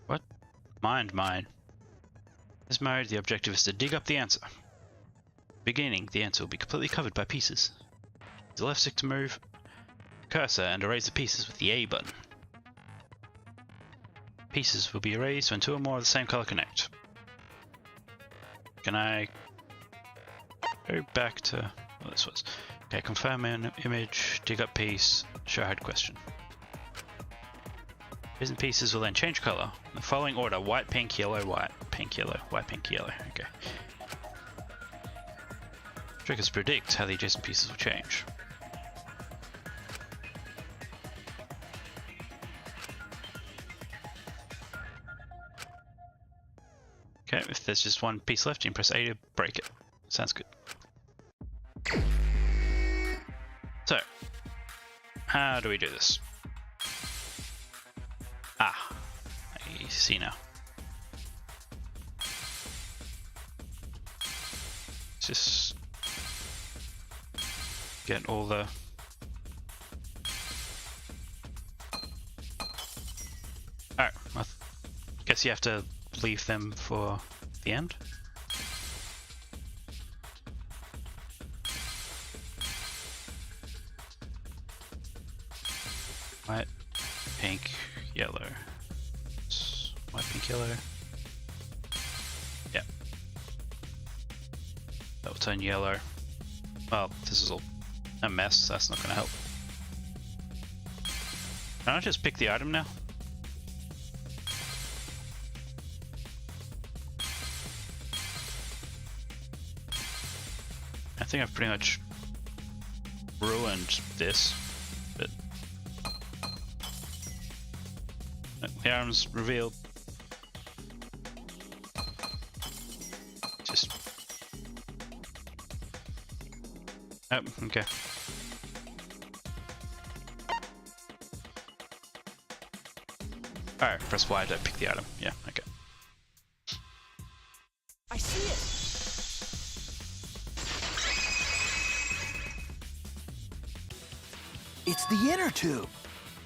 What? Mine. This mode, the objective is to dig up the answer. Beginning, the answer will be completely covered by pieces. Use the left stick to move cursor and erase the pieces with the A button. Pieces will be erased when two or more of the same color connect. Can I go back to what this was? Okay, confirm an image, dig up piece, show HUD question. Recent pieces will then change color in the following order: white, pink, yellow, white, pink, yellow, white, pink, yellow. Okay. Triggers predict how the adjacent pieces will change. Okay, if there's just one piece left, you can press A to break it. Sounds good. So, how do we do this? Ah, I see now. Just get all the Guess you have to leave them for the end. White, pink, yellow. White, pink, yellow. Yeah. That will turn yellow. Well, this is all a mess, so that's not gonna help. Can I just pick the item now? I think I've pretty much ruined this, but the item's revealed. Just oh, okay. Alright, press Y to pick the item. Yeah, okay. I see it! It's the inner tube!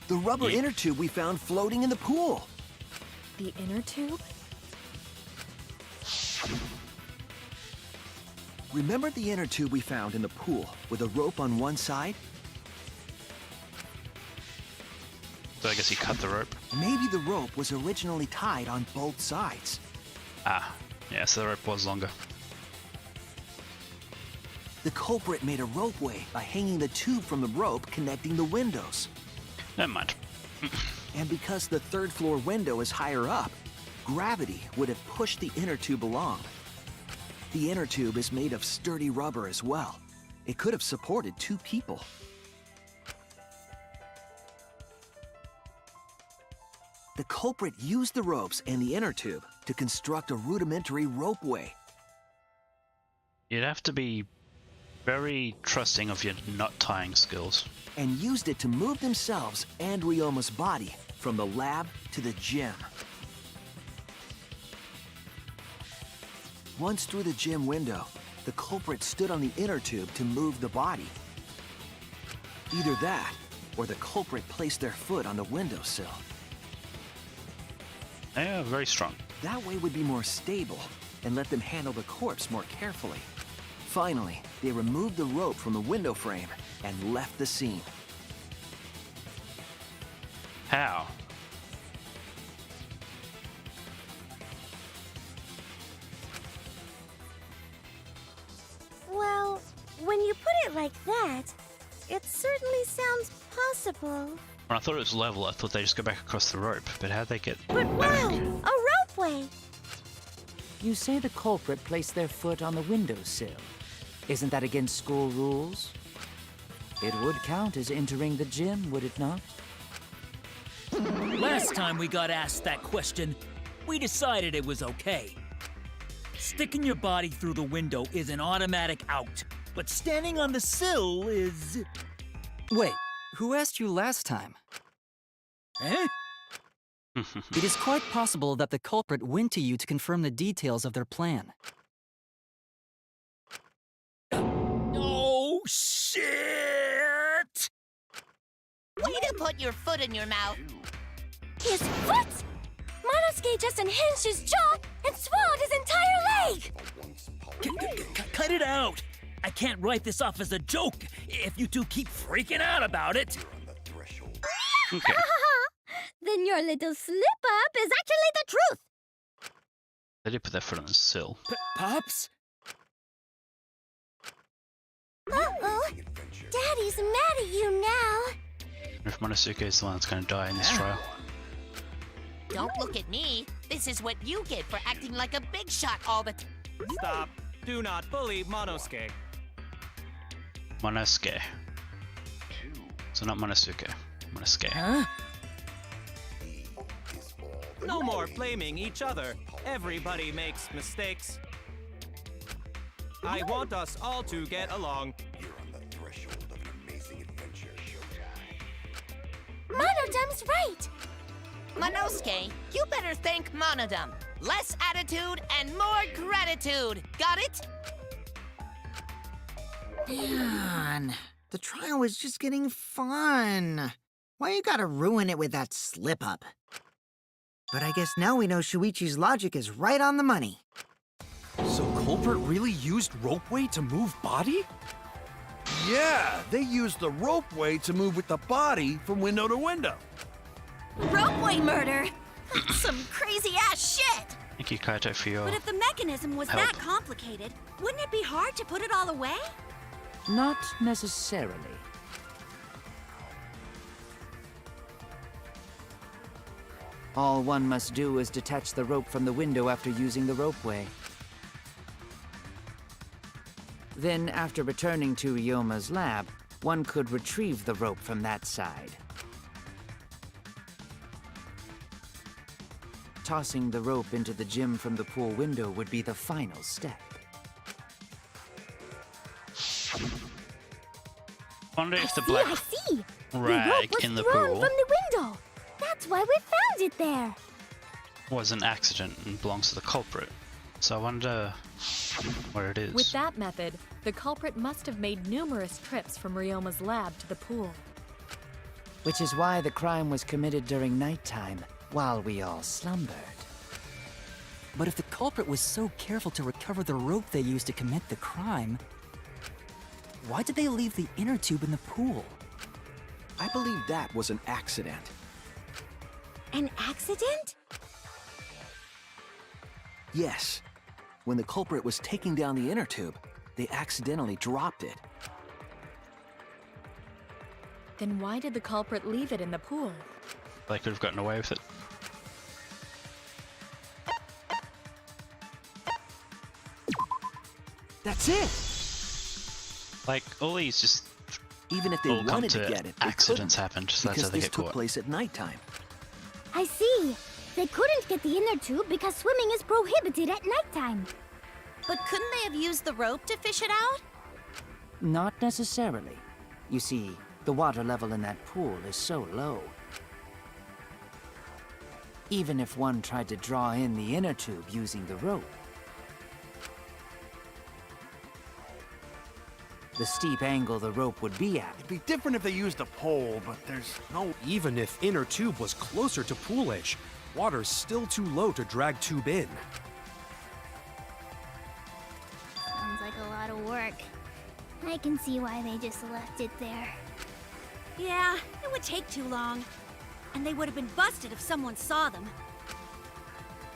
The rubber inner tube we found floating in the pool! The inner tube? Remember the inner tube we found in the pool with a rope on one side? So I guess he cut the rope. Maybe the rope was originally tied on both sides. Ah, yeah, so the rope was longer. The culprit made a ropeway by hanging the tube from the rope connecting the windows. Never mind. And because the third floor window is higher up, gravity would have pushed the inner tube along. The inner tube is made of sturdy rubber as well. It could have supported 2 people. The culprit used the ropes and the inner tube to construct a rudimentary ropeway. You'd have to be very trusting of your knot tying skills. And used it to move themselves and Ryoma's body from the lab to the gym. Once through the gym window, the culprit stood on the inner tube to move the body. Either that, or the culprit placed their foot on the windowsill. They are very strong. That way would be more stable and let them handle the corpse more carefully. Finally, they removed the rope from the window frame and left the scene. How? Well, when you put it like that, it certainly sounds possible. When I thought it was level, I thought they just go back across the rope, but how'd they get But wow, a ropeway! You say the culprit placed their foot on the windowsill. Isn't that against school rules? It would count as entering the gym, would it not? Last time we got asked that question, we decided it was okay. Sticking your body through the window is an automatic out, but standing on the sill is... Wait, who asked you last time? Eh? It is quite possible that the culprit went to you to confirm the details of their plan. Oh, shit! Way to put your foot in your mouth. His foot! Monosuke just unhinged his jaw and swallowed his entire leg! Cut it out! I can't write this off as a joke if you two keep freaking out about it. Okay. Then your little slip-up is actually the truth! They did put their foot on the sill. Pops? Uh-oh. Daddy's mad at you now. If Monosuke is the one that's going to die in this trial. Don't look at me. This is what you get for acting like a big shot all the time. Stop. Do not bully Monosuke. Monosuke. So not Monosuke. Monosuke. Huh? No more blaming each other. Everybody makes mistakes. I want us all to get along. Monodam's right! Monosuke, you better thank Monodam. Less attitude and more gratitude. Got it? Man, the trial was just getting fun. Why you gotta ruin it with that slip-up? But I guess now we know Shuichi's logic is right on the money. So Culprit really used ropeway to move body? Yeah, they used the ropeway to move with the body from window to window. Ropeway murder? That's some crazy-ass shit! Thank you, Kaito, for your But if the mechanism was help. that complicated, wouldn't it be hard to put it all away? Not necessarily. All one must do is detach the rope from the window after using the ropeway. Then, after returning to Ryoma's lab, one could retrieve the rope from that side. Tossing the rope into the gym from the pool window would be the final step. Wonder if the I black see. The rope rag was in the thrown pool from the window. That's why we found it there. was an accident and belongs to the culprit. So I wonder what it is. With that method, the culprit must have made numerous trips from Ryoma's lab to the pool. Which is why the crime was committed during nighttime, while we all slumbered. But if the culprit was so careful to recover the rope they used to commit the crime, why did they leave the inner tube in the pool? I believe that was an accident. An accident? Yes. When the culprit was taking down the inner tube, they accidentally dropped it. Then why did the culprit leave it in the pool? They could have gotten away with it. That's it! Like, all these just Even if they all come wanted to to get it, they accidents couldn't, happened, so that's because how they this get took caught. place at nighttime. I see. They couldn't get the inner tube because swimming is prohibited at nighttime. But couldn't they have used the rope to fish it out? Not necessarily. You see, the water level in that pool is so low. Even if one tried to draw in the inner tube using the rope, the steep angle the rope would be at. It'd be different if they used a pole, but there's no... Even if inner tube was closer to pool edge, water's still too low to drag tube in. Sounds like a lot of work. I can see why they just left it there. Yeah, it would take too long. And they would have been busted if someone saw them.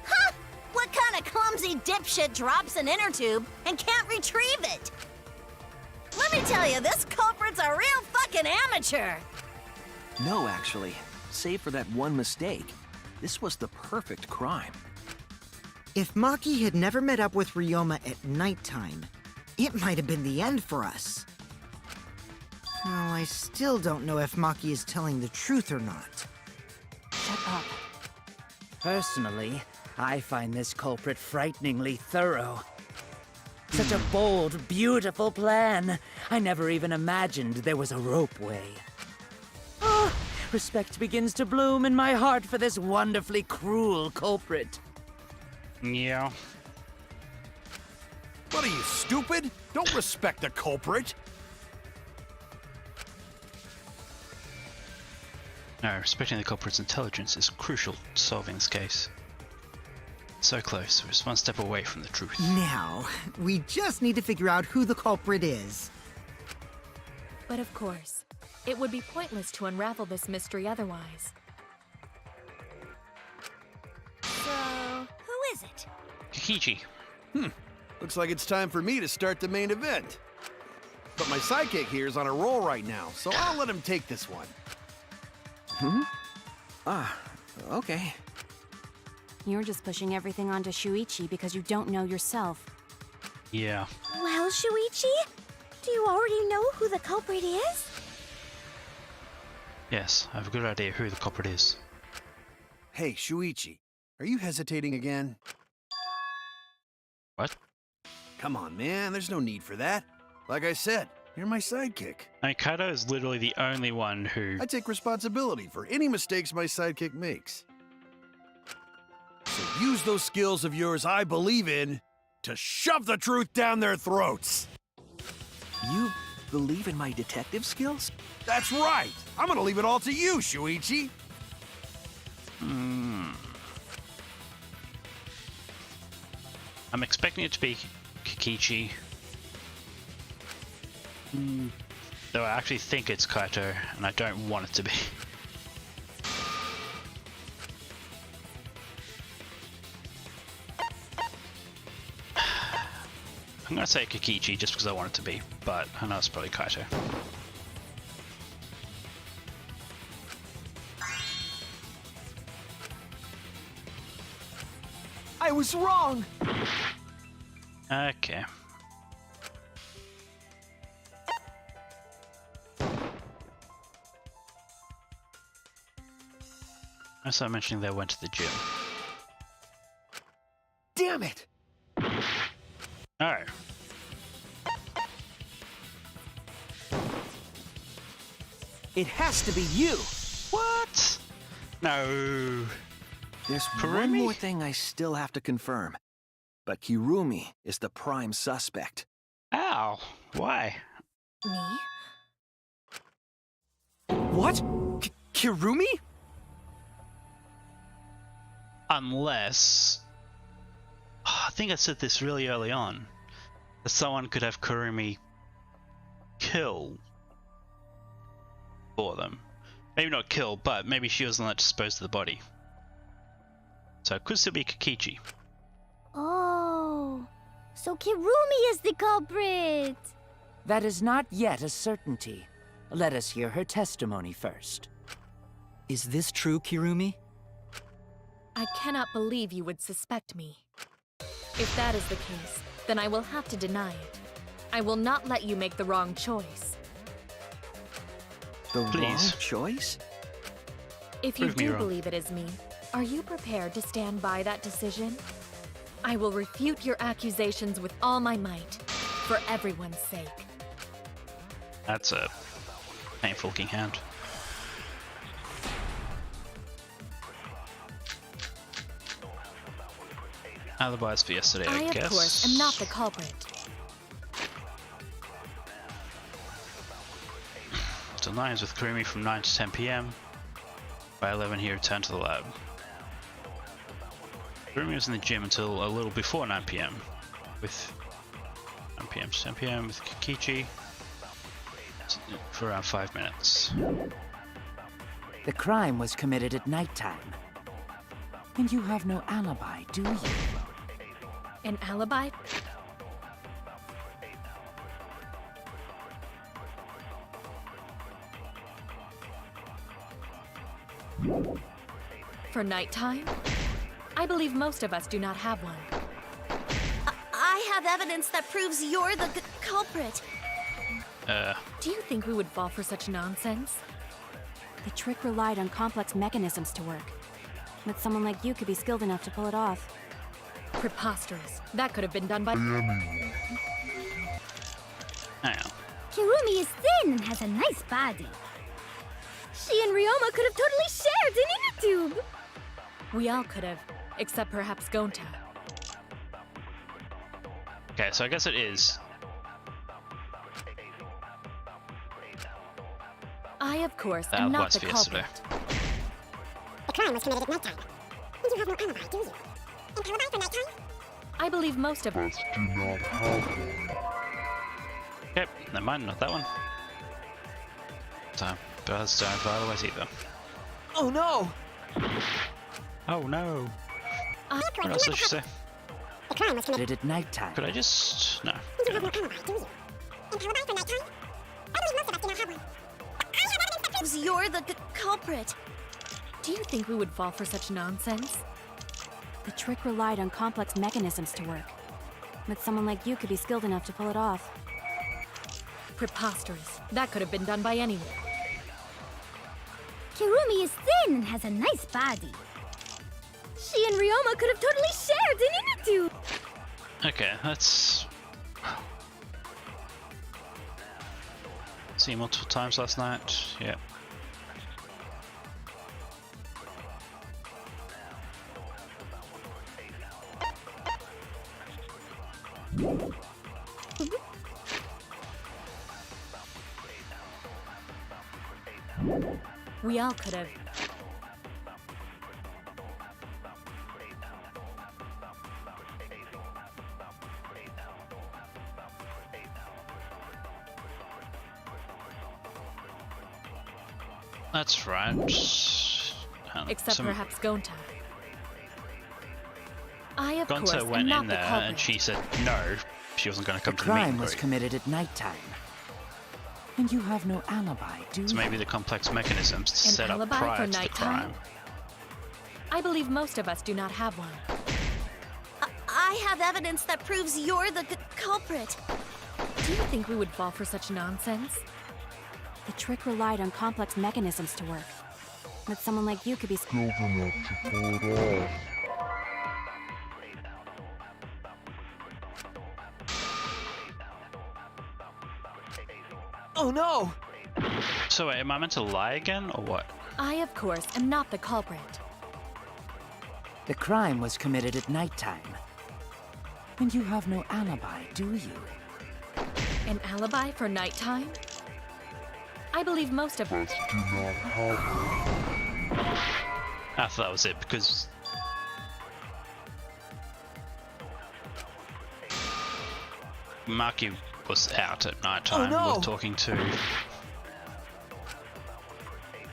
Huh! What kind of clumsy dipshit drops an inner tube and can't retrieve it? Let me tell you, this culprit's a real fucking amateur! No, actually. Save for that one mistake. This was the perfect crime. If Maki had never met up with Ryoma at nighttime, it might have been the end for us. Well, I still don't know if Maki is telling the truth or not. Shut up. Personally, I find this culprit frighteningly thorough. Such a bold, beautiful plan. I never even imagined there was a ropeway. Oh, respect begins to bloom in my heart for this wonderfully cruel culprit. Yeah. What are you, stupid? Don't respect the culprit! No, respecting the culprit's intelligence is crucial to solving this case. So close, we're just one step away from the truth. Now, we just need to figure out who the culprit is. But of course, it would be pointless to unravel this mystery otherwise. So, who is it? Kikichi. Looks like it's time for me to start the main event. But my sidekick here is on a roll right now, so I'll let him take this one. Okay. You're just pushing everything onto Shuichi because you don't know yourself. Yeah. Well, Shuichi, do you already know who the culprit is? Yes, I have a good idea who the culprit is. Hey, Shuichi, are you hesitating again? What? Come on, man, there's no need for that. Like I said, you're my sidekick. I mean, Kaito is literally the only one who... I take responsibility for any mistakes my sidekick makes. So use those skills of yours I believe in to shove the truth down their throats. You believe in my detective skills? That's right. I'm gonna leave it all to you, Shuichi. I'm expecting it to be Kikichi. Though I actually think it's Kaito, and I don't want it to be. I'm gonna say Kikichi just because I want it to be, but I know it's probably Kaito. I was wrong! Okay. I started mentioning they went to the gym. Damn it! Oh. It has to be you! What? No. There's one Kirumi? more thing I still have to confirm. But Kirumi is the prime suspect. Ow. Why? Me? What? Kirumi? Unless... I think I said this really early on. That someone could have Kirumi kill for them. Maybe not kill, but maybe she was the one that disposed of the body. So it could still be Kikichi. Oh, so Kirumi is the culprit. That is not yet a certainty. Let us hear her testimony first. Is this true, Kirumi? I cannot believe you would suspect me. If that is the case, then I will have to deny it. I will not let you make the wrong choice. The Please. wrong choice? If you Prove me do wrong. believe it is me, are you prepared to stand by that decision? I will refute your accusations with all my might, for everyone's sake. That's a painful looking hand. Alibis for yesterday, I I, guess. of course, am not the culprit. So 9 is with Kirumi from 9 to 10 PM. By 11 he returned to the lab. Kirumi was in the gym until a little before 9 PM. With 9 PM to 10 PM with Kikichi for around 5 minutes. The crime was committed at nighttime. And you have no alibi, do you? An alibi? For nighttime? I believe most of us do not have one. I have evidence that proves you're the culprit. Do you think we would fall for such nonsense? The trick relied on complex mechanisms to work. But someone like you could be skilled enough to pull it off. Preposterous. That could have been done by... Hang on. Kirumi is thin and has a nice body. She and Ryoma could have totally shared an inner tube. We all could have, except perhaps Gonta. Okay, so I guess it is. I, of course, That am not was the for yesterday. culprit. The crime was committed at nighttime. And you have no alibi, do you? An alibi for nighttime? I believe most of us do not have one. Okay, never mind, not that one. So, birds don't fly otherwise either. Oh no! Oh no! What else did she say? The crime was committed At nighttime. Could I just... no. and you have no alibi, do you? An alibi for nighttime? I believe most of us do not have one. I have evidence that proves You're the culprit. Do you think we would fall for such nonsense? The trick relied on complex mechanisms to work. But someone like you could be skilled enough to pull it off. Preposterous. That could have been done by anyone. Kirumi is thin and has a nice body. She and Ryoma could have totally shared an inner tube. Okay, let's... See multiple times last night. Yep. We all could have. That's right. Except perhaps Gonta. I, of course, Gonta am went not in the there culprit. and she said no, she wasn't going to come The to the meet crime and was greet. committed at nighttime. And you have no alibi, do you? So maybe the complex mechanisms to An set up alibi prior for to the nighttime? crime. I believe most of us do not have one. I have evidence that proves you're the culprit. Do you think we would fall for such nonsense? The trick relied on complex mechanisms to work. But someone like you could be skilled enough to pull it off. Oh no! So wait, am I meant to lie again, or what? I, of course, am not the culprit. The crime was committed at nighttime. And you have no alibi, do you? An alibi for nighttime? I believe most of us do not have I thought that was it, because... Maki was out at night time. Oh, no. Was talking to...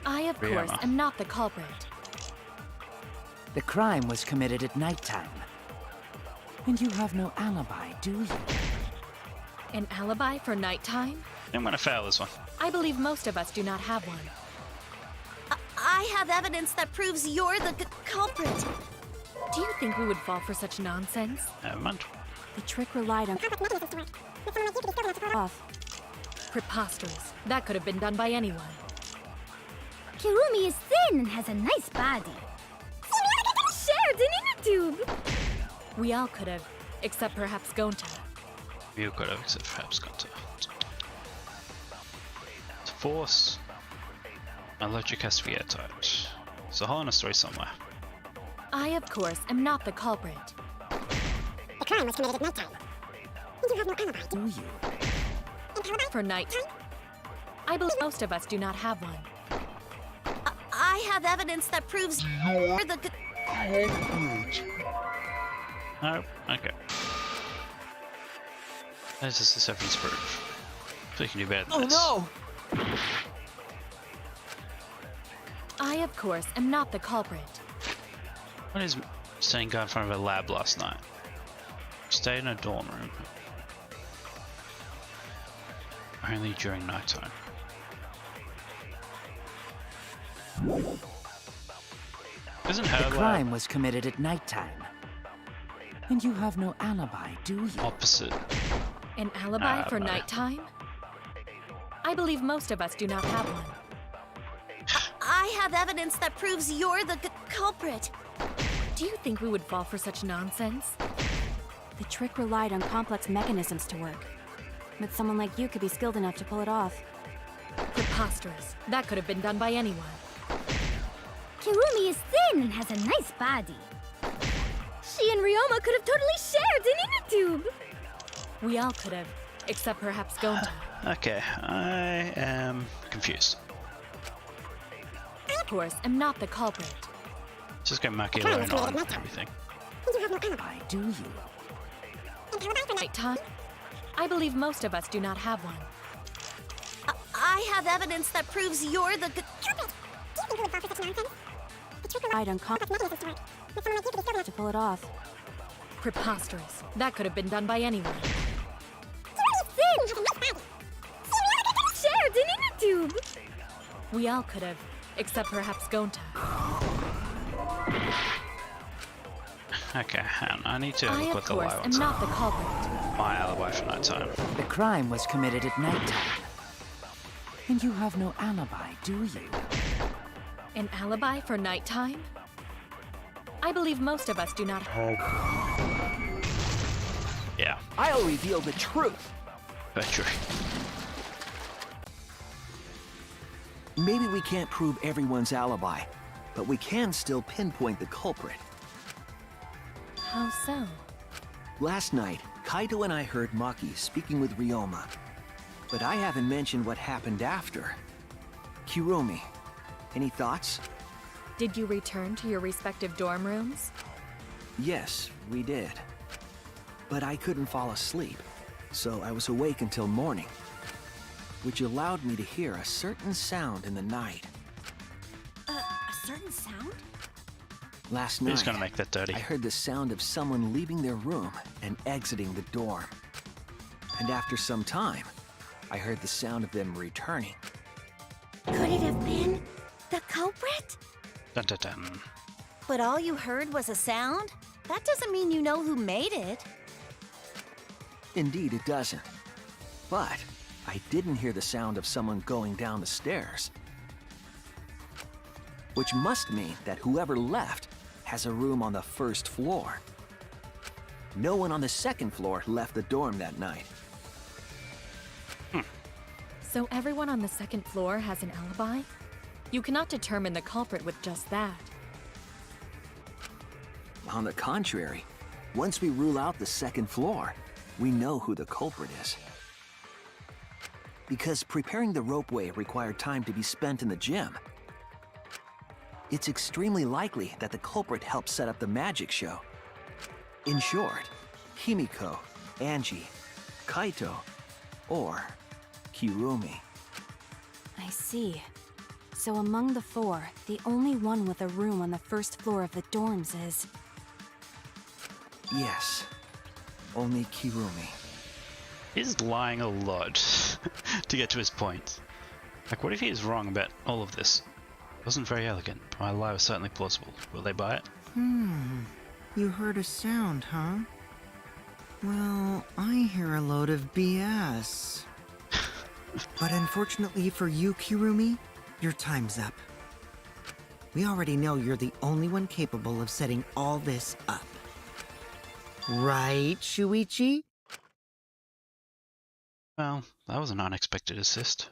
I, of course, Rihanna. am not the culprit. The crime was committed at nighttime. And you have no alibi, do you? An alibi for nighttime? I'm gonna fail this one. I believe most of us do not have one. I have evidence that proves you're the culprit. Do you think we would fall for such nonsense? Never mind. The trick relied on off. Preposterous. That could have been done by anyone. Kirumi is thin and has a nice body. Shared an inner tube. We all could have, except perhaps Gonta. You could have, except perhaps got to... Force. Electric has to be airtight. There's a hole in a story somewhere. I, of course, am not the culprit. The crime was committed at nighttime. And you have no alibi, do you? For night. I believe most of us do not have one. I have evidence that proves you're the culprit. Oh, okay. This is the seventh proof. So you can do better than this. Oh I, of course, am not the culprit. What is staying guard in front of a lab last night? Stayed in a dorm room. Only during nighttime. Isn't her The crime was committed at nighttime. And you have no alibi, do you? Opposite. An alibi for nighttime? I believe most of us do not have one. I have evidence that proves you're the culprit. Do you think we would fall for such nonsense? The trick relied on complex mechanisms to work. But someone like you could be skilled enough to pull it off. Preposterous. That could have been done by anyone. Kirumi is thin and has a nice body. She and Ryoma could have totally shared an inner tube. We all could have, except perhaps Gonta. Okay, I am confused. I, of course, am not the culprit. Just get Maki alone on everything. And you have no alibi, do you? Nighttime? I believe most of us do not have one. I have evidence that proves you're the culprit. Do you think we would fall for such nonsense? The trick relied on complex mechanisms to work. But someone like you could be skilled enough to pull it off. Preposterous. That could have been done by anyone. Kirumi is thin and has a nice body. She and Ryoma could have shared an inner tube. We all could have, except perhaps Gonta. Okay, hang on. I need to I, look of what the course, lie am was. not the culprit. My alibi for nighttime. The crime was committed at nighttime. And you have no alibi, do you? An alibi for nighttime? I believe most of us do not have. Yeah. I'll reveal the truth. Very true. Maybe we can't prove everyone's alibi, but we can still pinpoint the culprit. How so? Last night, Kaito and I heard Maki speaking with Ryoma. But I haven't mentioned what happened after. Kirumi, any thoughts? Did you return to your respective dorm rooms? Yes, we did. But I couldn't fall asleep, so I was awake until morning, which allowed me to hear a certain sound in the night. certain sound? Last Who's night, gonna make that dirty? I heard the sound of someone leaving their room and exiting the dorm. And after some time, I heard the sound of them returning. Could it have been the culprit? Dun, dun, dun. But all you heard was a sound? That doesn't mean you know who made it. Indeed, it doesn't. But I didn't hear the sound of someone going down the stairs. Which must mean that whoever left has a room on the first floor. No one on the second floor left the dorm that night. So everyone on the second floor has an alibi? You cannot determine the culprit with just that. On the contrary, once we rule out the second floor, we know who the culprit is. Because preparing the ropeway required time to be spent in the gym. It's extremely likely that the culprit helped set up the magic show. In short, Himiko, Angie, Kaito, or Kirumi. I see. So among the four, the only one with a room on the first floor of the dorms is... Yes, only Kirumi. He's lying a lot to get to his point. Like, what if he is wrong about all of this? It wasn't very elegant, but my lie was certainly plausible. Will they buy it? You heard a sound, huh? Well, I hear a load of BS. But unfortunately for you, Kirumi, your time's up. We already know you're the only one capable of setting all this up. Right, Shuichi? Well, that was an unexpected assist.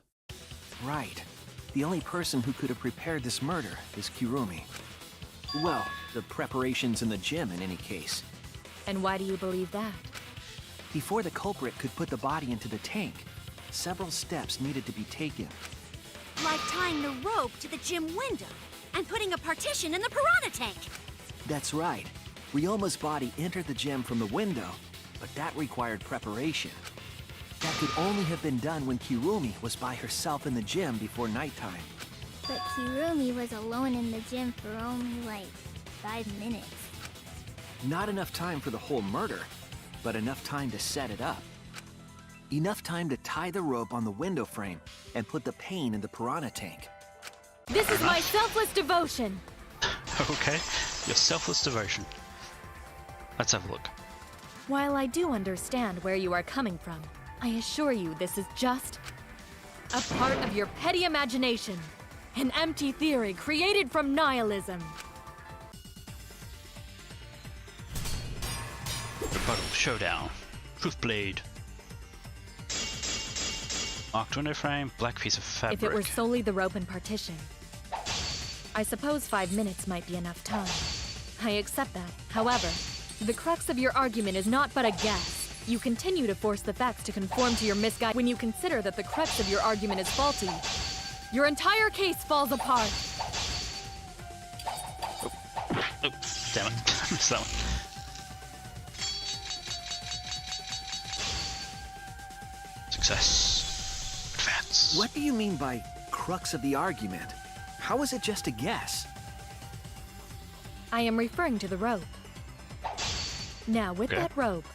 Right. The only person who could have prepared this murder is Kirumi. Well, the preparations in the gym in any case. And why do you believe that? Before the culprit could put the body into the tank, several steps needed to be taken. Like tying the rope to the gym window and putting a partition in the piranha tank. That's right. Ryoma's body entered the gym from the window, but that required preparation. That could only have been done when Kirumi was by herself in the gym before nighttime. But Kirumi was alone in the gym for only like 5 minutes. Not enough time for the whole murder, but enough time to set it up. Enough time to tie the rope on the window frame and put the pain in the piranha tank. This is my selfless devotion! Okay, your selfless devotion. Let's have a look. While I do understand where you are coming from, I assure you this is just a part of your petty imagination. An empty theory created from nihilism. Rebuttal showdown. Truth blade. Marked window frame, black piece of fabric. If it were solely the rope and partition, I suppose 5 minutes might be enough time. I accept that. However, the crux of your argument is not but a guess. You continue to force the facts to conform to your misguided. When you consider that the crux of your argument is faulty, your entire case falls apart. Oh, damn it. Missed that one. Success. Advance. What do you mean by crux of the argument? How is it just a guess? I am referring to the rope. Now, with that rope,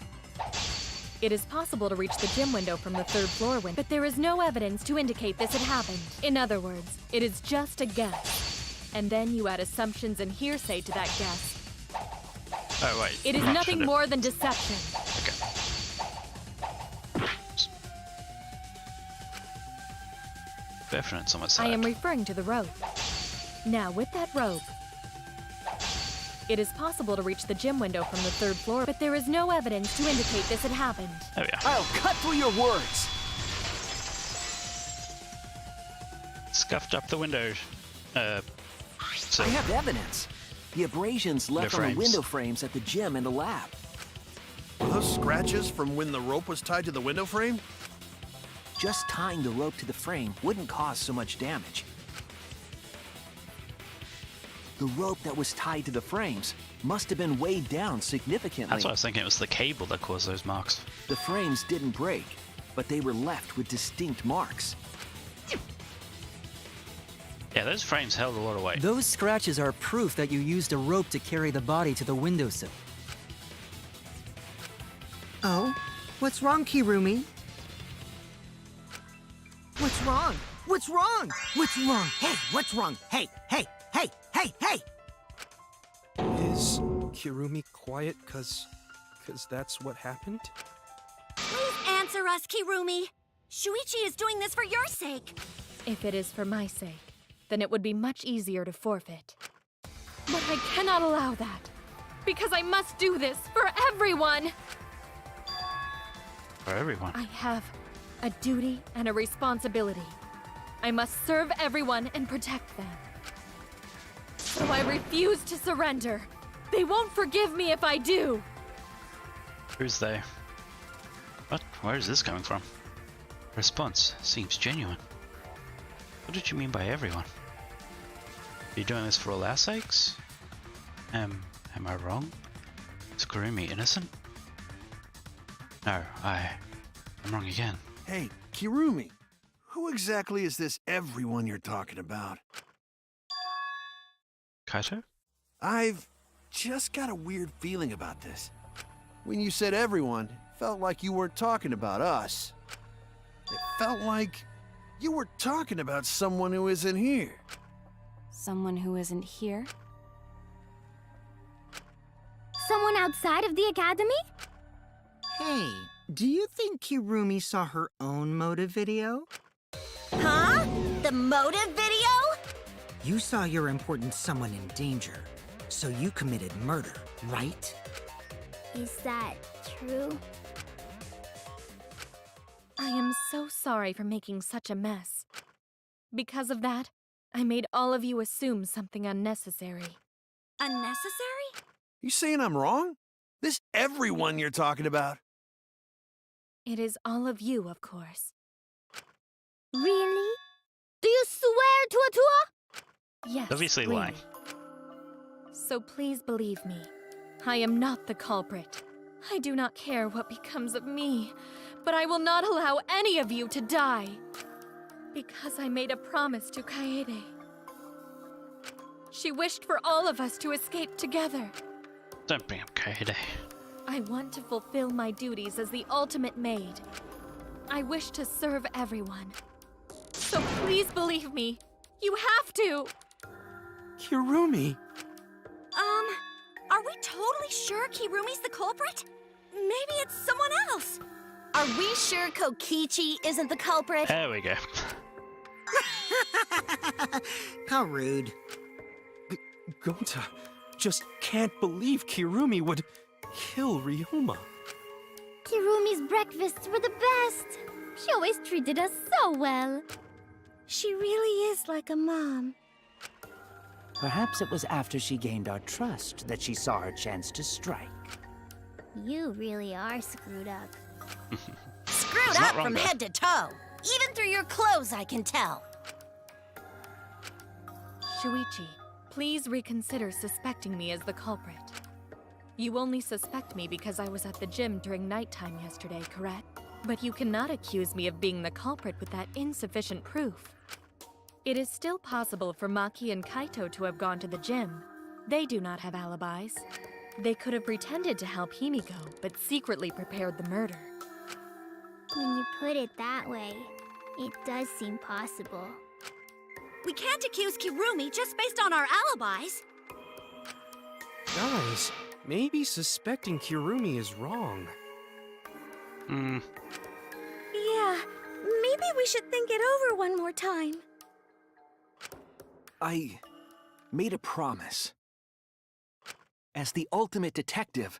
it is possible to reach the gym window from the 3rd floor window, but there is no evidence to indicate this had happened. In other words, it is just a guess. And then you add assumptions and hearsay to that guess. Oh, wait. It is nothing more than deception. Okay. Evidence on my side. I am referring to the rope. Now, with that rope, it is possible to reach the gym window from the 3rd floor, but there is no evidence to indicate this had happened. There we are. I'll cut through your words! Scuffed up the window. So I have evidence. The abrasions left on the window frames at the gym and the lab. Were those scratches from when the rope was tied to the window frame? Just tying the rope to the frame wouldn't cause so much damage. The rope that was tied to the frames must have been weighed down significantly. That's what I was thinking. It was the cable that caused those marks. The frames didn't break, but they were left with distinct marks. Yeah, those frames held a lot of weight. Those scratches are proof that you used a rope to carry the body to the windowsill. Oh? What's wrong, Kirumi? What's wrong? What's wrong? What's wrong? Hey, what's wrong? Hey, hey, hey, hey, hey! Is Kirumi quiet cause that's what happened? Please answer us, Kirumi. Shuichi is doing this for your sake. If it is for my sake, then it would be much easier to forfeit. But I cannot allow that, because I must do this for everyone! For everyone? I have a duty and a responsibility. I must serve everyone and protect them. So I refuse to surrender. They won't forgive me if I do! Who's they? What? Where is this coming from? Response seems genuine. What did you mean by everyone? Are you doing this for all our sakes? Am I wrong? Is Kirumi innocent? No, I'm wrong again. Hey, Kirumi, who exactly is this everyone you're talking about? Kaito? I've just got a weird feeling about this. When you said everyone, it felt like you weren't talking about us. It felt like you were talking about someone who isn't here. Someone who isn't here? Someone outside of the academy? Hey, do you think Kirumi saw her own motive video? Huh? The motive video? You saw your important someone in danger, so you committed murder, right? Is that true? I am so sorry for making such a mess. Because of that, I made all of you assume something unnecessary. Unnecessary? You saying I'm wrong? This everyone you're talking about? It is all of you, of course. Really? Do you swear to Atua? Yes, Obviously really. lying. So please believe me. I am not the culprit. I do not care what becomes of me, but I will not allow any of you to die. Because I made a promise to Kaede. She wished for all of us to escape together. Don't bring up Kaede. I want to fulfill my duties as the ultimate maid. I wish to serve everyone. So please believe me. You have to! Kirumi! Are we totally sure Kirumi's the culprit? Maybe it's someone else. Are we sure Kokichi isn't the culprit? There we go. How rude. Gonta just can't believe Kirumi would kill Ryoma. Kirumi's breakfasts were the best. She always treated us so well. She really is like a mom. Perhaps it was after she gained our trust that she saw her chance to strike. You really are screwed up. Screwed up from head to toe. Even through your clothes, I can tell. Shuichi, please reconsider suspecting me as the culprit. You only suspect me because I was at the gym during nighttime yesterday, correct? But you cannot accuse me of being the culprit with that insufficient proof. It is still possible for Maki and Kaito to have gone to the gym. They do not have alibis. They could have pretended to help Himiko, but secretly prepared the murder. When you put it that way, it does seem possible. We can't accuse Kirumi just based on our alibis. Guys, maybe suspecting Kirumi is wrong. Yeah, maybe we should think it over one more time. I made a promise. As the ultimate detective,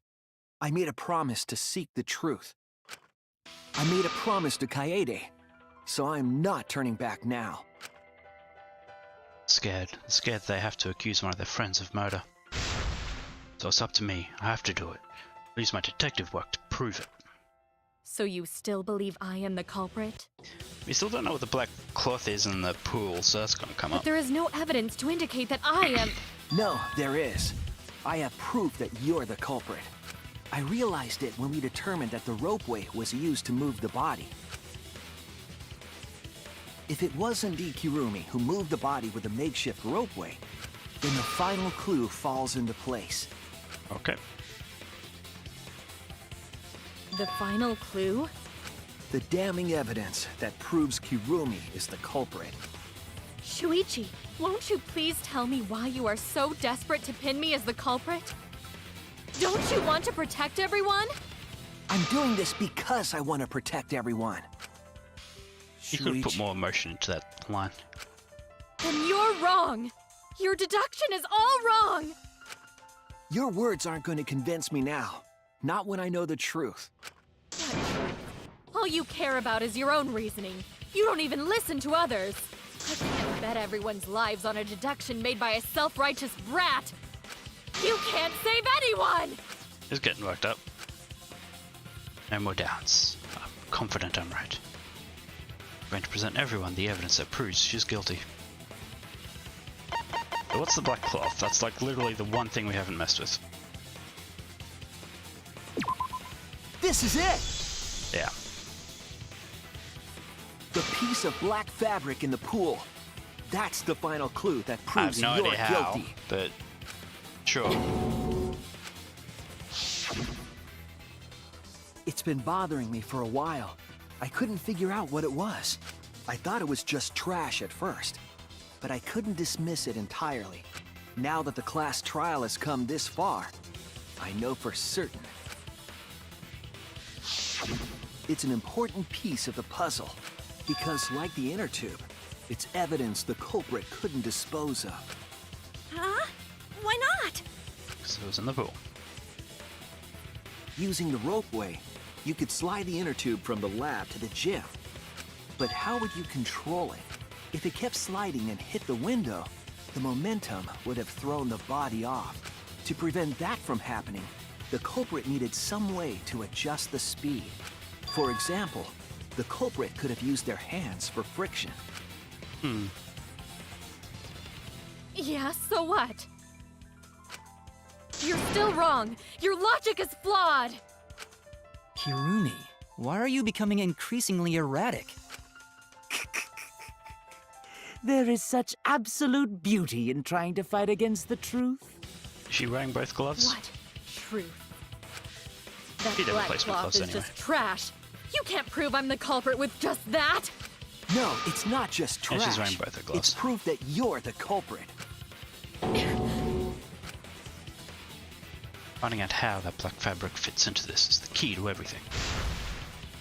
I made a promise to seek the truth. I made a promise to Kaede, so I'm not turning back now. Scared they have to accuse one of their friends of murder. So it's up to me. I have to do it. I'll use my detective work to prove it. So you still believe I am the culprit? We still don't know what the black cloth is in the pool, so that's gonna come But up. there is no evidence to indicate that I am... No, there is. I have proof that you're the culprit. I realized it when we determined that the ropeway was used to move the body. If it was indeed Kirumi who moved the body with a makeshift ropeway, then the final clue falls into place. Okay. The final clue? The damning evidence that proves Kirumi is the culprit. Shuichi, won't you please tell me why you are so desperate to pin me as the culprit? Don't you want to protect everyone? I'm doing this because I want to protect everyone. You could have put more emotion into that line. Then you're wrong. Your deduction is all wrong. Your words aren't going to convince me now. Not when I know the truth. What truth? All you care about is your own reasoning. You don't even listen to others. I can't bet everyone's lives on a deduction made by a self-righteous brat. You can't save anyone! He's getting worked up. No more doubts. I'm confident I'm right. I'm going to present everyone the evidence that proves she's guilty. So what's the black cloth? That's like literally the one thing we haven't messed with. This is it! Yeah. The piece of black fabric in the pool. That's the final clue that proves I have no you're idea how, guilty. but sure. It's been bothering me for a while. I couldn't figure out what it was. I thought it was just trash at first, but I couldn't dismiss it entirely. Now that the class trial has come this far, I know for certain. It's an important piece of the puzzle, because like the inner tube, it's evidence the culprit couldn't dispose of. Huh? Why not? Because it was in the pool. Using the ropeway, you could slide the inner tube from the lab to the gym. But how would you control it? If it kept sliding and hit the window, the momentum would have thrown the body off. To prevent that from happening, the culprit needed some way to adjust the speed. For example, the culprit could have used their hands for friction. Yeah, so what? You're still wrong. Your logic is flawed. Kirumi, why are you becoming increasingly erratic? There is such absolute beauty in trying to fight against the truth. Is she wearing both gloves? What truth? That He never black plays with cloth gloves is anyway. just trash. You can't prove I'm the culprit with just that. No, it's not just trash. And she's wearing both her gloves. It's proof that you're the culprit. Finding out how that black fabric fits into this is the key to everything.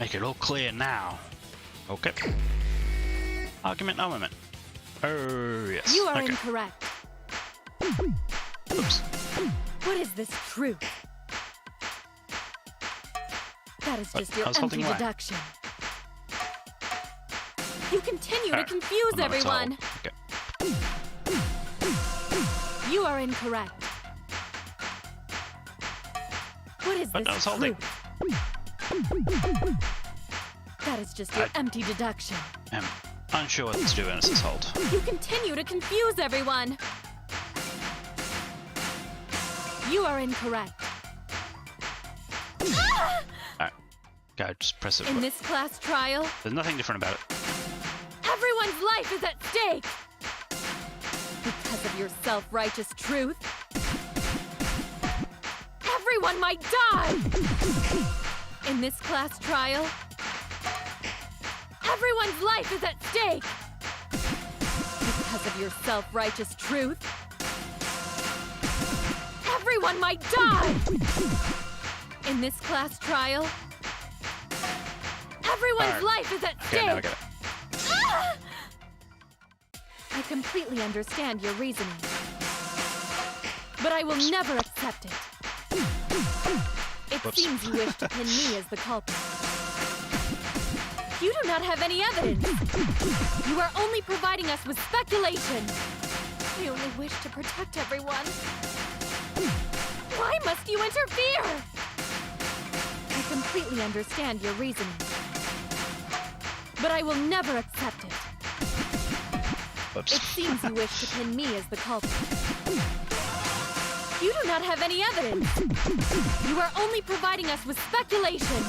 Make it all clear now. Okay. Argument element. Oh, yes. You are okay. incorrect. Oops. What is this truth? That is just I your was empty holding my- deduction. You continue to Alright, confuse I'm not everyone. told. Okay. You are incorrect. What is But this I was holding. truth? That is just your empty deduction. I'm unsure what to do when it's this hold. You continue to confuse everyone. You are incorrect. Alright. Go, just press it. In this class trial, There's nothing different about it. everyone's life is at stake. Because of your self-righteous truth, everyone might die. In this class trial, everyone's life is at stake. Because of your self-righteous truth, everyone might die. In this class trial, everyone's Alright. life is at Okay, now I stake. get it. I completely understand your reasoning, but I will never accept it. It Whoops. seems you wish to pin me as the culprit. You do not have any evidence. You are only providing us with speculation. I only wish to protect everyone. Why must you interfere? I completely understand your reasoning, but I will never accept it. Whoops. It seems you wish to pin me as the culprit. You do not have any evidence. You are only providing us with speculation.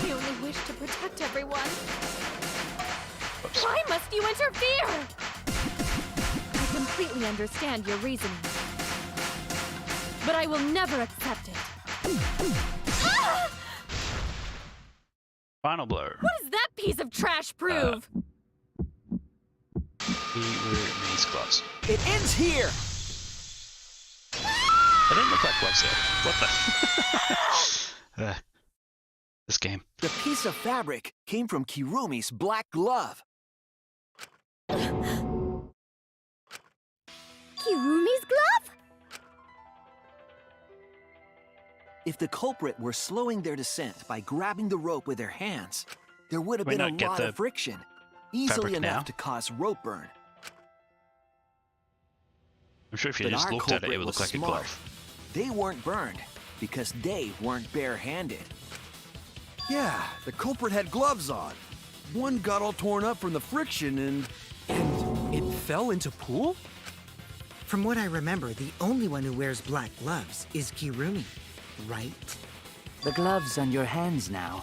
I only wish to protect everyone. Why must you interfere? I completely understand your reasoning, but I will never accept it. Final blow. What does that piece of trash prove? He needs gloves. It ends here! They didn't look like gloves there. What the? This game. The piece of fabric came from Kirumi's black glove. Kirumi's glove? If the culprit were slowing their descent by grabbing the rope with their hands, there would have Why been a not get lot the of friction, easily fabric enough now? to cause rope burn. I'm sure if you But just our looked at it, culprit it would look was like a smart. glove. They weren't burned because they weren't barehanded. Yeah, the culprit had gloves on. One got all torn up from the friction and it fell into pool? From what I remember, the only one who wears black gloves is Kirumi, right? The gloves on your hands now.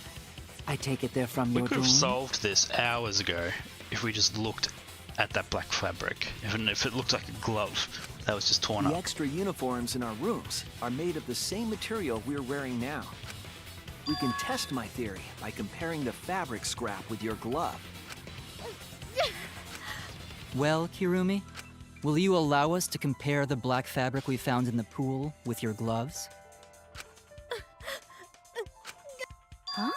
I take it they're from We your could have dorm? solved this hours ago if we just looked at that black fabric. Even if it looked like a glove that was just torn The up. extra uniforms in our rooms are made of the same material we're wearing now. We can test my theory by comparing the fabric scrap with your glove. Well, Kirumi, will you allow us to compare the black fabric we found in the pool with your gloves? Huh?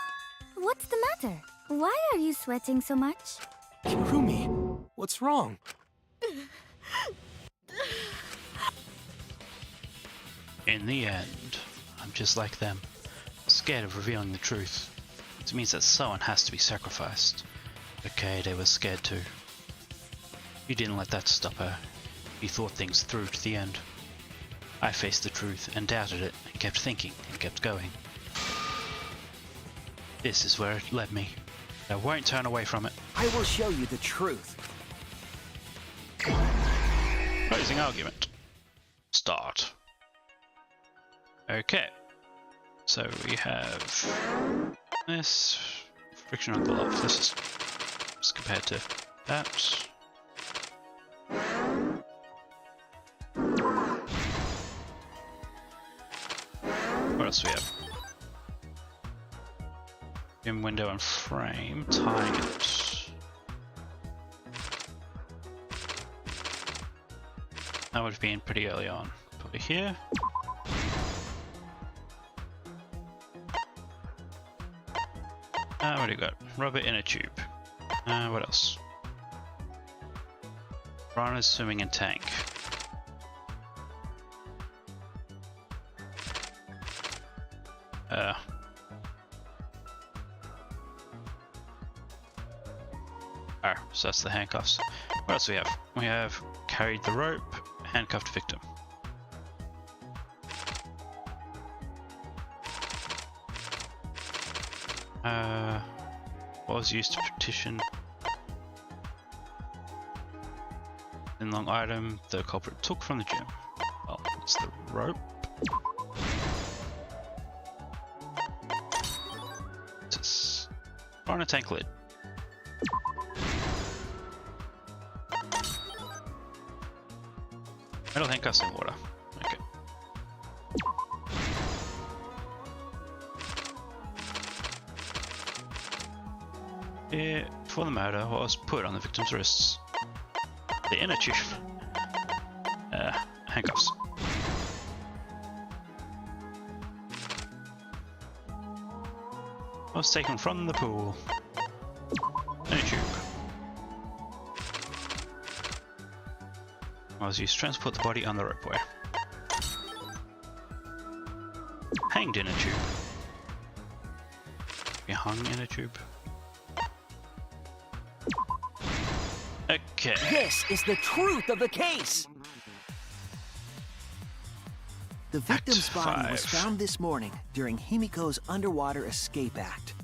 What's the matter? Why are you sweating so much? Kirumi, what's wrong? In the end, I'm just like them. Scared of revealing the truth. It means that someone has to be sacrificed. Okay, they were scared too. You didn't let that stop her. You thought things through to the end. I faced the truth and doubted it and kept thinking and kept going. This is where it led me. I won't turn away from it. I will show you the truth. Closing argument. Start. Okay. So we have this friction on glove. This is just compared to that. What else do we have? In window and frame, tying it. That would have been pretty early on. Put it here. What do you got? Rubber inner tube. What else? Piranhas swimming in tank. So that's the handcuffs. What else do we have? We have carried the rope, handcuffed victim. What was used to petition? In long item the culprit took from the gym. Well, it's the rope. It's on a tank lid. Metal handcuffs in water. Okay. Here, for the murder, what was put on the victim's wrists? The inner tube. Handcuffs. Was taken from the pool. Inner tube. Was used to transport the body on the ropeway. Hanged in a tube. Be hung in a tube. Okay. This is the truth of the case! The victim's body was found this morning during Himiko's underwater escape act.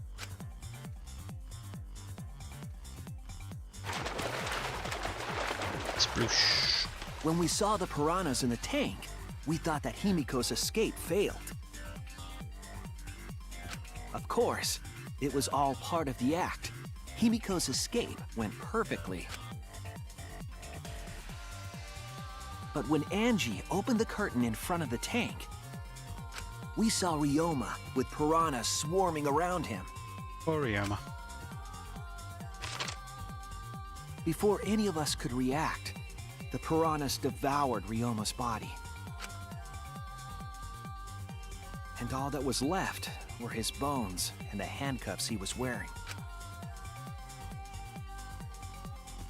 Sploosh. When we saw the piranhas in the tank, we thought that Himiko's escape failed. Of course, it was all part of the act. Himiko's escape went perfectly. But when Angie opened the curtain in front of the tank, we saw Ryoma with piranhas swarming around him. Poor Ryoma. Before any of us could react, the piranhas devoured Ryoma's body. And all that was left were his bones and the handcuffs he was wearing.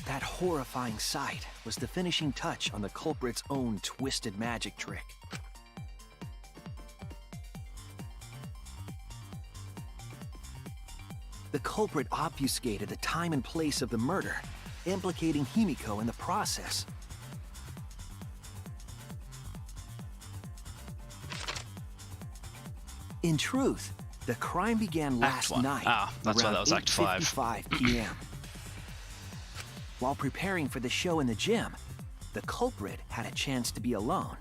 That horrifying sight was the finishing touch on the culprit's own twisted magic trick. The culprit obfuscated the time and place of the murder, implicating Himiko in the process. In truth, the crime began last night that's why around that was Act 5. 8:55 p.m. While preparing for the show in the gym, the culprit had a chance to be alone.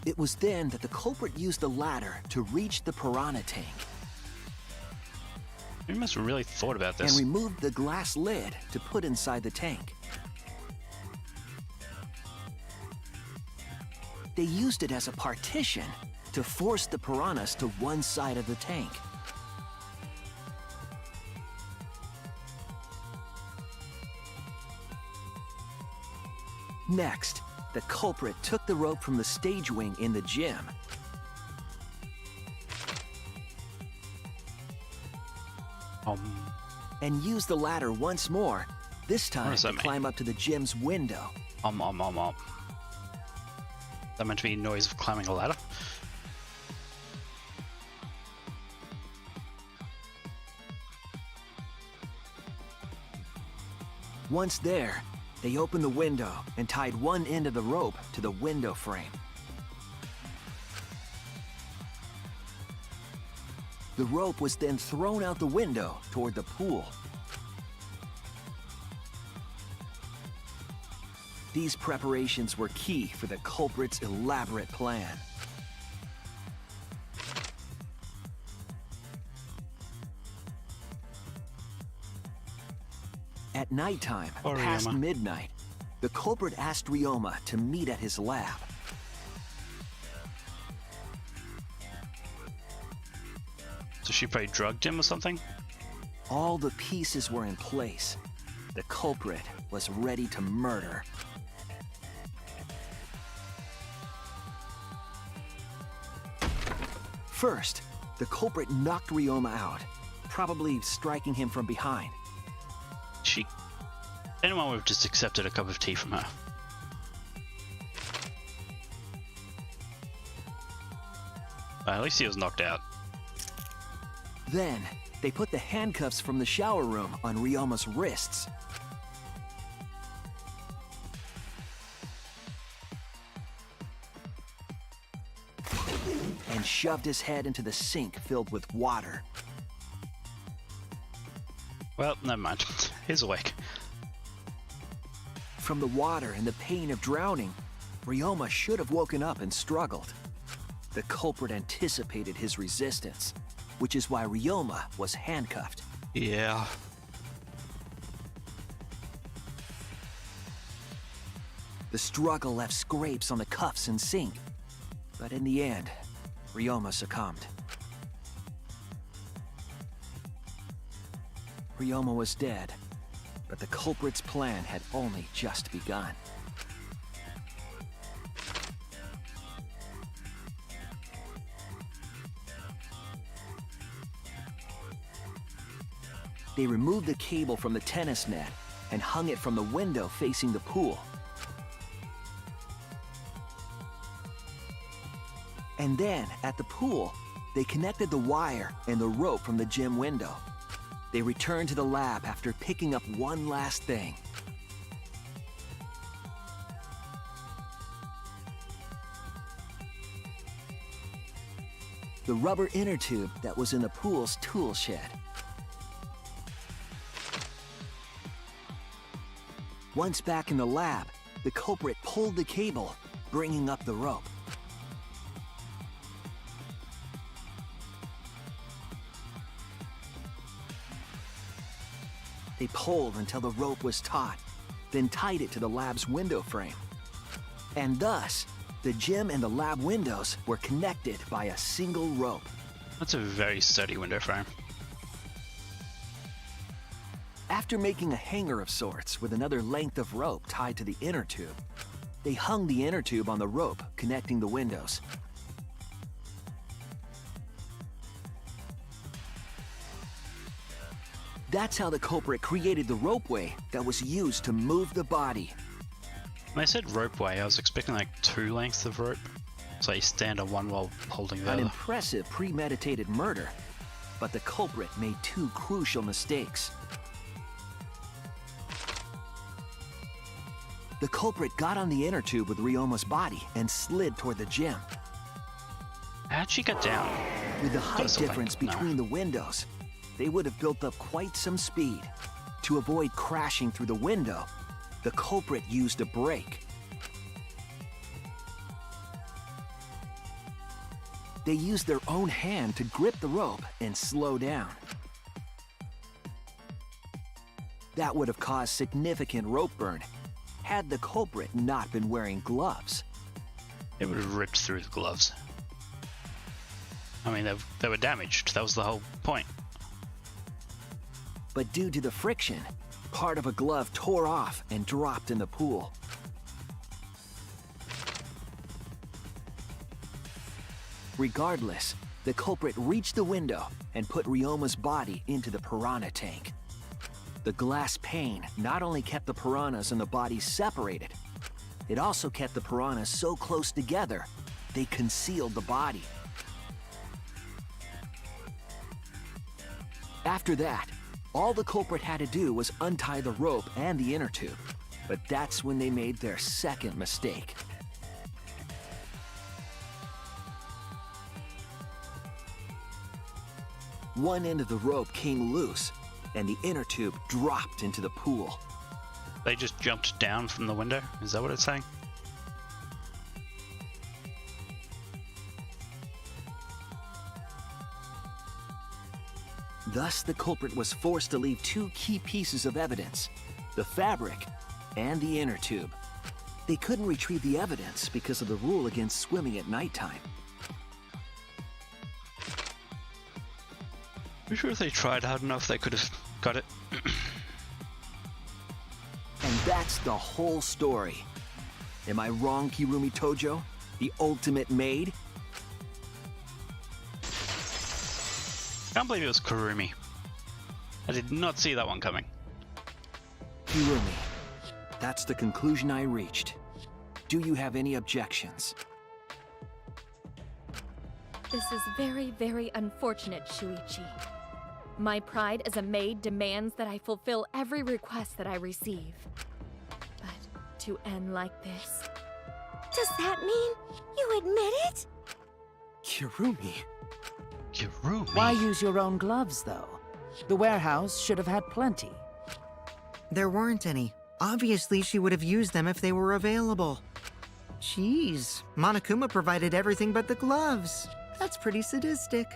It was then that the culprit used the ladder to reach the piranha tank. You must have really thought about this. And removed the glass lid to put inside the tank. They used it as a partition to force the piranhas to one side of the tank. Next, the culprit took the rope from the stage wing in the gym. And used the ladder once more, this time to climb up to the gym's window. That meant to be noise of climbing a ladder? Once there, they opened the window and tied one end of the rope to the window frame. The rope was then thrown out the window toward the pool. These preparations were key for the culprit's elaborate plan. At nighttime, past midnight, the culprit asked Ryoma to meet at his lab. So she probably drugged him or something? All the pieces were in place. The culprit was ready to murder. First, the culprit knocked Ryoma out, probably striking him from behind. Anyone would have just accepted a cup of tea from her. At least he was knocked out. Then, they put the handcuffs from the shower room on Ryoma's wrists. And shoved his head into the sink filled with water. Well, never mind. He's awake. From the water and the pain of drowning, Ryoma should have woken up and struggled. The culprit anticipated his resistance, which is why Ryoma was handcuffed. Yeah. The struggle left scrapes on the cuffs and sink, but in the end, Ryoma succumbed. Ryoma was dead, but the culprit's plan had only just begun. They removed the cable from the tennis net and hung it from the window facing the pool. And then, at the pool, they connected the wire and the rope from the gym window. They returned to the lab after picking up one last thing. The rubber inner tube that was in the pool's tool shed. Once back in the lab, the culprit pulled the cable, bringing up the rope. They pulled until the rope was taut, then tied it to the lab's window frame. And thus, the gym and the lab windows were connected by a single rope. That's a very sturdy window frame. After making a hanger of sorts with another length of rope tied to the inner tube, they hung the inner tube on the rope connecting the windows. That's how the culprit created the ropeway that was used to move the body. When I said ropeway, I was expecting like 2 lengths of rope. So you stand on one while holding the An other. impressive premeditated murder, but the culprit made 2 crucial mistakes. The culprit got on the inner tube with Ryoma's body and slid toward the gym. How'd she get down? With the height Doesn't difference no. between the windows, they would have built up quite some speed. To avoid crashing through the window, the culprit used a brake. They used their own hand to grip the rope and slow down. That would have caused significant rope burn had the culprit not been wearing gloves. It would have ripped through the gloves. I mean, they were damaged. That was the whole point. But due to the friction, part of a glove tore off and dropped in the pool. Regardless, the culprit reached the window and put Ryoma's body into the piranha tank. The glass pane not only kept the piranhas and the body separated, it also kept the piranhas so close together, they concealed the body. After that, all the culprit had to do was untie the rope and the inner tube. But that's when they made their second mistake. One end of the rope came loose, and the inner tube dropped into the pool. They just jumped down from the window? Is that what it's saying? Thus, the culprit was forced to leave 2 key pieces of evidence, the fabric and the inner tube. They couldn't retrieve the evidence because of the rule against swimming at nighttime. I'm sure if they tried hard enough, they could have got it. And that's the whole story. Am I wrong, Kirumi Tojo? The ultimate maid? Can't believe it was Kurumi. I did not see that one coming. Kirumi, that's the conclusion I reached. Do you have any objections? This is very, very unfortunate, Shuichi. My pride as a maid demands that I fulfill every request that I receive. But to end like this... Does that mean you admit it? Kirumi. Kirumi? Why use your own gloves, though? The warehouse should have had plenty. There weren't any. Obviously, she would have used them if they were available. Jeez, Monokuma provided everything but the gloves. That's pretty sadistic.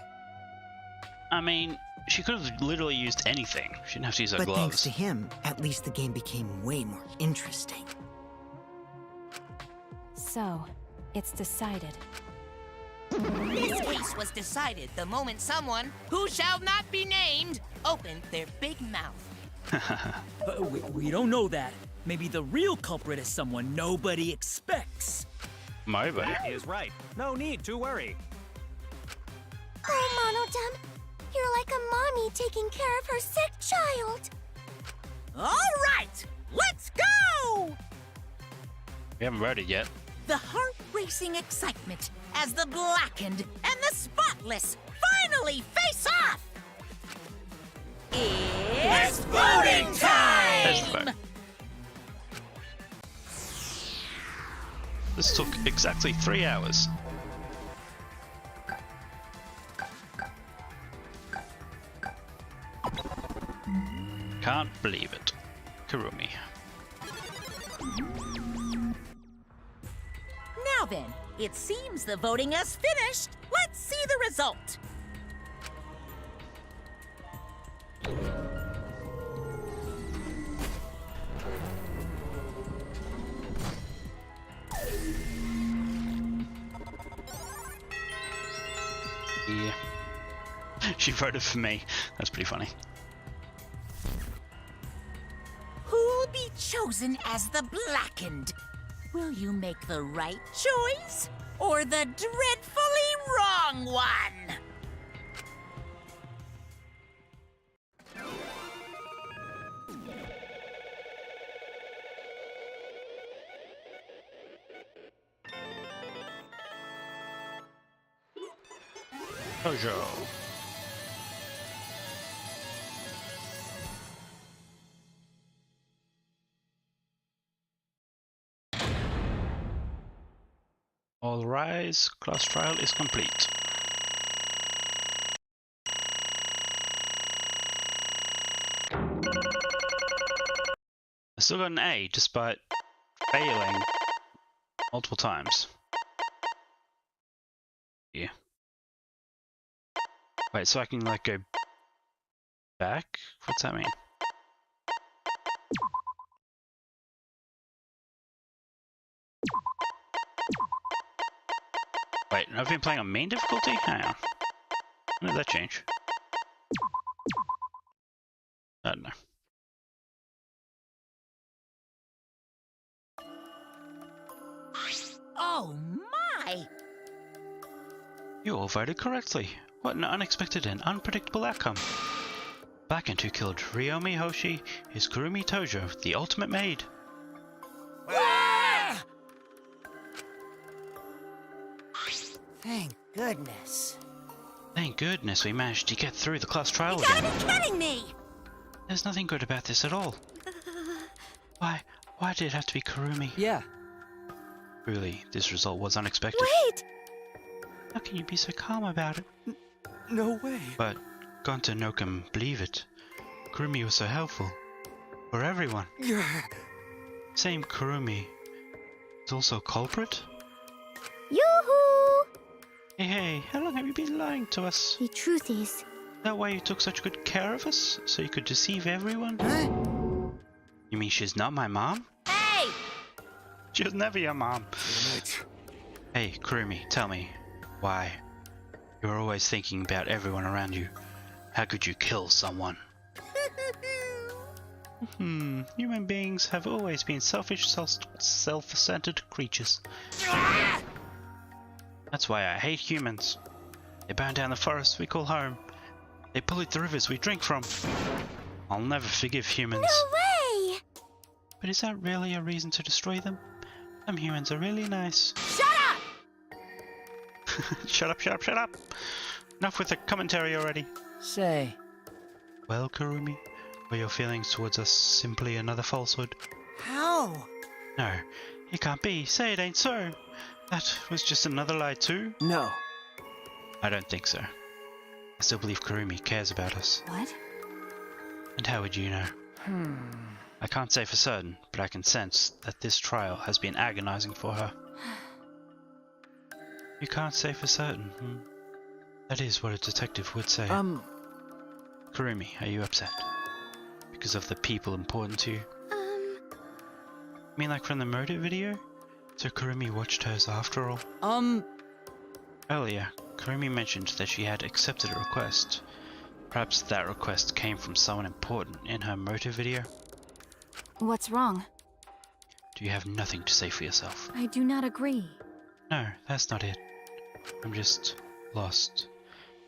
I mean, she could have literally used anything. She didn't have to use her But gloves. thanks to him, at least the game became way more interesting. So, it's decided. This case was decided the moment someone, who shall not be named, opened their big mouth. We don't know that. Maybe the real culprit is someone nobody expects. Maybe. That is right. No need to worry. Oh, Monodam, you're like a mommy taking care of her sick child. All right, let's go! We haven't read it yet. The heart-racing excitement as the blackened and the spotless finally face off! It's voting There's time! the vote. This took exactly 3 hours. Can't believe it. Kurumi. Now then, it seems the voting has finished. Let's see the result. She voted for me. That's pretty funny. Who'll be chosen as the Blackened? Will you make the right choice or the dreadfully wrong one? Tojo. All rise. Class trial is complete. I still got an A despite failing multiple times. Yeah. Wait, so I can like go back? What's that mean? Wait, I've been playing on main difficulty? Hang on. When did that change? I don't know. Oh my! You all voted correctly. What an unexpected and unpredictable outcome. Blackened who killed Ryomi Hoshi is Kurumi Tojo, the ultimate maid. Thank goodness. Thank goodness we managed to get through the class trial You again. gotta be kidding me! There's nothing good about this at all. Why did it have to be Kurumi? Yeah. Truly, this result was unexpected. Wait! How can you be so calm about it? No way. But Gonta no can believe it. Kurumi was so helpful. For everyone. Same Kurumi is also a culprit? Yoo-hoo! Hey, how long have you been lying to us? The truth is... That why you took such good care of us? So you could deceive everyone? You mean she's not my mom? Hey! She was never your mom. Hey, Kurumi, tell me, why? You're always thinking about everyone around you. How could you kill someone? Human beings have always been selfish, self-centered creatures. That's why I hate humans. They burn down the forests we call home. They pollute the rivers we drink from. I'll never forgive humans. No way! But is that really a reason to destroy them? Some humans are really nice. Shut up! Shut up, shut up, shut up! Enough with the commentary already. Say. Well, Kurumi, were your feelings towards us simply another falsehood? How? No, it can't be. Say it ain't so. That was just another lie too? No. I don't think so. I still believe Kurumi cares about us. What? And how would you know? I can't say for certain, but I can sense that this trial has been agonizing for her. You can't say for certain, That is what a detective would say. Kurumi, are you upset? Because of the people important to you? You mean like from the motive video? So Kurumi watched hers after all? Earlier, Kurumi mentioned that she had accepted a request. Perhaps that request came from someone important in her motive video? What's wrong? Do you have nothing to say for yourself? I do not agree. No, that's not it. I'm just lost.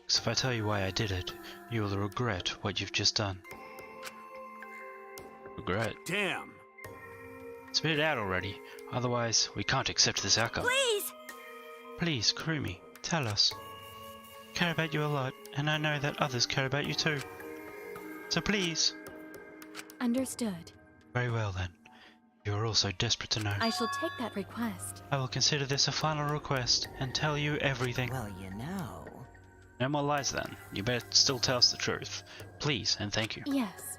Because if I tell you why I did it, you will regret what you've just done. Regret? Damn. Spit it out already, otherwise we can't accept this outcome. Please! Please, Kurumi, tell us. I care about you a lot, and I know that others care about you too. So please. Understood. Very well then. You are also desperate to know. I shall take that request. I will consider this a final request and tell you everything. Well, you know. No more lies then. You better still tell us the truth. Please and thank you. Yes,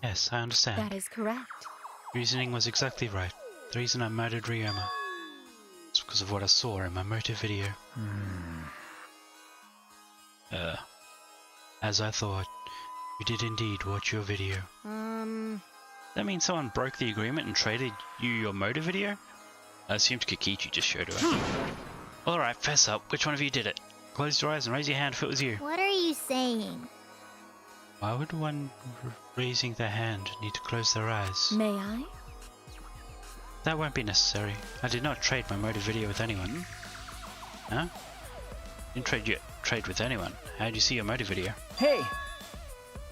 Yes, I understand. that is correct. Reasoning was exactly right. The reason I murdered Ryoma is because of what I saw in my motive video. As I thought, you did indeed watch your video. That means someone broke the agreement and traded you your motive video? I assumed Kikichi just showed her. Alright, fess up. Which one of you did it? Close your eyes and raise your hand if it was you. What are you saying? Why would one raising their hand need to close their eyes? May I? That won't be necessary. I did not trade my motive video with anyone. Huh? Didn't trade with anyone. How did you see your motive video? Hey!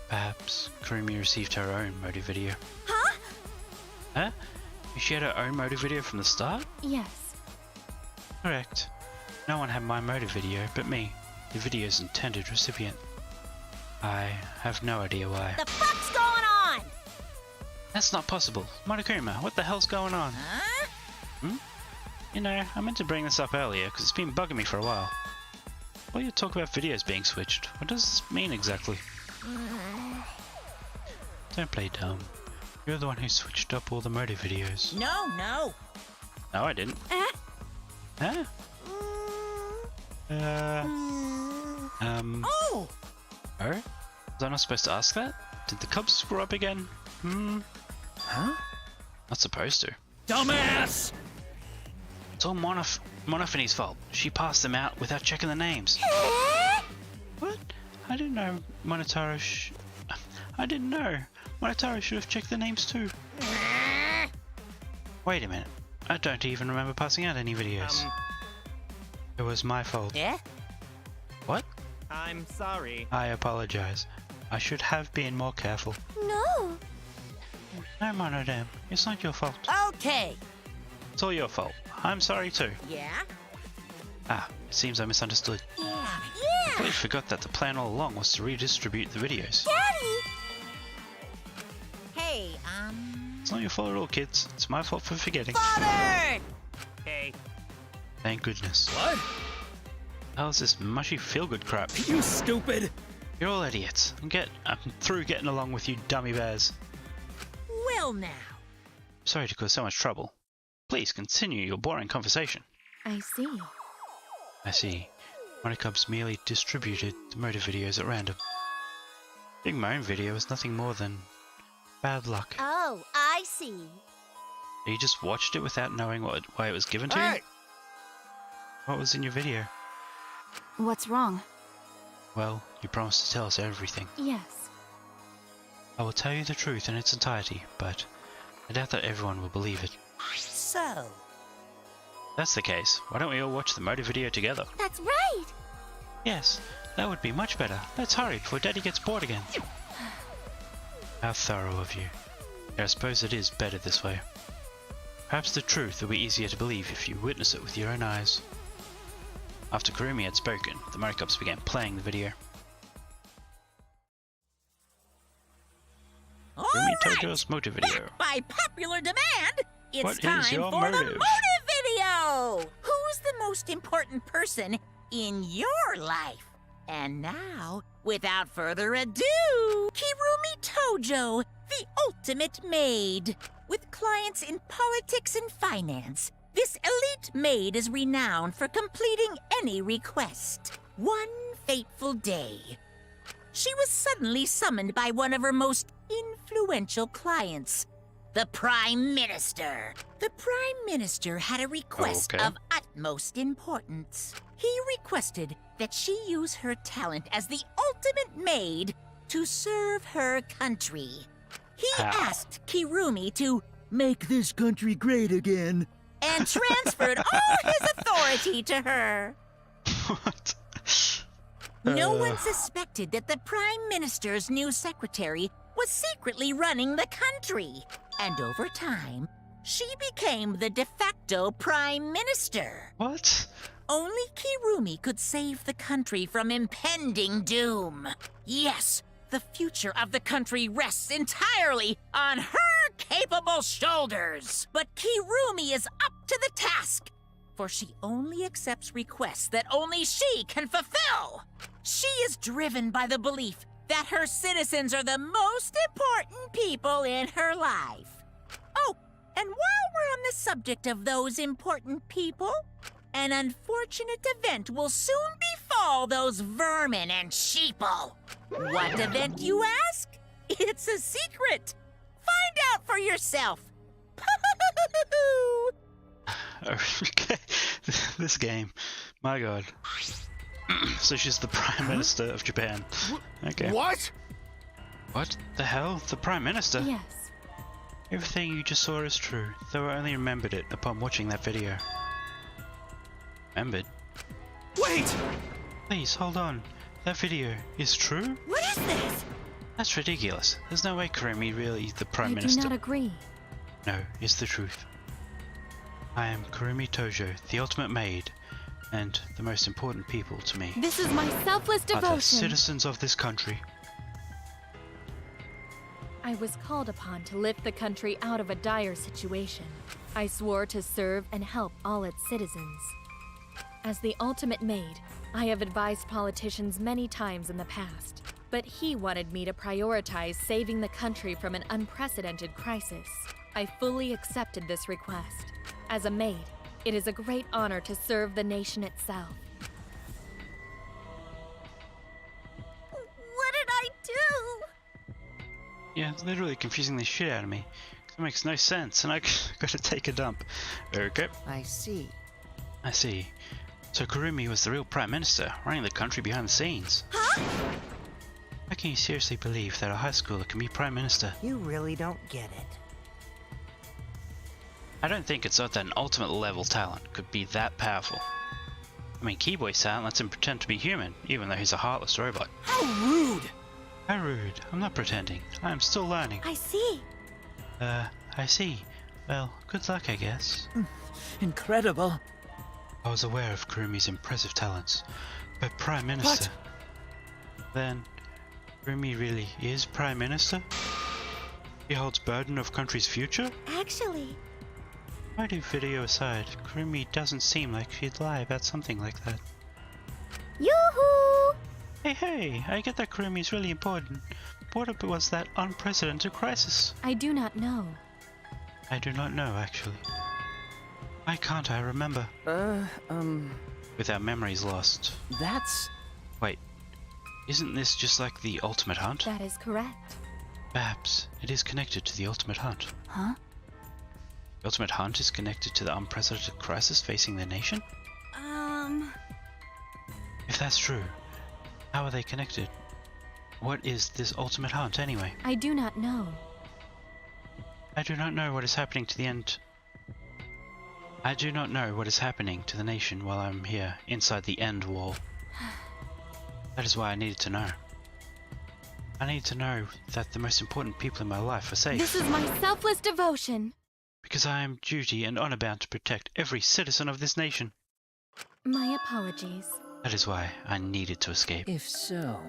Perhaps Kurumi received her own motive video. Huh? Huh? She had her own motive video from the start? Yes. Correct. No one had my motive video but me, the video's intended recipient. I have no idea why. The fuck's going on? That's not possible. Monokuma, what the hell's going on? Huh? Hmm? You know, I meant to bring this up earlier because it's been bugging me for a while. All you talk about videos being switched. What does this mean exactly? Don't play dumb. You're the one who switched up all the motive videos. No. No, I didn't. Huh? Oh! Oh? Was I not supposed to ask that? Did the cubs screw up again? Huh? Not supposed to. Dumbass! It's all Monophanie's fault. She passed them out without checking the names. What? I didn't know Monotaro I didn't know. Monotaro should have checked the names too. Wait a minute. I don't even remember passing out any videos. It was my fault. Yeah? What? I'm sorry. I apologize. I should have been more careful. No. No, Monodam. It's not your fault. Okay. It's all your fault. I'm sorry too. Yeah? Ah, it seems I misunderstood. Yeah. I completely forgot that the plan all along was to redistribute the videos. Daddy! Hey, It's not your fault at all, kids. It's my fault for forgetting. Father! Hey. Thank goodness. What? How's this mushy feel-good crap? You stupid! You're all idiots. I'm through getting along with you dummy bears. well now. Sorry to cause so much trouble. Please continue your boring conversation. I see. I see. Monocubs merely distributed the motive videos at random. Doing my own video is nothing more than bad luck. Oh, I see. You just watched it without knowing why it was given to you? What was in your video? What's wrong? Well, you promised to tell us everything. Yes. I will tell you the truth in its entirety, but I doubt that everyone will believe it. So, If that's the case, why don't we all watch the motive video together? That's right. Yes, that would be much better. Let's hurry before Daddy gets bored again. How thorough of you. Yeah, I suppose it is better this way. Perhaps the truth will be easier to believe if you witness it with your own eyes. After Kurumi had spoken, the Marikups began playing the video. Kurumi Tojo's motive video. By popular demand, it's What is time your for the motive? motive video! Who's the most important person in your life? And now, without further ado, Kirumi Tojo, the ultimate maid. With clients in politics and finance, this elite maid is renowned for completing any request. One fateful day, she was suddenly summoned by one of her most influential clients, the Prime Minister. The Prime Minister had a request Okay. of utmost importance. He requested that she use her talent as the ultimate maid to serve her country. He asked Kirumi to make this country great again and transferred all his authority to her. What? No one suspected that the Prime Minister's new secretary was secretly running the country. And over time, she became the de facto Prime Minister. What? Only Kirumi could save the country from impending doom. Yes, the future of the country rests entirely on her capable shoulders. But Kirumi is up to the task, for she only accepts requests that only she can fulfill. She is driven by the belief that her citizens are the most important people in her life. Oh, and while we're on the subject of those important people, an unfortunate event will soon befall those vermin and sheeple. What event, you ask? It's a secret. Find out for yourself. Okay. This game. My god. So she's the Prime Minister of Japan. Okay. What? What the hell? The Prime Minister? Yes. Everything you just saw is true, though I only remembered it upon watching that video. Remembered? Wait! Please, hold on. That video is true? What is this? That's ridiculous. There's no way Kurumi really the Prime I Minister. do not agree. No, it's the truth. I am Kurumi Tojo, the ultimate maid, and the most important people to me This is my selfless are devotion. the citizens of this country. I was called upon to lift the country out of a dire situation. I swore to serve and help all its citizens. As the ultimate maid, I have advised politicians many times in the past, but he wanted me to prioritize saving the country from an unprecedented crisis. I fully accepted this request. As a maid, it is a great honor to serve the nation itself. What did I do? Yeah, it's literally confusing the shit out of me. It makes no sense, and I gotta take a dump. Okay. I see. I see. So Kurumi was the real Prime Minister, running the country behind the scenes. Huh? How can you seriously believe that a high schooler can be Prime Minister? You really don't get it. I don't think it's thought that an ultimate level talent could be that powerful. I mean, Keyboy's talent lets him pretend to be human, even though he's a heartless robot. How rude! How rude. I'm not pretending. I am still learning. I see. I see. Well, good luck, I guess. Incredible. I was aware of Kurumi's impressive talents, but Prime Minister... Then, Kurumi really is Prime Minister? He holds burden of country's future? Actually, Writing video aside, Kurumi doesn't seem like she'd lie about something like that. yoo-hoo! Hey, I get that Kurumi is really important. But what was that unprecedented crisis? I do not know. I do not know, actually. Why can't I remember? With our memories lost. That's... Wait, isn't this just like the Ultimate Hunt? That is correct. Perhaps it is connected to the Ultimate Hunt. Huh? The Ultimate Hunt is connected to the unprecedented crisis facing the nation? If that's true, how are they connected? What is this Ultimate Hunt anyway? I do not know. I do not know what is happening to the end. I do not know what is happening to the nation while I'm here, inside the end wall. That is why I needed to know. I need to know that the most important people in my life are safe. This is my selfless devotion. Because I am duty and honor bound to protect every citizen of this nation. My apologies. That is why I needed to escape. If so...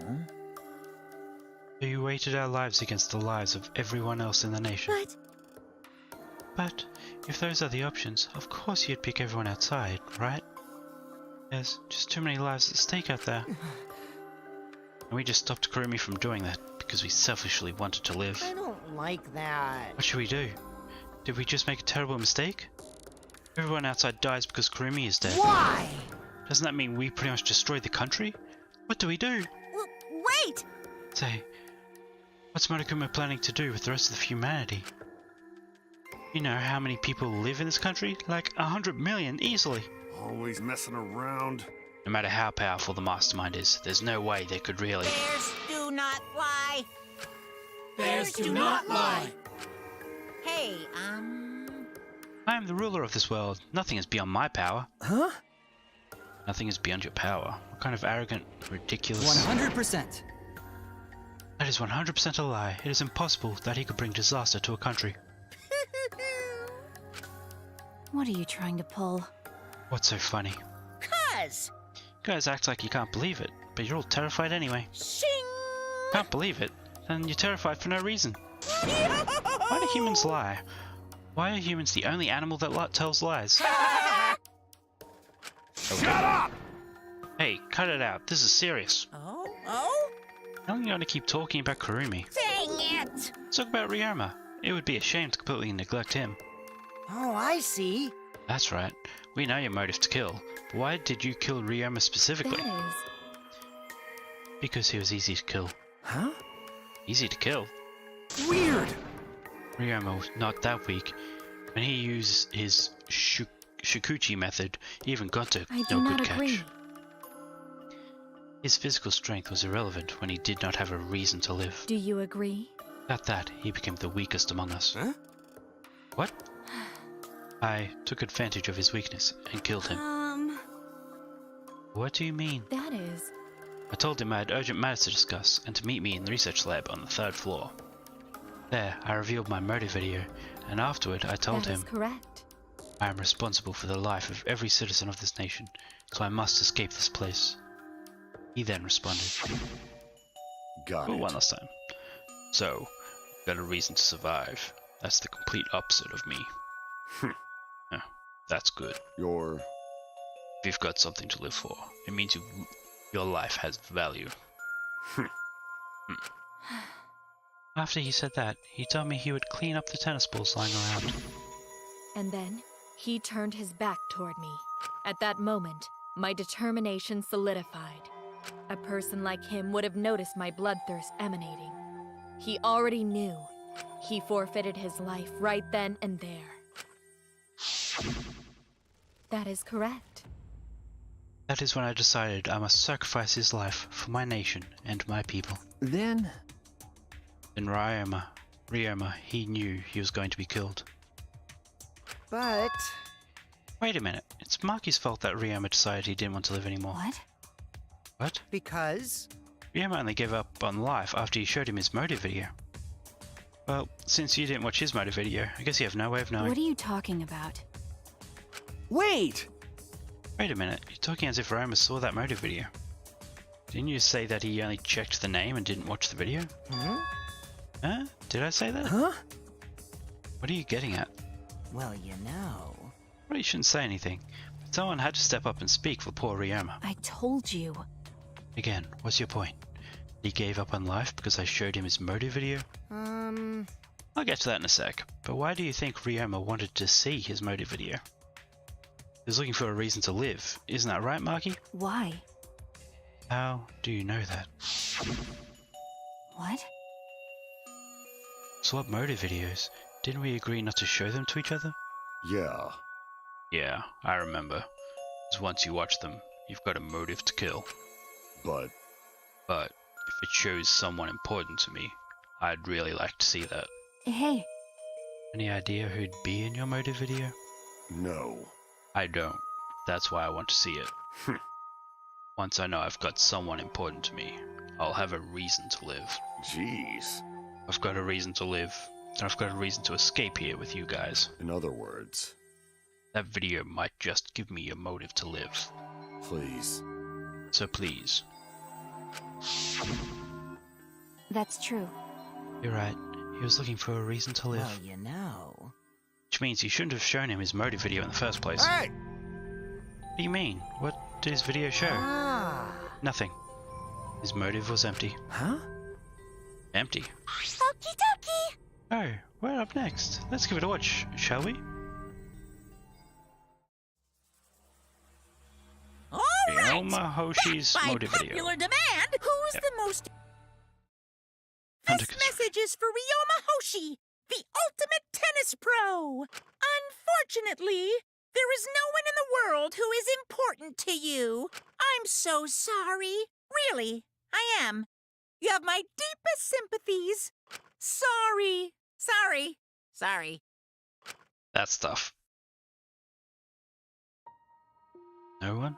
So you weighted our lives against the lives of everyone else in the nation. But if those are the options, of course you'd pick everyone outside, right? There's just too many lives at stake out there. And we just stopped Kurumi from doing that because we selfishly wanted to live. I don't like that. What should we do? Did we just make a terrible mistake? Everyone outside dies because Kurumi is dead. Why? Doesn't that mean we pretty much destroyed the country? What do we do? Wait! Say, what's Monokuma planning to do with the rest of humanity? You know how many people live in this country? Like 100 million, easily. Always messing around. No matter how powerful the mastermind is, there's no way they could really... Bears do not fly. Bears do not lie. Hey, I am the ruler of this world. Nothing is beyond my power. Huh? Nothing is beyond your power. What kind of arrogant, ridiculous... 100%. That is 100% a lie. It is impossible that he could bring disaster to a country. What are you trying to pull? What's so funny? 'Cause. You guys act like you can't believe it, but you're all terrified anyway. Shing! Can't believe it? Then you're terrified for no reason. Why do humans lie? Why are humans the only animal that tells lies? Shut up! Hey, cut it out. This is serious. Oh? How long are you going to keep talking about Kurumi? Dang it! Let's talk about Ryoma. It would be a shame to completely neglect him. Oh, I see. That's right. We know your motive to kill, but why did you kill Ryoma specifically? That is... Because he was easy to kill. Huh? Easy to kill? Weird! Ryoma was not that weak. When he used his Shikuchi method, he even got to I do no not good agree. catch. His physical strength was irrelevant when he did not have a reason to live. Do you agree? Without that, he became the weakest among us. Huh? What? I took advantage of his weakness and killed him. What do you mean? That is... I told him I had urgent matters to discuss and to meet me in the research lab on the 3rd floor. There, I revealed my motive video, and afterward I told him... That is correct. I am responsible for the life of every citizen of this nation, so I must escape this place. He then responded. Got it. One last time. So, you've got a reason to survive. That's the complete opposite of me. Yeah, that's good. You're... If you've got something to live for, it means your life has value. After he said that, he told me he would clean up the tennis balls lying around. And then, he turned his back toward me. At that moment, my determination solidified. A person like him would have noticed my bloodthirst emanating. He already knew. He forfeited his life right then and there. That is correct. That is when I decided I must sacrifice his life for my nation and my people. Then... In Ryoma, he knew he was going to be killed. But... Wait a minute, it's Maki's fault that Ryoma decided he didn't want to live anymore. What? What? Because? Ryoma only gave up on life after you showed him his motive video. Well, since you didn't watch his motive video, I guess you have no way of knowing. What are you talking about? Wait! Wait a minute, you're talking as if Ryoma saw that motive video. Didn't you say that he only checked the name and didn't watch the video? Hmm? Huh? Did I say that? Huh? What are you getting at? Well, you know... Well, you shouldn't say anything. But someone had to step up and speak for poor Ryoma. I told you. Again, what's your point? He gave up on life because I showed him his motive video? I'll get to that in a sec, but why do you think Ryoma wanted to see his motive video? He was looking for a reason to live, isn't that right, Maki? Why? How do you know that? What? So what motive videos? Didn't we agree not to show them to each other? Yeah. Yeah, I remember. 'Cause once you watch them, you've got a motive to kill. But if it shows someone important to me, I'd really like to see that. Hey. Any idea who'd be in your motive video? no. I don't. That's why I want to see it. Once I know I've got someone important to me, I'll have a reason to live. Jeez. I've got a reason to live, and I've got a reason to escape here with you guys. In other words... That video might just give me a motive to live. Please. So please. That's true. You're right. He was looking for a reason to live. Well, you know... Which means you shouldn't have shown him his motive video in the first place. Hey! What do you mean? What did his video show? Ah. Nothing. His motive was empty. Huh? Empty. Okie dokie! Oh, we're up next. Let's give it a watch, shall we? Alright! Ryoma Hoshi's By motive video. popular demand, who's the most... This Hunter- message is for Ryoma Hoshi, the ultimate tennis pro. Unfortunately, there is no one in the world who is important to you. I'm so sorry. Really, I am. You have my deepest sympathies. Sorry. That's tough. No one?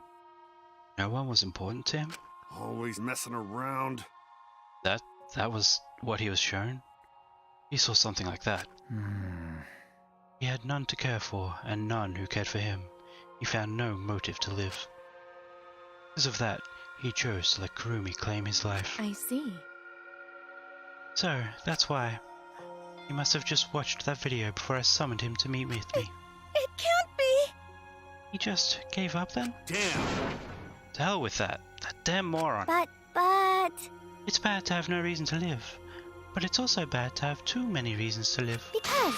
No one was important to him? Always messing around. That was what he was shown? He saw something like that. He had none to care for, and none who cared for him. He found no motive to live. Because of that, he chose to let Kurumi claim his life. I see. So, that's why. He must have just watched that video before I summoned him to meet with me. It can't be! He just gave up then? Damn! To hell with that. That damn moron. But... It's bad to have no reason to live. But it's also bad to have too many reasons to live. Because...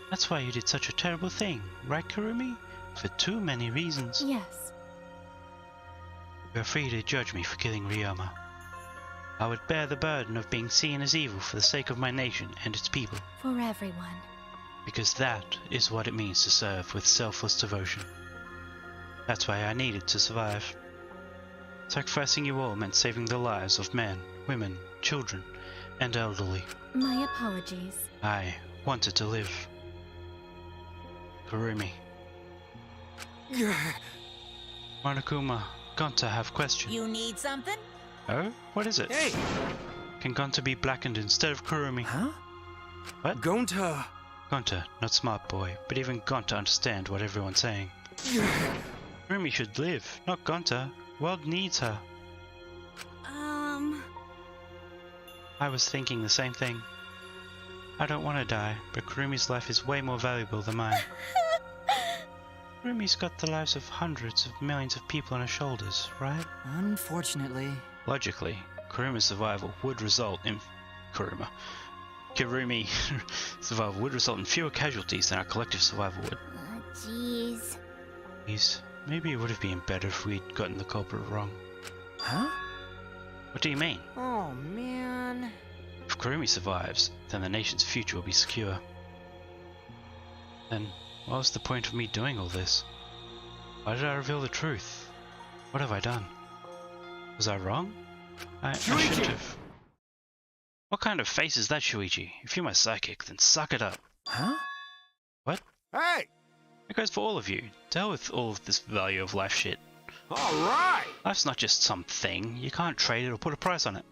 That's why you did such a terrible thing, right, Kurumi? For too many reasons. Yes. You are free to judge me for killing Ryoma. I would bear the burden of being seen as evil for the sake of my nation and its people. For everyone. Because that is what it means to serve with selfless devotion. That's why I needed to survive. Sacrificing you all meant saving the lives of men, women, children, and elderly. My apologies. I wanted to live. Kurumi. Monokuma, Gonta have questions. You need something? Oh? What is it? Hey! Can Gonta be blackened instead of Kurumi? Huh? What? Gonta. Gonta, not smart boy, but even Gonta understand what everyone's saying. Kurumi should live, not Gonta. World needs her. I was thinking the same thing. I don't want to die, but Kurumi's life is way more valuable than mine. Kurumi's got the lives of hundreds of millions of people on her shoulders, right? Unfortunately. Logically, Kurumi's survival would result in... Kurumi survival would result in fewer casualties than our collective survival would. Jeez. Maybe it would have been better if we'd gotten the culprit wrong. Huh? What do you mean? Oh, man. If Kurumi survives, then the nation's future will be secure. Then, what was the point of me doing all this? Why did I reveal the truth? What have I done? Was I wrong? I should have... What kind of face is that, Shuichi? If you're my psychic, then suck it up. Huh? What? Hey! It goes for all of you. Deal with all of this value of life shit. Alright! Life's not just some thing. You can't trade it or put a price on it.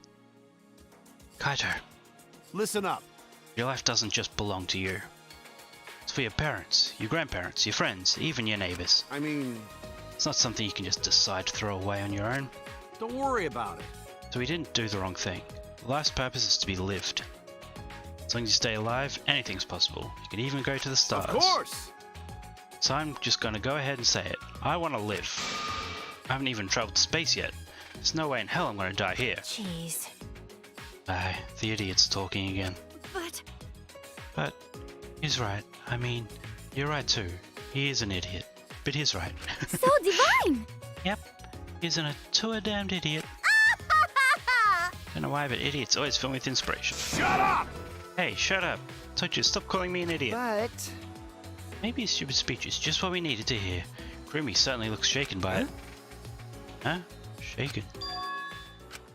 Kaito. Listen up. Your life doesn't just belong to you. It's for your parents, your grandparents, your friends, even your neighbors. I mean... It's not something you can just decide to throw away on your own. Don't worry about it. So we didn't do the wrong thing. Life's purpose is to be lived. As long as you stay alive, anything's possible. You can even go to the stars. Of course! So I'm just gonna go ahead and say it. I want to live. I haven't even traveled to space yet. There's no way in hell I'm gonna die here. Jeez. The idiot's talking again. But he's right. I mean, you're right too. He is an idiot. But he's right. So divine! Yep. Isn't a too damned idiot. Don't know why, but idiots always fill me with inspiration. Shut up! Hey, shut up. Told you, stop calling me an idiot. But... Maybe his stupid speech is just what we needed to hear. Kurumi certainly looks shaken by it. Huh? Shaken?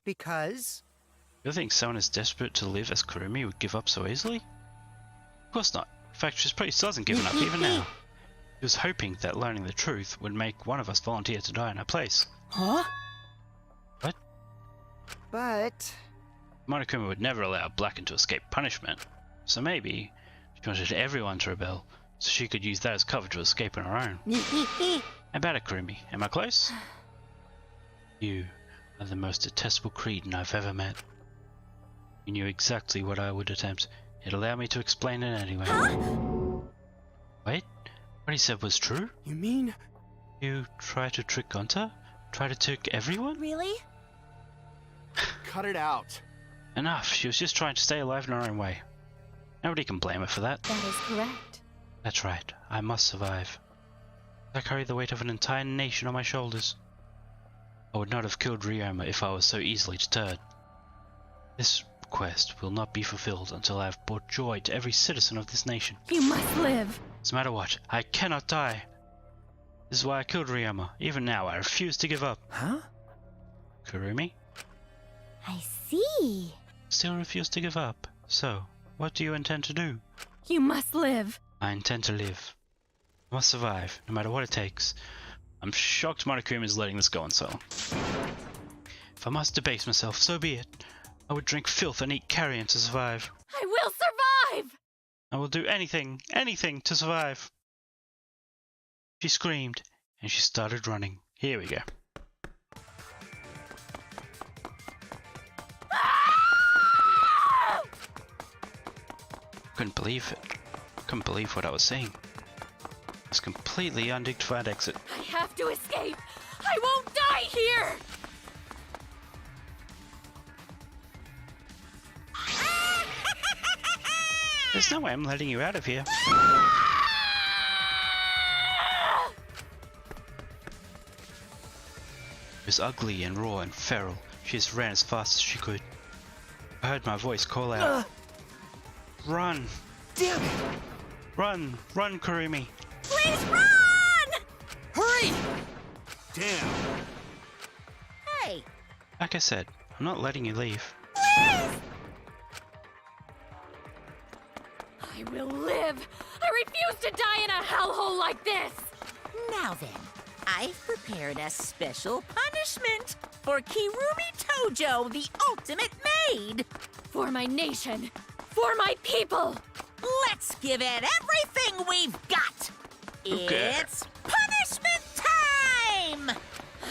Because? You think someone as desperate to live as Kurumi would give up so easily? Of course not. In fact, she probably still hasn't given up even now. He was hoping that learning the truth would make one of us volunteer to die in her place. Huh? What? But... Monokuma would never allow Blacken to escape punishment, so maybe she wanted everyone to rebel, so she could use that as cover to escape on her own. How about it, Kurumi? Am I close? You are the most detestable cretin I've ever met. You knew exactly what I would attempt. It allowed me to explain it anyway. Wait, what he said was true? You mean? You try to trick Gonta? Try to trick everyone? Really? Cut it out. Enough, she was just trying to stay alive in her own way. Nobody can blame her for that. That is correct. That's right, I must survive. I carry the weight of an entire nation on my shoulders. I would not have killed Ryoma if I was so easily deterred. This request will not be fulfilled until I have brought joy to every citizen of this nation. You must live. No matter what, I cannot die. This is why I killed Ryoma. Even now, I refuse to give up. Huh? Kurumi? I see. Still refuse to give up. So, what do you intend to do? You must live. I intend to live. I must survive, no matter what it takes. I'm shocked Monokuma is letting this go on so long. If I must debase myself, so be it. I would drink filth and eat carrion to survive. I will survive! I will do anything to survive. She screamed, and she started running. Here we go. Couldn't believe it. Couldn't believe what I was seeing. It was a completely undignified exit. I have to escape! I won't die here! There's no way I'm letting you out of here. It was ugly and raw and feral. She just ran as fast as she could. I heard my voice call out. Run! Damn it! Run! Run, Kurumi! Please run! Hurry! Damn. Hey, Like I said, I'm not letting you leave. I will live! I refuse to die in a hellhole like this! Now then, I've prepared a special punishment for Kirumi Tojo, the ultimate maid! For my nation! For my people! Let's give it everything we've got! Okay. It's punishment time!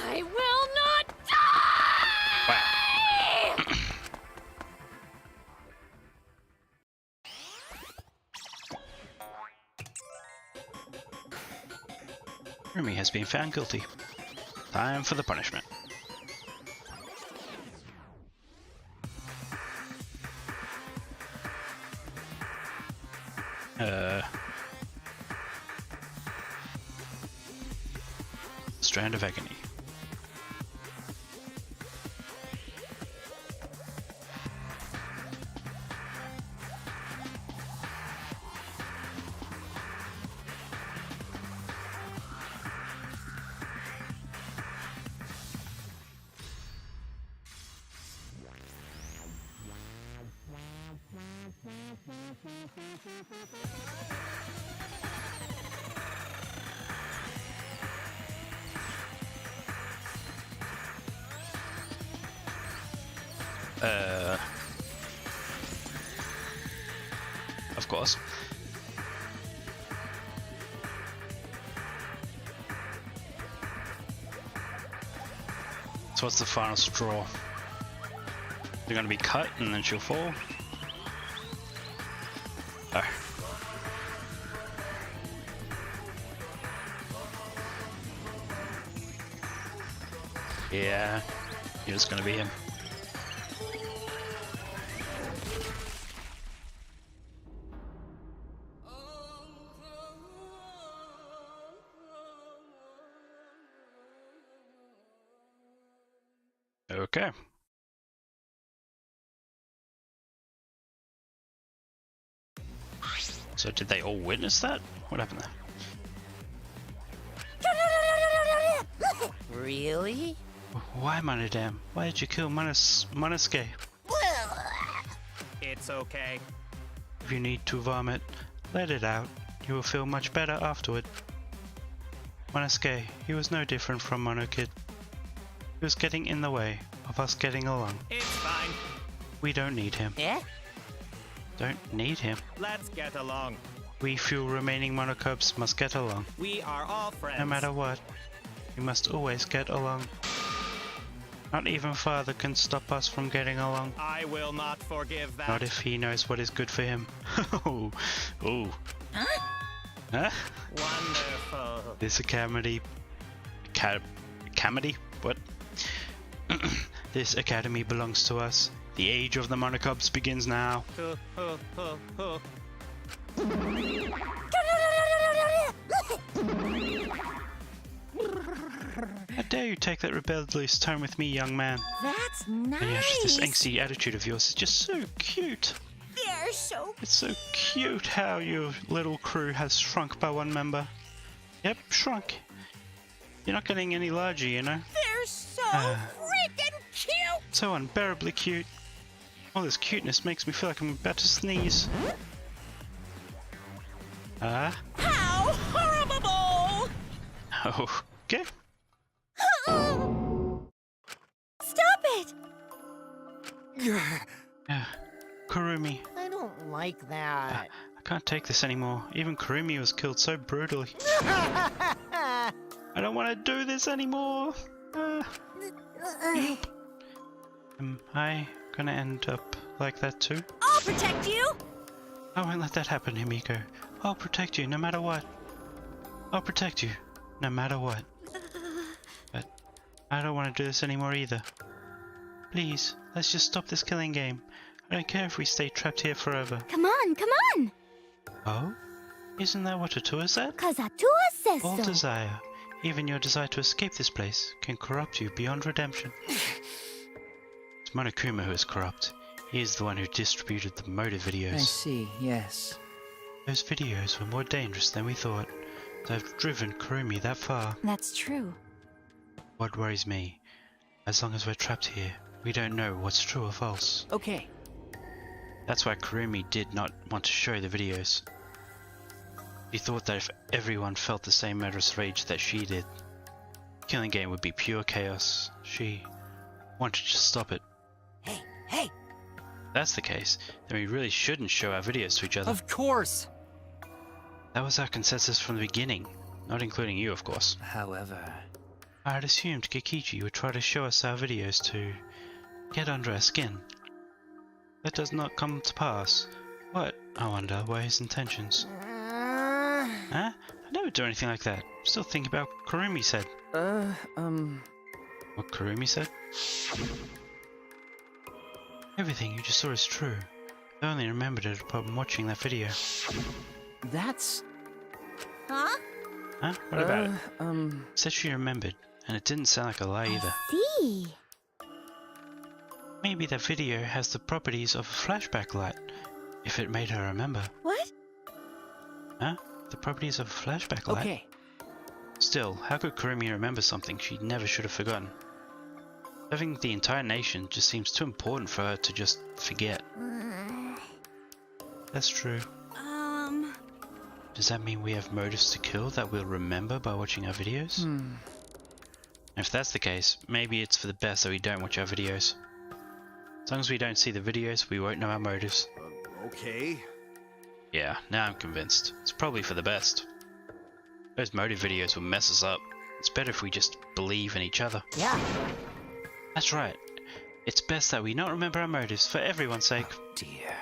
I will not die! Wow. Rumi has been found guilty. Time for the punishment. Strand of Agony. Of course. So what's the final straw? They're gonna be cut and then she'll fall? Oh. Yeah, it's gonna be him. Okay. So did they all witness that? What happened there? Really? Why, Monodam? Why did you kill Monosuke? It's okay. If you need to vomit, let it out. You will feel much better afterward. Monosuke, he was no different from Monokid. He was getting in the way of us getting along. It's fine. We don't need him. Yeah? Don't need him. Let's get along. We few remaining Monocubs must get along. We are all friends. No matter what, we must always get along. Not even Father can stop us from getting along. I will not forgive that. Not if he knows what is good for him. Oh. Huh? Wonderful. This academy... Academy? What? This academy belongs to us. The age of the Monocubs begins now. How dare you take that rebellious tone with me, young man? That's nice. And yet, this angsty attitude of yours is just so cute. They're so It's so cute how your little crew has shrunk by one member. Yep, shrunk. You're not getting any larger, you know? They're so freaking cute! So unbearably cute. All this cuteness makes me feel like I'm about to sneeze. How horrible! Okay. Stop it! Kurumi. I don't like that. I can't take this anymore. Even Kurumi was killed so brutally. I don't want to do this anymore. Am I gonna end up like that too? I'll protect you! I won't let that happen, Himiko. I'll protect you no matter what. I'll protect you no matter what. But I don't want to do this anymore either. Please, let's just stop this killing game. I don't care if we stay trapped here forever. Come on, come on! Oh? Isn't that what Atua said? 'Cause Atua says All so. desire, even your desire to escape this place, can corrupt you beyond redemption. It's Monokuma who is corrupt. He is the one who distributed the motive videos. I see, yes. Those videos were more dangerous than we thought. They've driven Kurumi that far. That's true. What worries me As long as we're trapped here, we don't know what's true or false. Okay. That's why Kurumi did not want to show the videos. He thought that if everyone felt the same murderous rage that she did, Killing Game would be pure chaos. She wanted to stop it. Hey, hey! If that's the case, then we really shouldn't show our videos to each other. Of course! That was our consensus from the beginning, not including you, of course. However... I had assumed Kikichi would try to show us our videos to get under our skin. That does not come to pass. What, I wonder, were his intentions? Huh? I never do anything like that. Still think about what Kurumi said. What Kurumi said? Everything you just saw is true. I only remembered it upon watching that video. That's... Huh? Huh? What about it? Said she remembered, and it didn't sound like a lie either. See? Maybe that video has the properties of a flashback light, if it made her remember. What? Huh? The properties of a flashback light? Okay. Still, how could Kurumi remember something she never should have forgotten? Having the entire nation just seems too important for her to just forget. That's true. Does that mean we have motives to kill that we'll remember by watching our videos? If that's the case, maybe it's for the best that we don't watch our videos. As long as we don't see the videos, we won't know our motives. Okay. Yeah, now I'm convinced. It's probably for the best. Those motive videos will mess us up. It's better if we just believe in each other. Yeah. That's right. It's best that we not remember our motives for everyone's sake. Oh dear.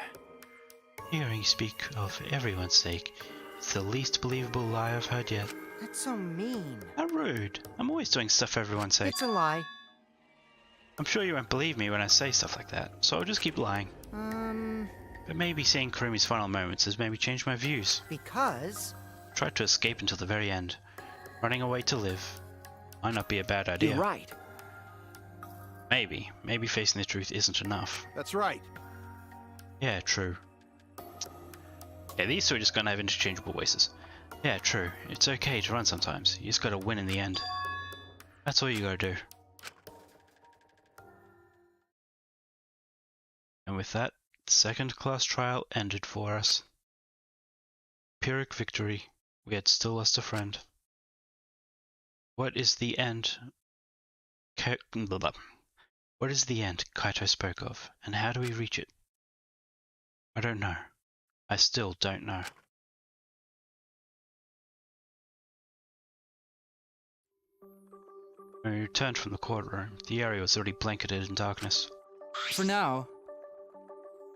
Hearing you speak of everyone's sake, it's the least believable lie I've heard yet. That's so mean. How rude. I'm always doing stuff for everyone's sake. It's a lie. I'm sure you won't believe me when I say stuff like that, so I'll just keep lying. But maybe seeing Kurumi's final moments has made me change my views. Because? Tried to escape until the very end. Running away to live. Might not be a bad idea. You're right. Maybe facing the truth isn't enough. That's right. Yeah, true. Yeah, these two are just gonna have interchangeable voices. Yeah, true. It's okay to run sometimes. You just gotta win in the end. That's all you gotta do. And with that, the second class trial ended for us. Pyrrhic victory. We had still lost a friend. What is the end? What is the end Kaito spoke of, and how do we reach it? I don't know. I still don't know. When we returned from the courtroom, the area was already blanketed in darkness. For now.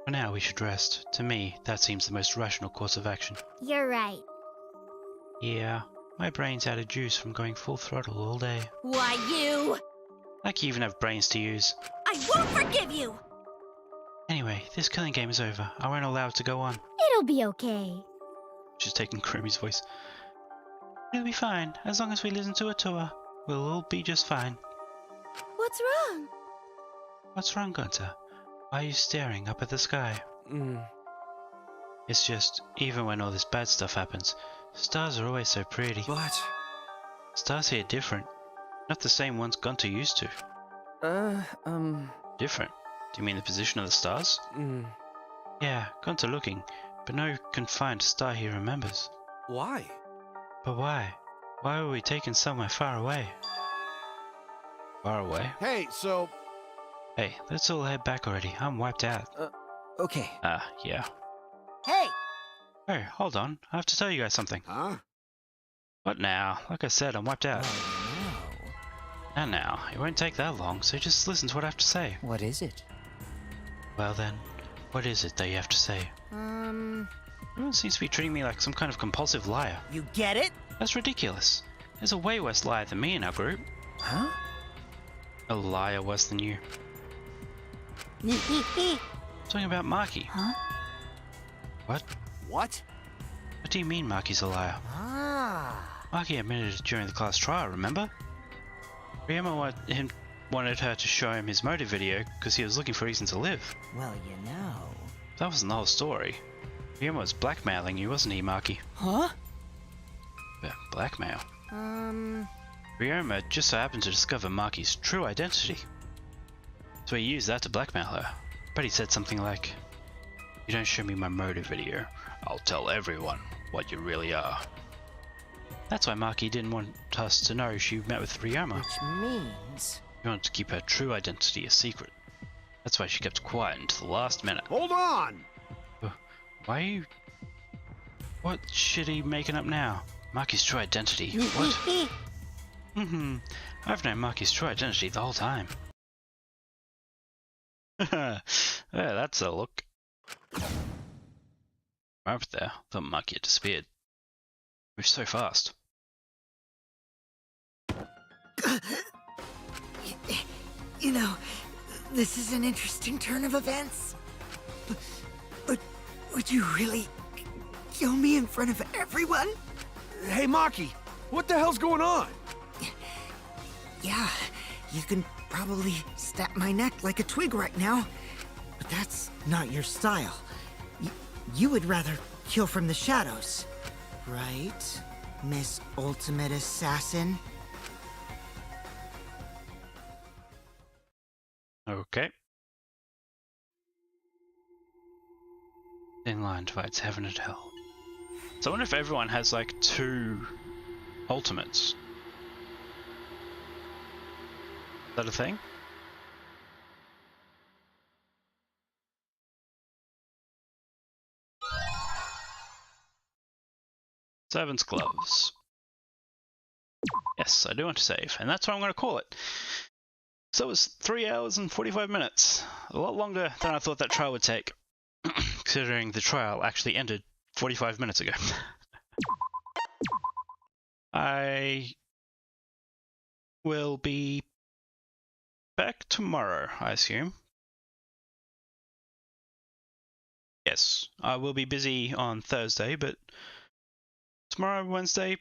For now, we should rest. To me, that seems the most rational course of action. You're right. Yeah, my brain's out of juice from going full throttle all day. Why, you? Like you even have brains to use. I won't forgive you! Anyway, this killing game is over. I won't allow it to go on. It'll be okay. She's taking Kurumi's voice. It'll be fine. As long as we listen to a tour, we'll all be just fine. What's wrong? What's wrong, Gunter? Why are you staring up at the sky? It's just, even when all this bad stuff happens, stars are always so pretty. But... Stars here are different. Not the same ones Gunter used to. Different? Do you mean the position of the stars? Yeah, Gunter looking, but no confined star he remembers. Why? But why? Why were we taken somewhere far away? Far away? Hey, so... Hey, let's all head back already. I'm wiped out. Okay. Yeah. Hey! Hey, hold on. I have to tell you guys something. Huh? What now? Like I said, I'm wiped out. And now, it won't take that long, so just listen to what I have to say. What is it? Well then, what is it that you have to say? Everyone seems to be treating me like some kind of compulsive liar. You get it? That's ridiculous. There's a way worse liar than me in our group. Huh? A liar worse than you. Talking about Maki. Huh? What? What? What do you mean Maki's a liar? Maki admitted it during the class trial, remember? Ryoma wanted her to show him his motive video because he was looking for a reason to live. Well, you know... That wasn't the whole story. Ryoma was blackmailing you, wasn't he, Maki? Huh? Blackmail? Ryoma just so happened to discover Maki's true identity. So he used that to blackmail her. But he said something like, "You don't show me my motive video, I'll tell everyone what you really are." That's why Maki didn't want us to know she met with Ryoma. Which means... She wanted to keep her true identity a secret. That's why she kept quiet until the last minute. Hold on! Why are you... What shit are you making up now? Maki's true identity. What? I've known Maki's true identity the whole time. Yeah, that's a look. Over there, thought Maki had disappeared. Moved so fast. You know, this is an interesting turn of events. But would you really kill me in front of everyone? Hey, Maki, what the hell's going on? Yeah, you can probably snap my neck like a twig right now, but that's not your style. You would rather kill from the shadows, right, Miss Ultimate Assassin? Okay. Thin line divides heaven and hell. So I wonder if everyone has like 2 ultimates. Is that a thing? Servant's gloves. Yes, I do want to save, and that's what I'm going to call it. So it was 3 hours and 45 minutes. A lot longer than I thought that trial would take, considering the trial actually ended 45 minutes ago. I will be back tomorrow, I assume. Yes, I will be busy on Thursday, but tomorrow, Wednesday,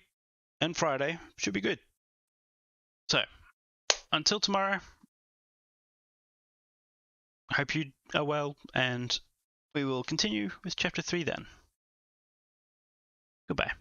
and Friday should be good. So, until tomorrow, I hope you are well, and we will continue with Chapter 3 then. Goodbye.